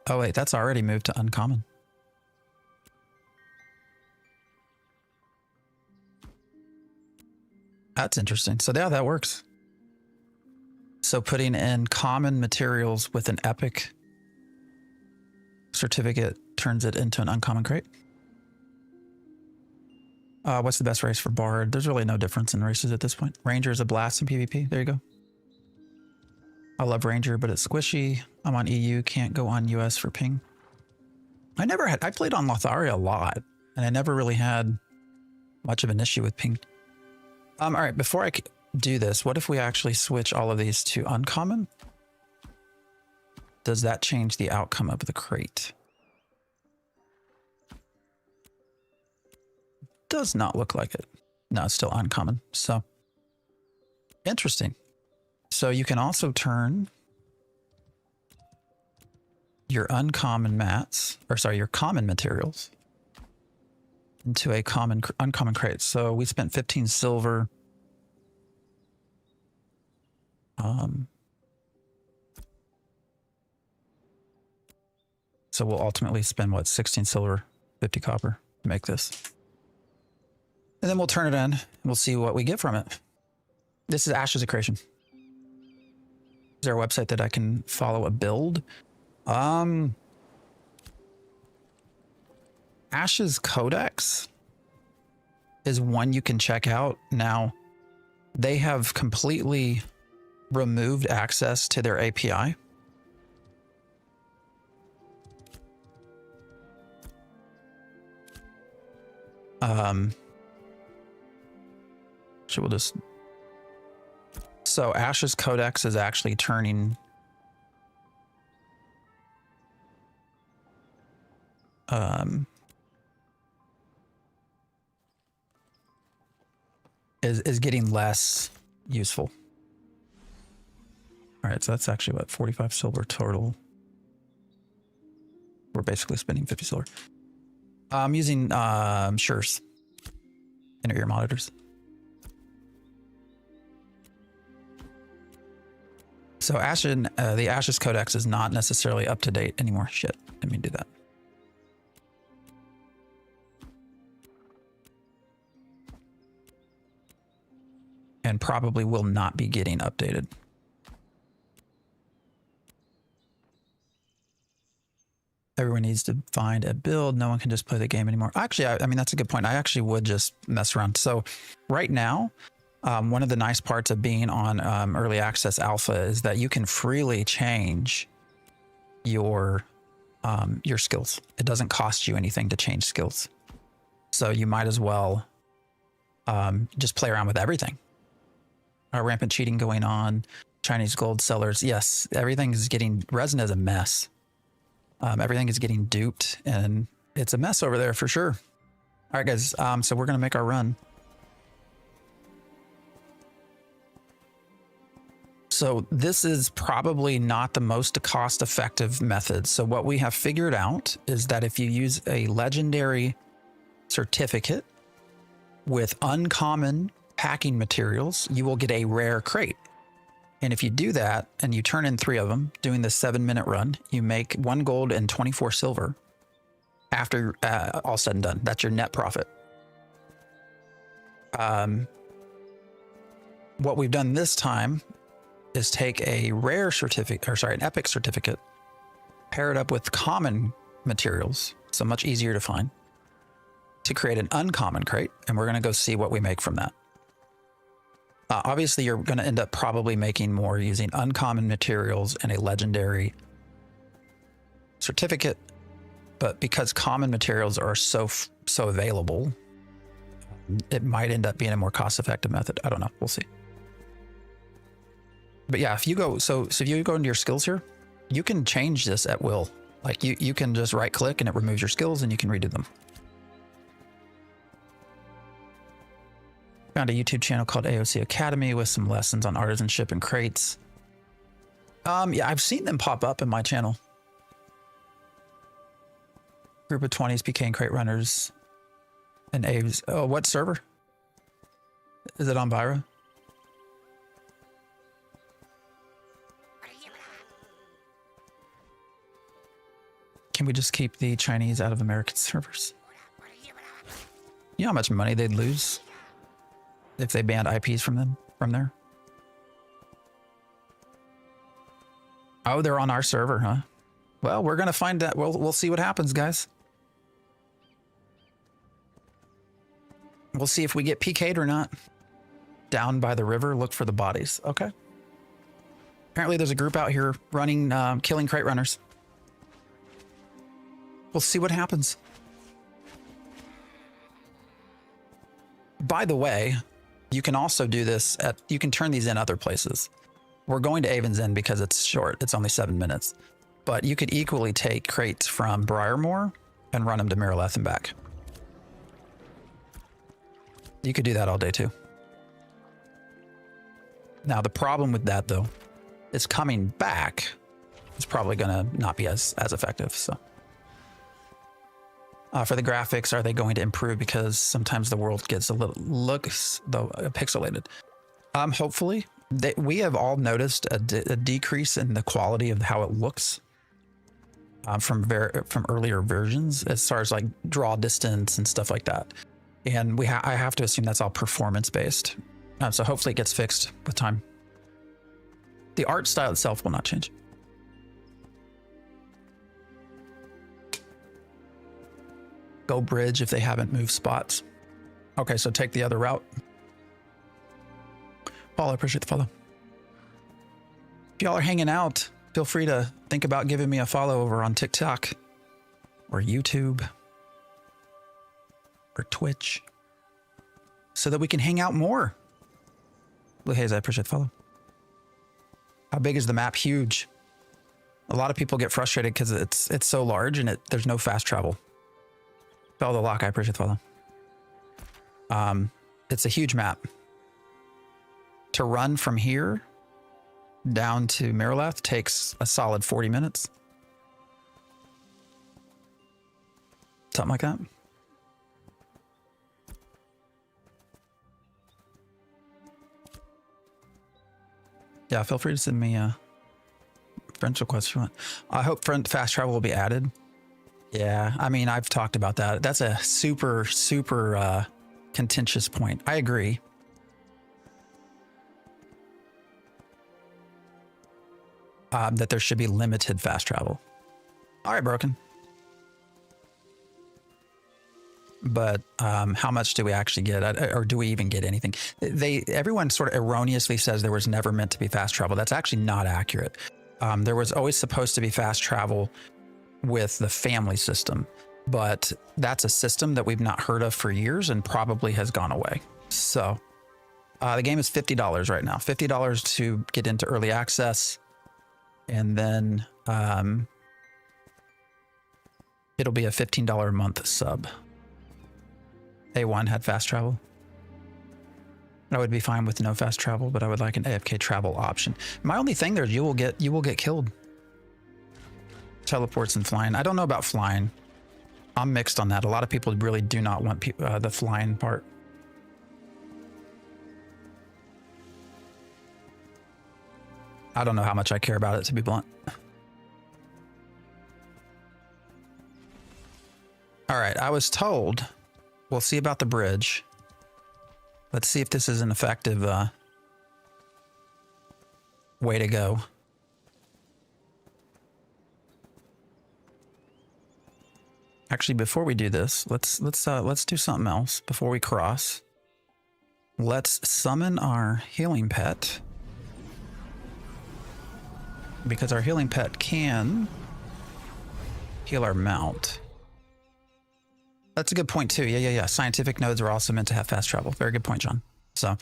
A: Oh, wait, that's already moved to uncommon. That's interesting. So yeah, that works. So putting in common materials with an epic certificate turns it into an uncommon crate. What's the best race for Bard? There's really no difference in races at this point. Ranger is a blast in PvP. There you go. I love Ranger, but it's squishy. I'm on EU, can't go on US for ping. I played on Lotharia a lot, and I never really had much of an issue with ping. All right, before I do this, what if we actually switch all of these to uncommon? Does that change the outcome of the crate? Does not look like it. No, it's still uncommon. So interesting. So you can also turn your uncommon mats, or sorry, your common materials into a uncommon crate. So we spent 15 silver. So we'll ultimately spend what, 16 silver, 50 copper to make this. And then we'll turn it in and we'll see what we get from it. This is Ashes of Creation. Is there a website that I can follow a build? Ashes Codex is one you can check out. Now, they have completely removed access to their API. So we'll just... So Ashes Codex is actually turning... is getting less useful. All right, so that's actually what, 45 silver total. We're basically spending 50 silver. I'm using Shure's inner ear monitors. So the Ashes Codex is not necessarily up to date anymore. Shit, let me do that. And probably will not be getting updated. Everyone needs to find a build. No one can just play the game anymore. Actually, I mean, that's a good point. I actually would just mess around. So right now, one of the nice parts of being on early access alpha is that you can freely change your skills. It doesn't cost you anything to change skills. So you might as well just play around with everything. Rampant cheating going on. Chinese gold sellers. Yes, everything is getting... Resin is a mess. Everything is getting duped, and it's a mess over there for sure. All right, guys. So we're going to make our run. So this is probably not the most cost-effective method. So what we have figured out is that if you use a legendary certificate with uncommon packing materials, you will get a rare crate. And if you do that and you turn in 3 of them, doing the 7-minute run, you make 1 gold and 24 silver after all said and done. That's your net profit. What we've done this time is take a rare certificate, or sorry, an epic certificate, pair it up with common materials, so much easier to find, to create an uncommon crate, and we're going to go see what we make from that. Obviously, you're going to end up probably making more using uncommon materials and a legendary certificate, but because common materials are so available, it might end up being a more cost-effective method. I don't know. We'll see. But yeah, if you go, so if you go into your skills here, you can change this at will. Like you can just right click and it removes your skills and you can redo them. Found a YouTube channel called AOC Academy with some lessons on artisanship and crates. Yeah, I've seen them pop up in my channel. Group of 20s became crate runners and Aves. Oh, what server? Is it on Byra? Can we just keep the Chinese out of American servers? You know how much money they'd lose if they banned IPs from there? Oh, they're on our server, huh? Well, we're gonna find that. We'll see what happens, guys. We'll see if we get PK'd or not. Down by the river, look for the bodies. Okay. Apparently there's a group out here running, killing crate runners. We'll see what happens. By the way, you can also do this you can turn these in other places. We're going to Avon's Inn because it's short. It's only 7 minutes. But you could equally take crates from Briarmoor and run them to Miraleth and back. You could do that all day too. Now, the problem with that, though, is coming back is probably going to not be as effective. So, for the graphics, are they going to improve because sometimes the world gets a little pixelated? Hopefully, we have all noticed a decrease in the quality of how it looks from earlier versions, as far as like draw distance and stuff like that. And I have to assume that's all performance based. So hopefully it gets fixed with time. The art style itself will not change. Go bridge if they haven't moved spots. Okay, so take the other route. Paul, I appreciate the follow. If y'all are hanging out, feel free to think about giving me a follow over on TikTok or YouTube or Twitch so that we can hang out more. Blue Haze, I appreciate the follow. How big is the map? Huge. A lot of people get frustrated because it's so large and there's no fast travel. Spell the lock, I appreciate the follow. It's a huge map. To run from here down to Miraleth takes a solid 40 minutes. Something like that. Yeah, feel free to send me a friend request if you want. I hope fast travel will be added. Yeah, I mean, I've talked about that. That's a super contentious point. I agree. That there should be limited fast travel. All right, Broken. But how much do we actually get, or do we even get anything? Everyone sort of erroneously says there was never meant to be fast travel. That's actually not accurate. There was always supposed to be fast travel with the family system, but that's a system that we've not heard of for years and probably has gone away. So the game is $50 right now. $50 to get into early access, and then it'll be a $15 a month sub. A1 had fast travel. I would be fine with no fast travel, but I would like an AFK travel option. My only thing there is you will get killed. Teleports and flying. I don't know about flying. I'm mixed on that. A lot of people really do not want the flying part. I don't know how much I care about it, to be blunt. All right, I was told we'll see about the bridge. Let's see if this is an effective way to go. Actually, before we do this, let's do something else before we cross. Let's summon our healing pet, because our healing pet can heal our mount. That's a good point too. Yeah. Scientific nodes are also meant to have fast travel. Very good point, John. So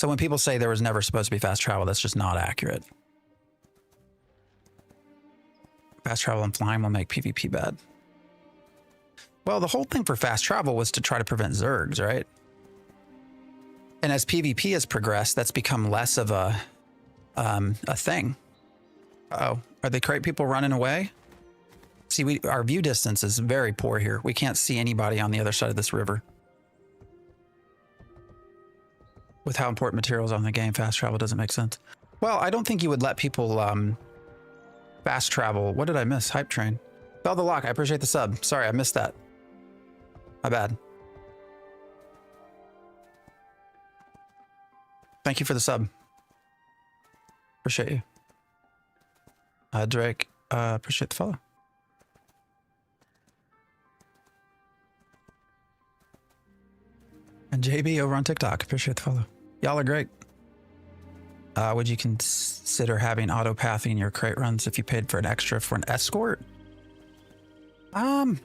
A: when people say there was never supposed to be fast travel, that's just not accurate. Fast travel and flying will make PvP bad. Well, the whole thing for fast travel was to try to prevent Zergs, right? And as PvP has progressed, that's become less of a thing. Uh-oh, are the crate people running away? See, our view distance is very poor here. We can't see anybody on the other side of this river. With how important materials are in the game, fast travel doesn't make sense. Well, I don't think you would let people fast travel. What did I miss? Hype train. Bell the Lock, I appreciate the sub. Sorry, I missed that. My bad. Thank you for the sub. Appreciate you. Drake, appreciate the follow. And JB over on TikTok, appreciate the follow. Y'all are great. Would you consider having auto pathing your crate runs if you paid for an extra for an escort? I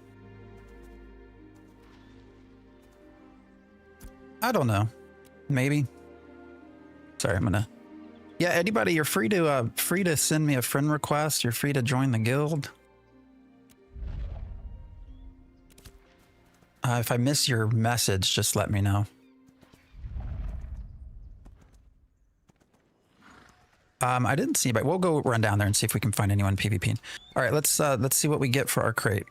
A: don't know. Maybe. Sorry, I'm gonna. Yeah, anybody, you're free to send me a friend request. You're free to join the guild. If I miss your message, just let me know. I didn't see anybody. We'll go run down there and see if we can find anyone PvPing. All right, let's see what we get for our crate.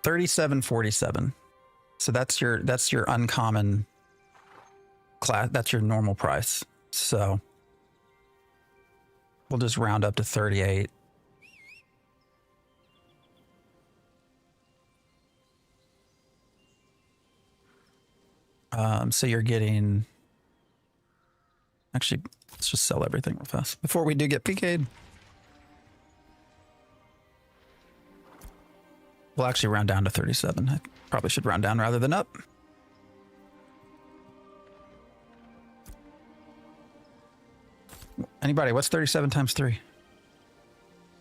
A: 37.47. So that's your uncommon class. That's your normal price. So we'll just round up to 38. So you're getting, actually, let's just sell everything real fast before we do get PK'd. We'll actually round down to 37. I probably should round down rather than up. Anybody, what's 37 times 3?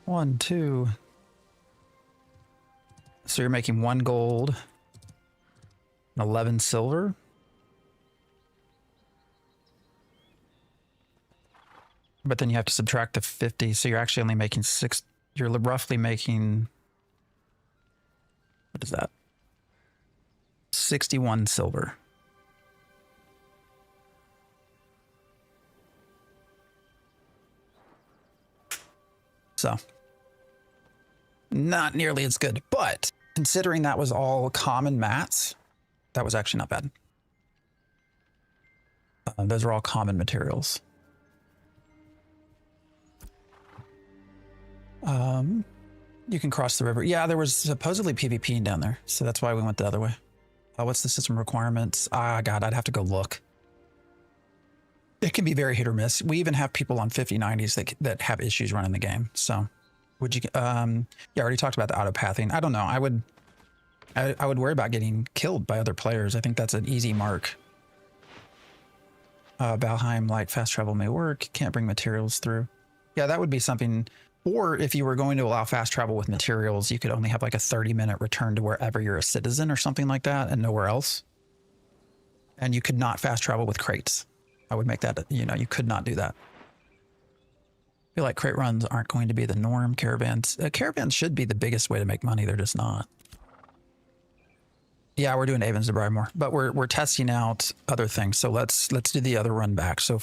A: 1, 2. So you're making 1 gold and 11 silver. But then you have to subtract the 50. So you're actually only making 6. You're roughly making, what is that? 61 silver. So not nearly as good, but considering that was all common mats, that was actually not bad. Those are all common materials. You can cross the river. Yeah, there was supposedly PvPing down there, so that's why we went the other way. What's the system requirements? God, I'd have to go look. It can be very hit or miss. We even have people on 5090s that have issues running the game. So would you, yeah, I already talked about the auto pathing. I don't know. I would worry about getting killed by other players. I think that's an easy mark. Valheim, light fast travel may work. Can't bring materials through. Yeah, that would be something. Or if you were going to allow fast travel with materials, you could only have like a 30-minute return to wherever you're a citizen or something like that and nowhere else. And you could not fast travel with crates. I would make that, you know, you could not do that. I feel like crate runs aren't going to be the norm. Caravans should be the biggest way to make money. They're just not. Yeah, we're doing Avens to Brymore, but we're testing out other things. So let's do the other run back. So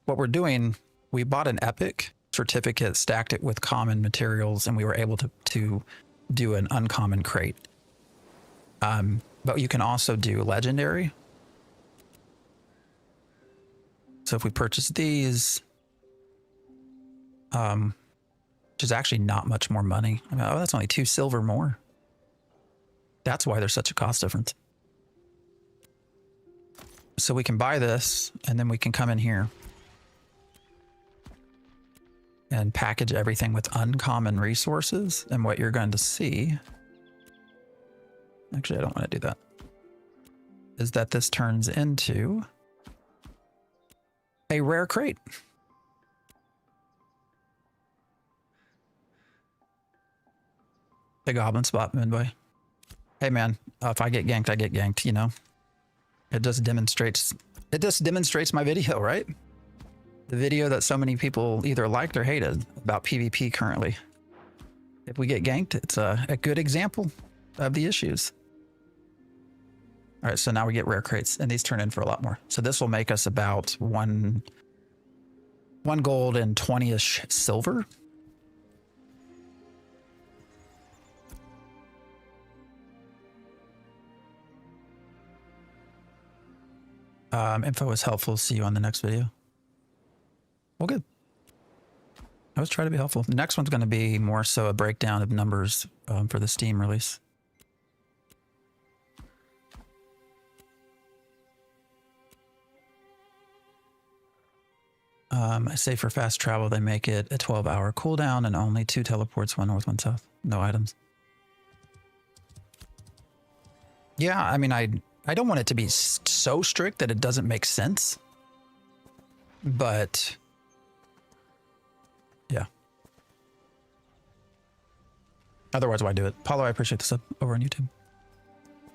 A: what we're doing, we bought an epic certificate, stacked it with common materials, and we were able to do an uncommon crate. But you can also do legendary. So if we purchase these, which is actually not much more money. I mean, oh, that's only 2 silver more. That's why there's such a cost difference. So we can buy this, and then we can come in here and package everything with uncommon resources. And what you're going to see, actually, I don't want to do that, is that this turns into a rare crate. The goblin spot, Moonboy. Hey man, if I get ganked, I get ganked, you know? It just demonstrates my video, right? The video that so many people either liked or hated about PvP currently. If we get ganked, it's a good example of the issues. All right, so now we get rare crates, and these turn in for a lot more. So this will make us about one gold and 20-ish silver. Info is helpful. See you on the next video. Well, good. I was trying to be helpful. The next one's going to be more so a breakdown of numbers for the Steam release. I say for fast travel, they make it a 12-hour cooldown and only 2 teleports, 1 north, 1 south. No items. Yeah, I mean, I don't want it to be so strict that it doesn't make sense. But yeah. Otherwise, why do it? Paulo, I appreciate the sub over on YouTube.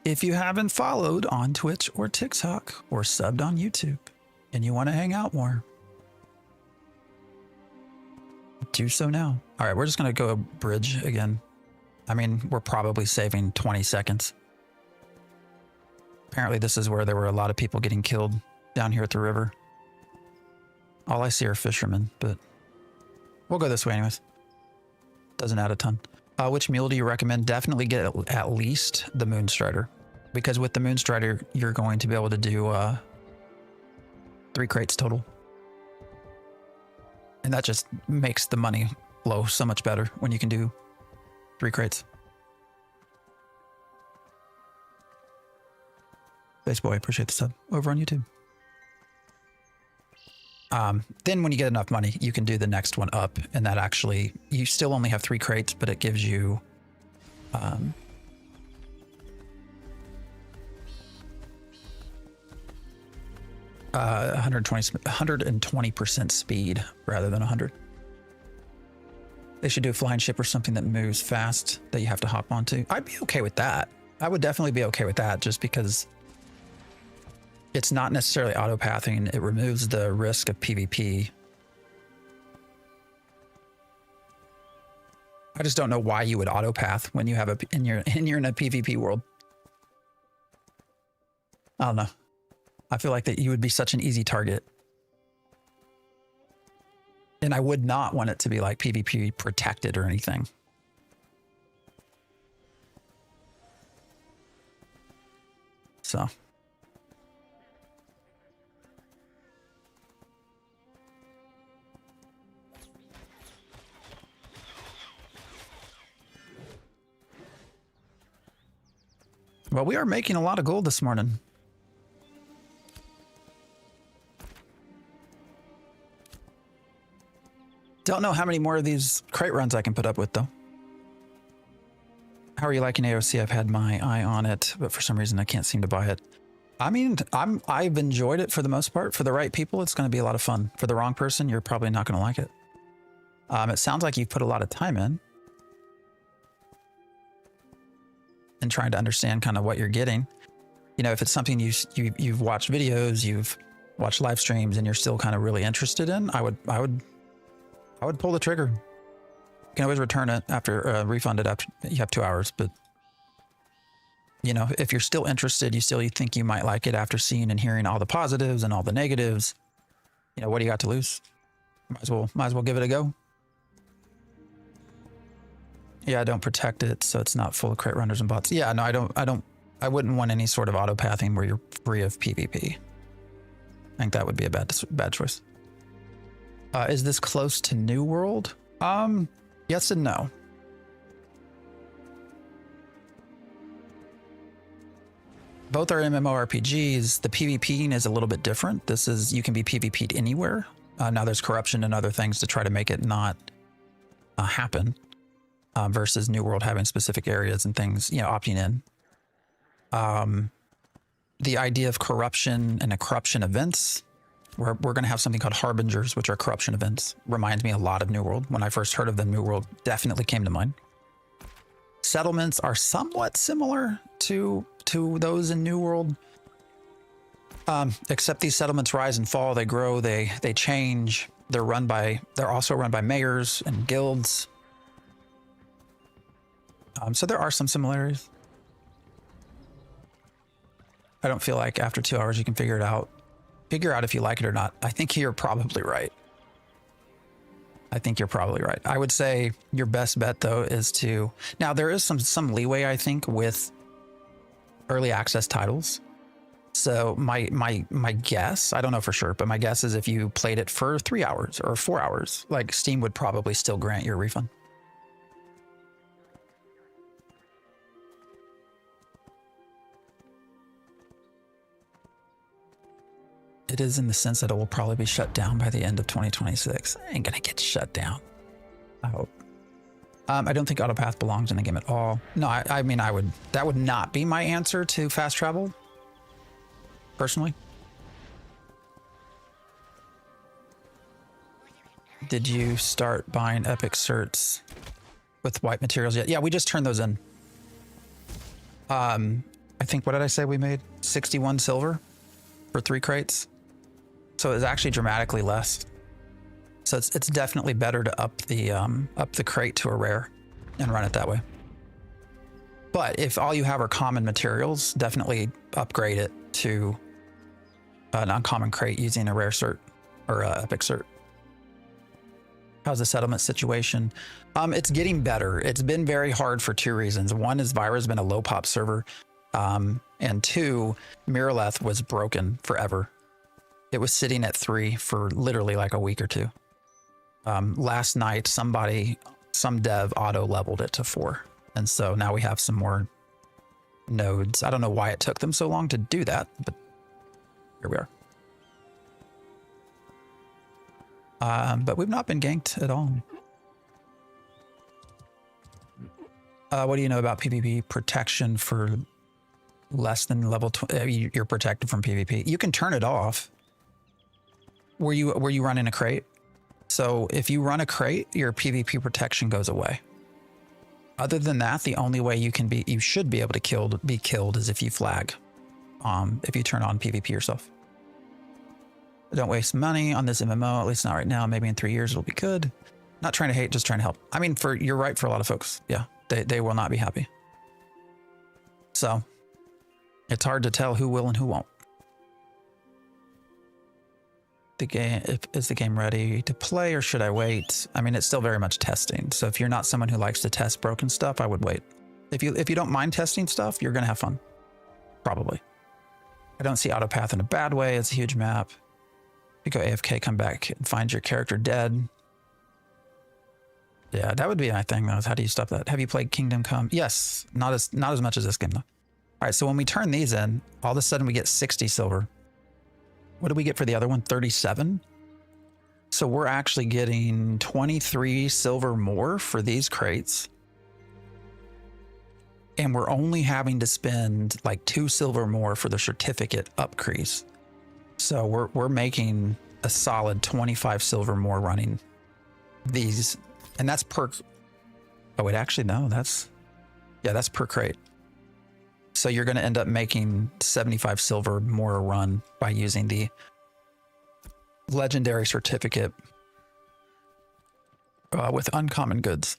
A: If you haven't followed on Twitch or TikTok or subbed on YouTube and you want to hang out more, do so now. All right, we're just going to go bridge again. I mean, we're probably saving 20 seconds. Apparently, this is where there were a lot of people getting killed down here at the river. All I see are fishermen, but we'll go this way anyways. Doesn't add a ton. Which mule do you recommend? Definitely get at least the Moonstrider, because with the Moonstrider, you're going to be able to do 3 crates total. And that just makes the money flow so much better when you can do 3 crates. Base boy, appreciate the sub over on YouTube. Then when you get enough money, you can do the next one up, and that actually, you still only have 3 crates, but it gives you 120% speed rather than 100. They should do a flying ship or something that moves fast that you have to hop onto. I'd be okay with that. I would definitely be okay with that, just because it's not necessarily auto-pathing. It removes the risk of PvP. I just don't know why you would auto-path when you have you're in a PvP world. I don't know. I feel like that you would be such an easy target. And I would not want it to be like PvP protected or anything. So. Well, we are making a lot of gold this morning. Don't know how many more of these crate runs I can put up with, though. How are you liking AOC? I've had my eye on it, but for some reason I can't seem to buy it. I mean, I've enjoyed it for the most part. For the right people, it's going to be a lot of fun. For the wrong person, you're probably not going to like it. It sounds like you've put a lot of time in and trying to understand kind of what you're getting. You know, if it's something you've watched videos, you've watched live streams, and you're still kind of really interested in, I would pull the trigger. You can always return it after, refund it after you have 2 hours. But, you know, if you're still interested, you think you might like it after seeing and hearing all the positives and all the negatives, you know, what do you got to lose? Might as well give it a go. Yeah, I don't protect it, so it's not full of crate runners and bots. Yeah, no, I wouldn't want any sort of auto pathing where you're free of PvP. I think that would be a bad choice. Is this close to New World? Yes and no. both are MMORPGs. The PvPing is a little bit different. This is, you can be PvP'd anywhere. Now there's corruption and other things to try to make it not happen, versus New World having specific areas and things, you know, opting in. The idea of corruption and corruption events, we're going to have something called harbingers, which are corruption events. Reminds me a lot of New World. When I first heard of them, New World definitely came to mind. Settlements are somewhat similar to those in New World, except these settlements rise and fall. They grow. They change. They're also run by mayors and guilds. So there are some similarities. I don't feel like after 2 hours you can figure it out. Figure out if you like it or not. I think you're probably right. I would say your best bet though is to, now there is some leeway I think with early access titles. So my guess, I don't know for sure, but my guess is if you played it for 3 hours or 4 hours, like Steam would probably still grant your refund. It is in the sense that it will probably be shut down by the end of 2026. I ain't gonna get shut down, I hope. I don't think Autopath belongs in the game at all. No, I mean, that would not be my answer to fast travel, personally. Did you start buying epic certs with white materials yet? Yeah, we just turned those in. I think, what did I say we made? 61 silver for 3 crates. So it's actually dramatically less. So it's definitely better to up the crate to a rare and run it that way. But if all you have are common materials, definitely upgrade it to an uncommon crate using a rare cert or a epic cert. How's the settlement situation? It's getting better. It's been very hard for 2 reasons. One is Vira's been a low pop server. And 2, Miraleth was broken forever. It was sitting at 3 for literally like a week or 2. Last night, some dev auto leveled it to 4. And so now we have some more nodes. I don't know why it took them so long to do that, but here we are. But we've not been ganked at all. What do you know about PvP protection for less than level 20? You're protected from PvP. You can turn it off. Were you running a crate? So if you run a crate, your PvP protection goes away. Other than that, the only way you should be able to be killed is if you flag. If you turn on PvP yourself. Don't waste money on this MMO, at least not right now. Maybe in 3 years it'll be good. Not trying to hate, just trying to help. I mean, you're right for a lot of folks. Yeah, they will not be happy. So it's hard to tell who will and who won't. Is the game ready to play, or should I wait? I mean, it's still very much testing. So if you're not someone who likes to test broken stuff, I would wait. If you don't mind testing stuff, you're gonna have fun. Probably. I don't see Autopath in a bad way. It's a huge map. You go AFK, come back and find your character dead. Yeah, that would be my thing though. How do you stop that? Have you played Kingdom Come? Yes, not as much as this game though. All right, so when we turn these in, all of a sudden we get 60 silver. What do we get for the other one? 37. So we're actually getting 23 silver more for these crates. And we're only having to spend like 2 silver more for the certificate upcrease. So we're making a solid 25 silver more running these. And that's per, oh wait, actually no, that's per crate. So you're going to end up making 75 silver more a run by using the legendary certificate with uncommon goods.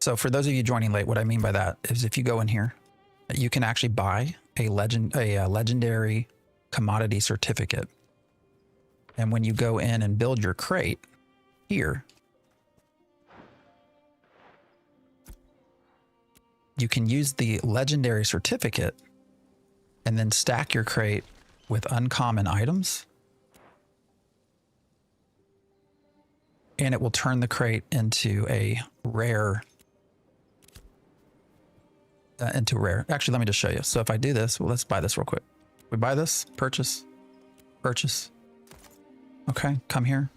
A: So for those of you joining late, what I mean by that is if you go in here, you can actually buy a legendary commodity certificate. And when you go in and build your crate here, you can use the legendary certificate and then stack your crate with uncommon items. And it will turn the crate into a rare into rare. Actually, let me just show you. So if I do this, well, let's buy this real quick. We buy this, purchase, purchase. Okay, come here.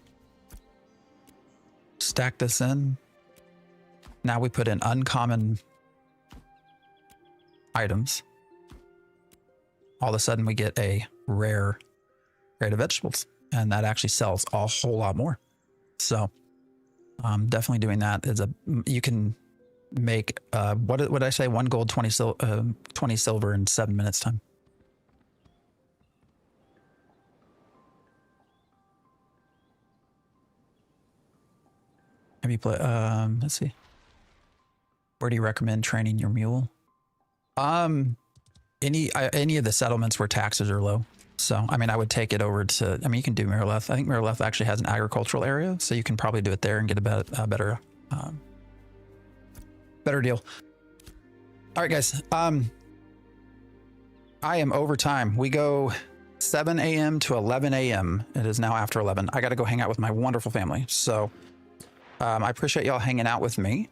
A: Stack this in. Now we put in uncommon items. All of a sudden we get a rare crate of vegetables, and that actually sells a whole lot more. So definitely doing that is you can make, what did I say? 1 gold, 20 silver in 7 minutes time. Have you play, let's see. Where do you recommend training your mule? Any of the settlements where taxes are low. So, I mean, I would take it over to, I mean, you can do Miraleth. I think Miraleth actually has an agricultural area, so you can probably do it there and get a better deal. All right, guys. I am over time. We go 7 a.m. to 11 a.m. It is now after 11. I got to go hang out with my wonderful family. So I appreciate y'all hanging out with me.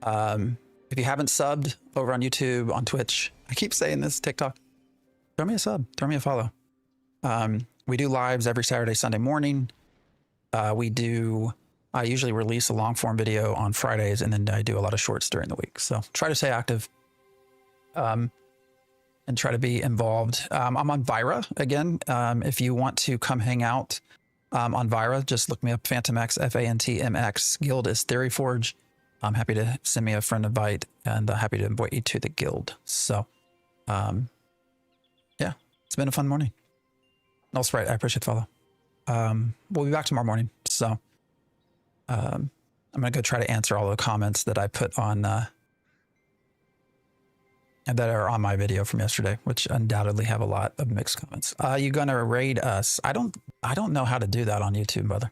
A: If you haven't subbed over on YouTube, on Twitch, I keep saying this, TikTok, throw me a sub, throw me a follow. We do lives every Saturday, Sunday morning. I usually release a long form video on Fridays, and then I do a lot of shorts during the week. So try to stay active and try to be involved. I'm on Vira again. If you want to come hang out on Vira, just look me up, Phantom X, FANTMX. Guild is Theory Forge. I'm happy to send me a friend invite, and happy to invite you to the guild. So, yeah, it's been a fun morning. No Sprite, I appreciate the follow. We'll be back tomorrow morning. So, I'm going to go try to answer all the comments that I put on, that are on my video from yesterday, which undoubtedly have a lot of mixed comments. You going to raid us? I don't know how to do that on YouTube, brother.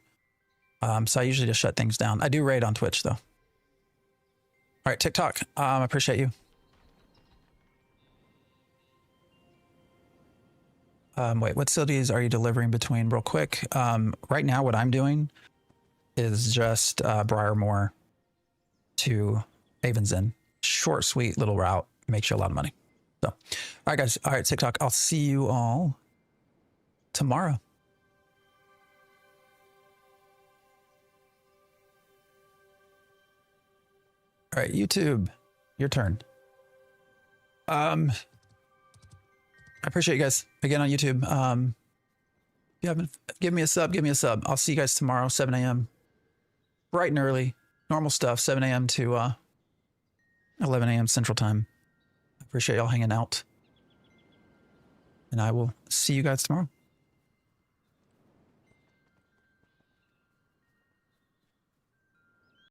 A: So I usually just shut things down. I do raid on Twitch though. All right, TikTok, I appreciate you. Wait, what cities are you delivering between real quick? Right now, what I'm doing is just Briarmore to Avon's. Short, sweet little route. Makes you a lot of money. So, all right, guys. All right, TikTok, I'll see you all tomorrow. All right, YouTube, your turn. I appreciate you guys again on YouTube. If you haven't, give me a sub, give me a sub. I'll see you guys tomorrow, 7 a.m. Bright and early, normal stuff, 7 a.m. to 11 a.m. Central Time. I appreciate y'all hanging out. And I will see you guys tomorrow.